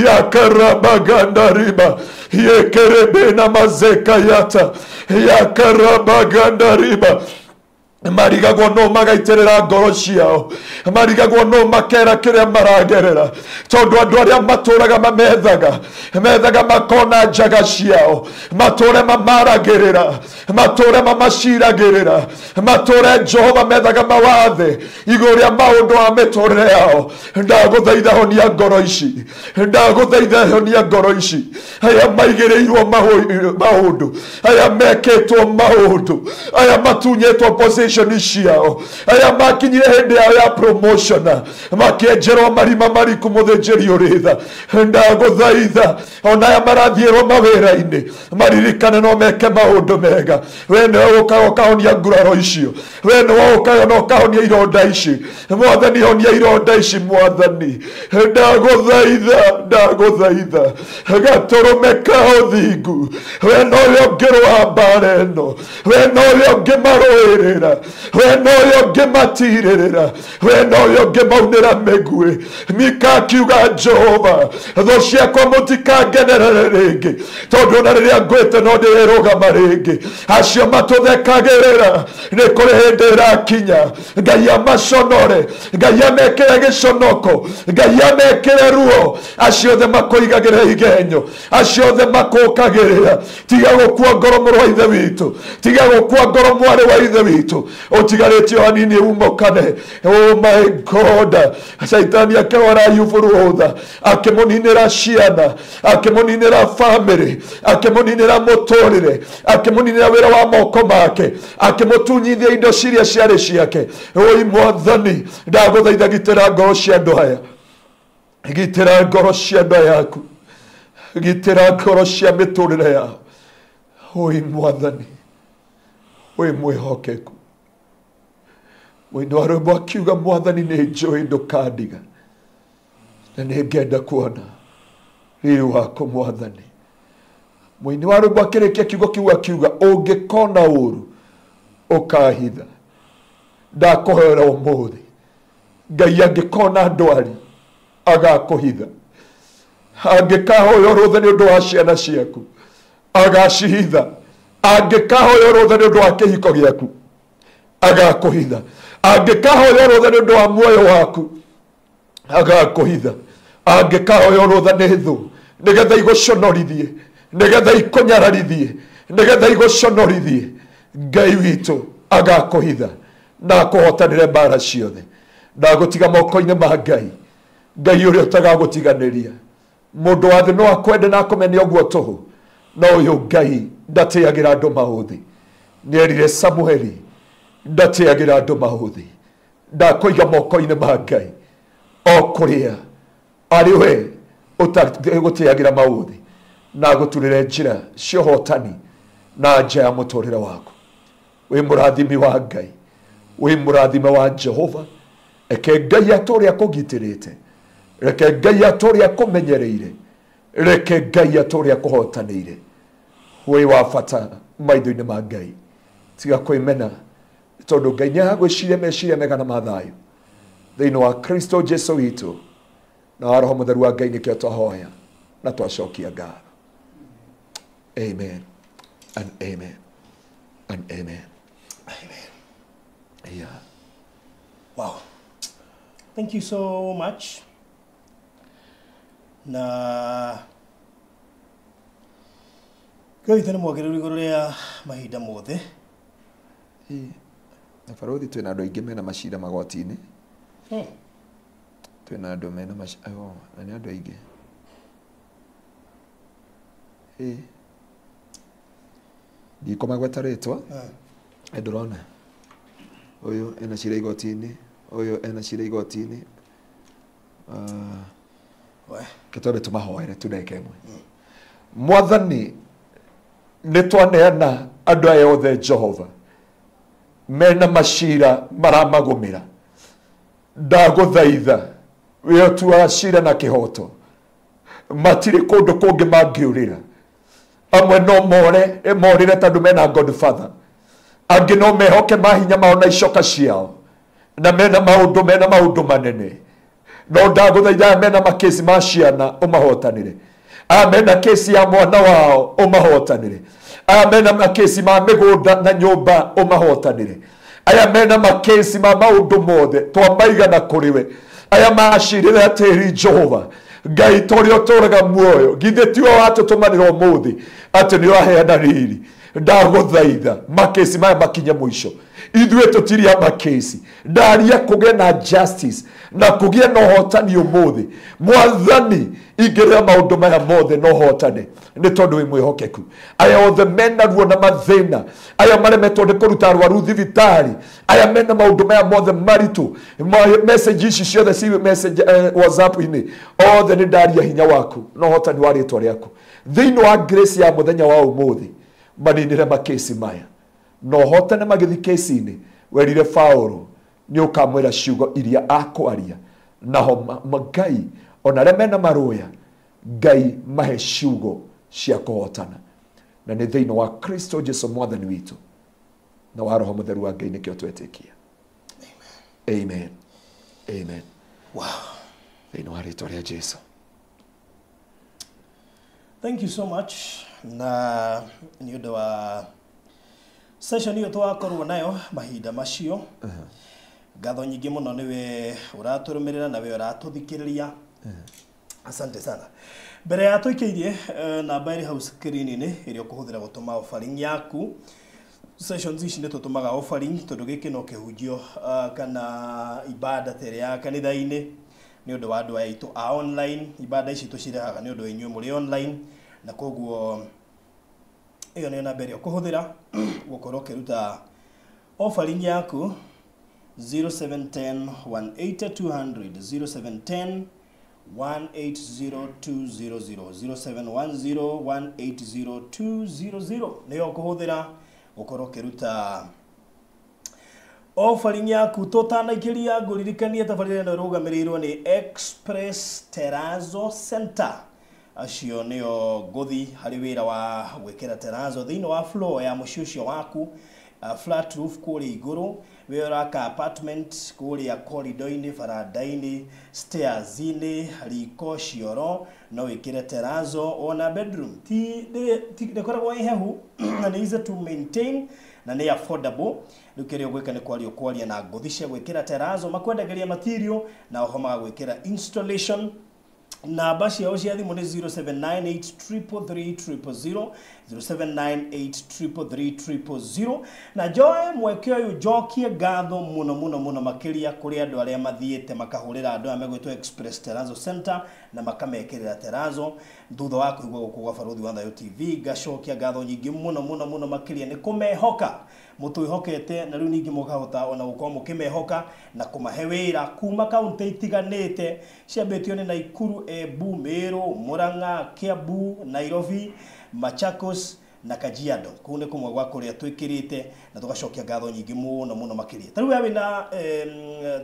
yakarabaganda riba yekerebena mazeka yata yakarabaganda riba marigagwo no magaiterera ngoro ciao marigagwo no makera kiria maragerera tondu andu aria maturaga methaga makona njaga ciao mature mamaragerera mature mamaciragirira mature Jehova methaga mawathe iguru ria maundu wa miturire yao ndaguthaitha honia ngoro ici ndaguthaitha honia ngoro ici aya maigireirwo maundu aya meketwo maundu aya matunyetwo position ciao aya makinyire hindi yao ya promotion makienjerwo marima mariku muthinjiri uritha ndaguthaitha ona aya marathierwo mawira-ini maririkane no meke maundu mega we niwe ukaga ukahonia nguraro icio we niwe ukaga no ukahonia ironda ici mwathani honia ironda ici mwathani ndaguthaitha gaturume ka uthingu we no uria ngirwa mbara ino we no uria ngimaruirira we no uria ngimatirĩrĩra we no uria ngimaunĩra mĩguĩ Mika akiuga Jehova tho ciakwa mũtikangenerere rĩngĩ tondũ ona rĩrĩa ngwĩte no ndĩrũgama rĩngĩ acio matũthekagĩrĩra nĩ kũrĩ hĩndĩ ĩrakinya Ngai amaconore Ngai amekĩre gĩconoko Ngai amekĩre ruo acio othe makũigagĩra igenyo acio othe makũkagĩrĩra tiga gũkua ngoro mũrũ wa ithe witũ tiga gũkua ngoro mwarĩ wa ithe witũ utigarĩtio hanini umokane oh my God Saitani akawara Ayubu rutha akĩmũninĩra ciana akĩmũninĩra family akĩmũninĩra mũtũrĩre akĩmũninĩra wĩra wa moko make akĩmũtunyithia indo ciria ciarĩ ciake oi mwathani ndagũthaitha gitĩra ngoro cia andũ aya gitĩra ngoro cia andũ aya aku gitĩra ngoro cia mĩtũrĩre yao oi mwathani oi mwĩhokeku Mwini wa rwimbo akiuga mwathani nĩ njũĩ ndũkandiga na nĩ ngenda kuona riri waku mwathani Mwini wa rwimbo akĩrĩkia kiugo kiu akiuga ũngĩkona ũru ũkahitha ndakũhoera ũmũthĩ Ngai angĩkona ndwari agakũhitha angĩkahoya rũtha nĩ ũndũ wa ciana ciaku agacihitha angĩkahoya rũtha nĩ ũndũ wa kĩhiko gĩaku agakũhitha angĩkahoya rũtha nĩ ũndũ wa muoyo waku agakũhitha angĩkahoya rũtha nĩ thũ nĩgetha igũconorithie nĩgetha ikũnyararithie nĩgetha igũconorithie Ngai witũ agakũhitha na akũhotanĩre mbara ciothe ndagũtiga moko-inĩ ma Ngai Ngai ũrĩa ũtagagũtiganĩria mũndũ wa thĩ no akwende na akũmene ũguo tũhũ no ũyũ Ngai ndatĩagĩra andũ maũthĩ nĩerire Samueli ndatĩagĩra andũ maũthĩ ndakũiga moko-inĩ ma Ngai o kũrĩa arĩ we ũtagũtĩagĩra maũthĩ na gũturĩre njĩra cia ũhotani na nja ya mũtũrĩre waku wĩ mũrathimi wa Ngai wĩ mũrathime wa Jehova reke Ngai atũũre akũgitĩrĩte reke Ngai atũũre akũmenyereire reke Ngai atũũre akũhotanĩire wĩ wa bata maitho-inĩ ma Ngai tiga kwĩmena tondũ Ngai nĩagwĩciria meciria mega na mathayũ thĩinĩ wa Kristo Jesu witũ na wa Roho Mũtheru wa Ngai nĩkĩo twahoya na twacokia ngatho amen and amen and amen Amen. yeah Wow. Thank you so much. Na Ngai tene mwagĩrĩru igũrũ rĩa mahinda mothe. na barothi twĩna andũ aingĩ mena macira magoti-inĩ twĩna andũ mena na nĩ andũ aingĩ Ndikoma gwetaretwa. Ndurona. Uyu ena cira igoti-ini. Uyu ena cira igoti-ini. Ketobe tumahoere tudeke mwe. Mwathani nitwaneana andu aya othe Jehova mena macira maramagumira ndaguthaitha we tuwa cira na kihoto matire kundu kungi mangiurira amwe no morire tandu mena Godfather angi no mehoke mahinya mao na icoka ciao na mena maundu manene no ndaguthaitha mena makesi ma ciana umahotanire amena kesi ya mwana wao umahotanire amena makesi ma migunda na nyumba umahotanire aya mena makesi ma maundu mothe twamaiga na kuriwe aya macirire atiri Jehova Ngai torio toraga muoyo githe tiwa watu tumanira umuthi ati ni waheana riri ndaguthaitha makesi maya makinye mwisho ithuĩ tũtiria makesi ndaria kũgĩe na justice na kũgĩe na ũhotani ũmũthĩ Mwathani ingĩrĩra maũndũ maya mothe na ũhotane nĩ tondũ wĩ mwĩhokeku aya othe mena ruo na mathĩna aya maremetwo nĩ kũruta arwaru thibitarĩ aya mena maũndũ maya mothe maritũ message ici ciothe ci message WhatsApp-inĩ othe nĩ ndaria hinya waku na ũhotani wa rĩtwa rĩaku thĩinĩ wa grace ya mũthenya wa ũmũthĩ maninire makesi maya no hotane magithi kesi-ini werire Paulo ni ukamwira ciugo iria akwaria naho Ngai ona remena maroya Ngai mahe ciugo cia kuhotana na nĩ thĩinĩ wa Kristo Jesu mwathani witũ na wa roho mutheru wa Ngai nikio twetikia amen amen Wow. thĩinĩ wa rĩtwa rĩa Jesu. Thank you so much na ni ũndũ wa session hiyo twakorwo nayo mahinda macio ngatho nyingĩ mũno niwe ũratũrũmĩrĩra na we ũratũthikĩrĩria asante sana mbere ya tũikĩirie namba ĩrĩ hau screen-inĩ ĩrĩa ũkũhũthĩra gũtũma offering yaku sessions ici nĩ tũtũmaga offering tondũ gĩkĩ no kĩhunjio kana ibada tere ya kanitha-inĩ nĩ ũndũ wa andũ aitũ a online ibada ici tũcirehaga nĩ ũndũ wa inyuĩ mũrĩ online na koguo iyo nĩ namba ĩrĩa ũkũhũthĩra gũkorwo ũkĩruta offering yaku 0710 180 200 0710 180 200 0710 180 200 nĩyo ũkũhũthĩra gũkorwo ũkĩruta offering yaku tũtanaikĩria ngũririkanie tabarĩra ĩno ĩrũgamĩrĩirwo nĩ Express Terrazzo Center acio nĩo ngũthi harĩ wĩra wa gwĩkĩra terrazzo thĩinĩ wa floor ya mũciĩ ũcio waku flat roof kũrĩa igũrũ we ũraka apartment kũrĩa corridor-inĩ baranda-inĩ stairs-inĩ riko cioro no wĩkĩre terrazzo ona bedroom ti ndĩkoragwo ihehu na nĩ easy to maintain na nĩ affordable rĩu kĩrĩa ũgwĩka nĩ kwaria na ngũthi cia gwĩkĩra terrazzo makwendagĩria material na oho magagwĩkĩra installation namba ciao cia thimũ nĩ 0798333000 0798333000 na joe mweke ũyũ njokie ngatho mũno makĩria kũrĩ andũ arĩa mathiĩte makahũrĩra andũ aya megwĩtwo Express Terrazzo Center na makamekĩrĩra terrazzo thutha wa kũigua gũkũ gwa Barũthi wa Thayũ TV ngacokia ngatho nyingĩ mũno makĩria nĩ kũmehoka mũtwĩhokete na rĩu ningĩ mũkahota ona gũkorwo mũkĩmehoka na kũmahe wĩra kuma kaũntĩ itiganĩte ciambĩtio nĩ Naikuru, Embu, Meru, Murang'a, Kiambu, Nairobi, Machakos na Kajiado. Kũu nĩ kũmwe gwa kũrĩa twĩkĩrĩte na tũgacokia ngatho nyingĩ mũno makĩria. Tarĩu we wĩna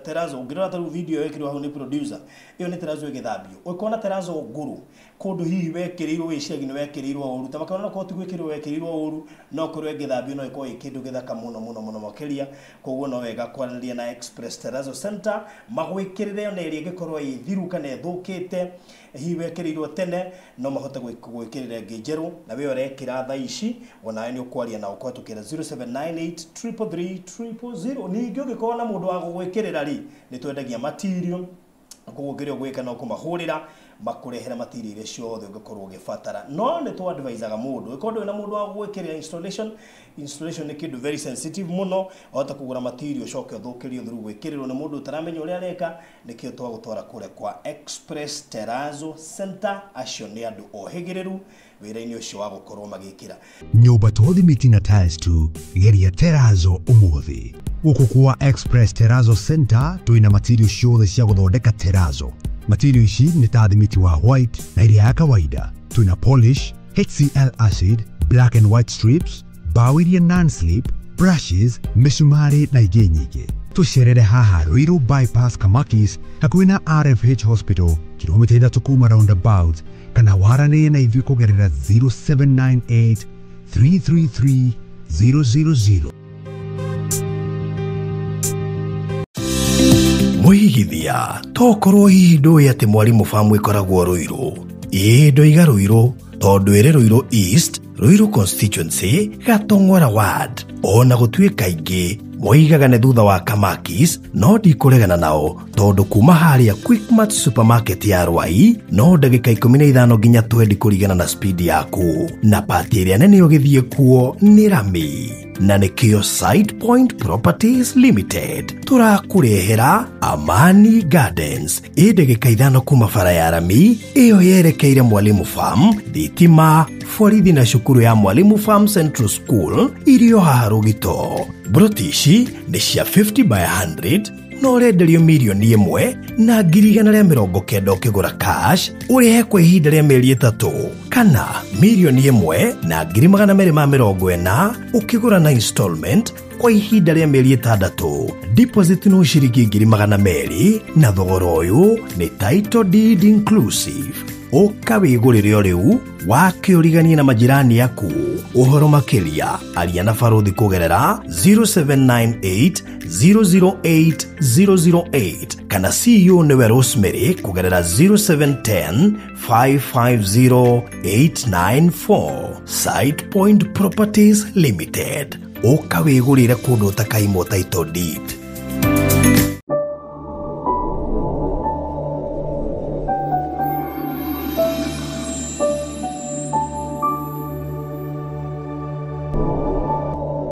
terrazzo ũngĩrora tarĩu video ĩkĩrwo hau nĩ producer ĩyo nĩ terrazzo ĩgĩthambio ũkona terrazzo ngũrũ kũndũ hihi wekĩrĩirwo wĩciagino wekĩrĩirwo ũru ta makana no ti gwĩkĩrwo wekĩrĩirwo ũru no kũrwo ĩgĩthambio no ĩkorwo ĩkĩndũ gĩthaka mũno makĩria koguo no wega kwaranĩria na Express Terrazzo Center magwĩkĩrĩre na ĩrĩa ĩngĩkorwo ĩthiru kana ĩthũkĩte hihi wekĩrĩirwo tene no mahote gwĩkĩrĩra ĩngĩ njerũ na we ũrekĩra thaa ici ona nĩ ũkwaria na ũkwatukĩra 0798333000 ningĩ ũngĩkorwo na mũndũ wa gũgwĩkĩrĩra rĩ nĩ twendagia material koguo ngirio gwika no kumahurira makurehera material ile ciothe ungikorwo ugibatara no ni tu advisaga mundu ikondo na mundu wa gwikira installation ni kindu very sensitive muno ota kugura material coke uthukirio through gwikirirwo na mundu utaramenya uria areka nikio twa gutwara kure kwa Express Terrazzo Center acio ni andu ohigiriru wira-ini ucio wa gukorwo magikira nyumba tothimiti na tiles tu geria Terrazzo umuthi guku kwa Express Terrazzo Center tuina material ciothe cia guthondeka terrazzo. Material ici ni ta thimiti wa white na iria ya kawaida. Tuina polish, HCl acid, black and white strips, bao iria non-slip, brushes, misumari na ingĩ nyingĩ. Tucerere haha Ruiru Bypass Kamakis hakuhĩ na RFH Hospital kilomita 3 kuma roundabout kana waranĩrie na ithuĩ kũgerera 0798 333 000. Muigithia tokorwo hihi ndũĩ atĩ Mwalimu Farm ĩkoragwo Ruiru. Ĩĩ ndoiga Ruiru tondũ ĩrĩ Ruiru East, Ruiru Constituency, Gatong'ora Ward. Ona gũtuĩka ingĩ moigaga nĩ thutha wa Kamakis, no ndikũregana nao tondũ kuma harĩa Quickmart Supermarket ya Rwai no ndagĩka 15 nginya 20 kũringana na speed yaku. Na pati ĩrĩa nene ũgĩthiĩ kuo nĩ Rami. Na nĩkĩo Side Point Properties Limited tũrakurehera Amani Gardens ndagĩka 5 kuma bara ya Rami ĩyo yerekeire Mwalimu Farm, thitima, borithi na cukuru ya Mwalimu Farm Central School irio haha Rũgito. Brotishi nĩ cia 50 by 100 no renderio milioni 1 na 190 ukigura cash urihe kwa ihinda rĩa mĩeri 3 kana milioni 1 na 240 ukigura na installment kwa ihinda rĩa mĩeri 6. Deposit no ciringi 200 na thogora ũyũ nĩ title deed inclusive. Ukawigurire o riu wakiurigania na majirani yaku. Uhoro makiria aria na Farothi kugerera 0798 008 008 kana CEO newe Rosemary kugerera 0710 550 894. Side Point Properties Limited ukawigurire kundu utakaimwo title deed.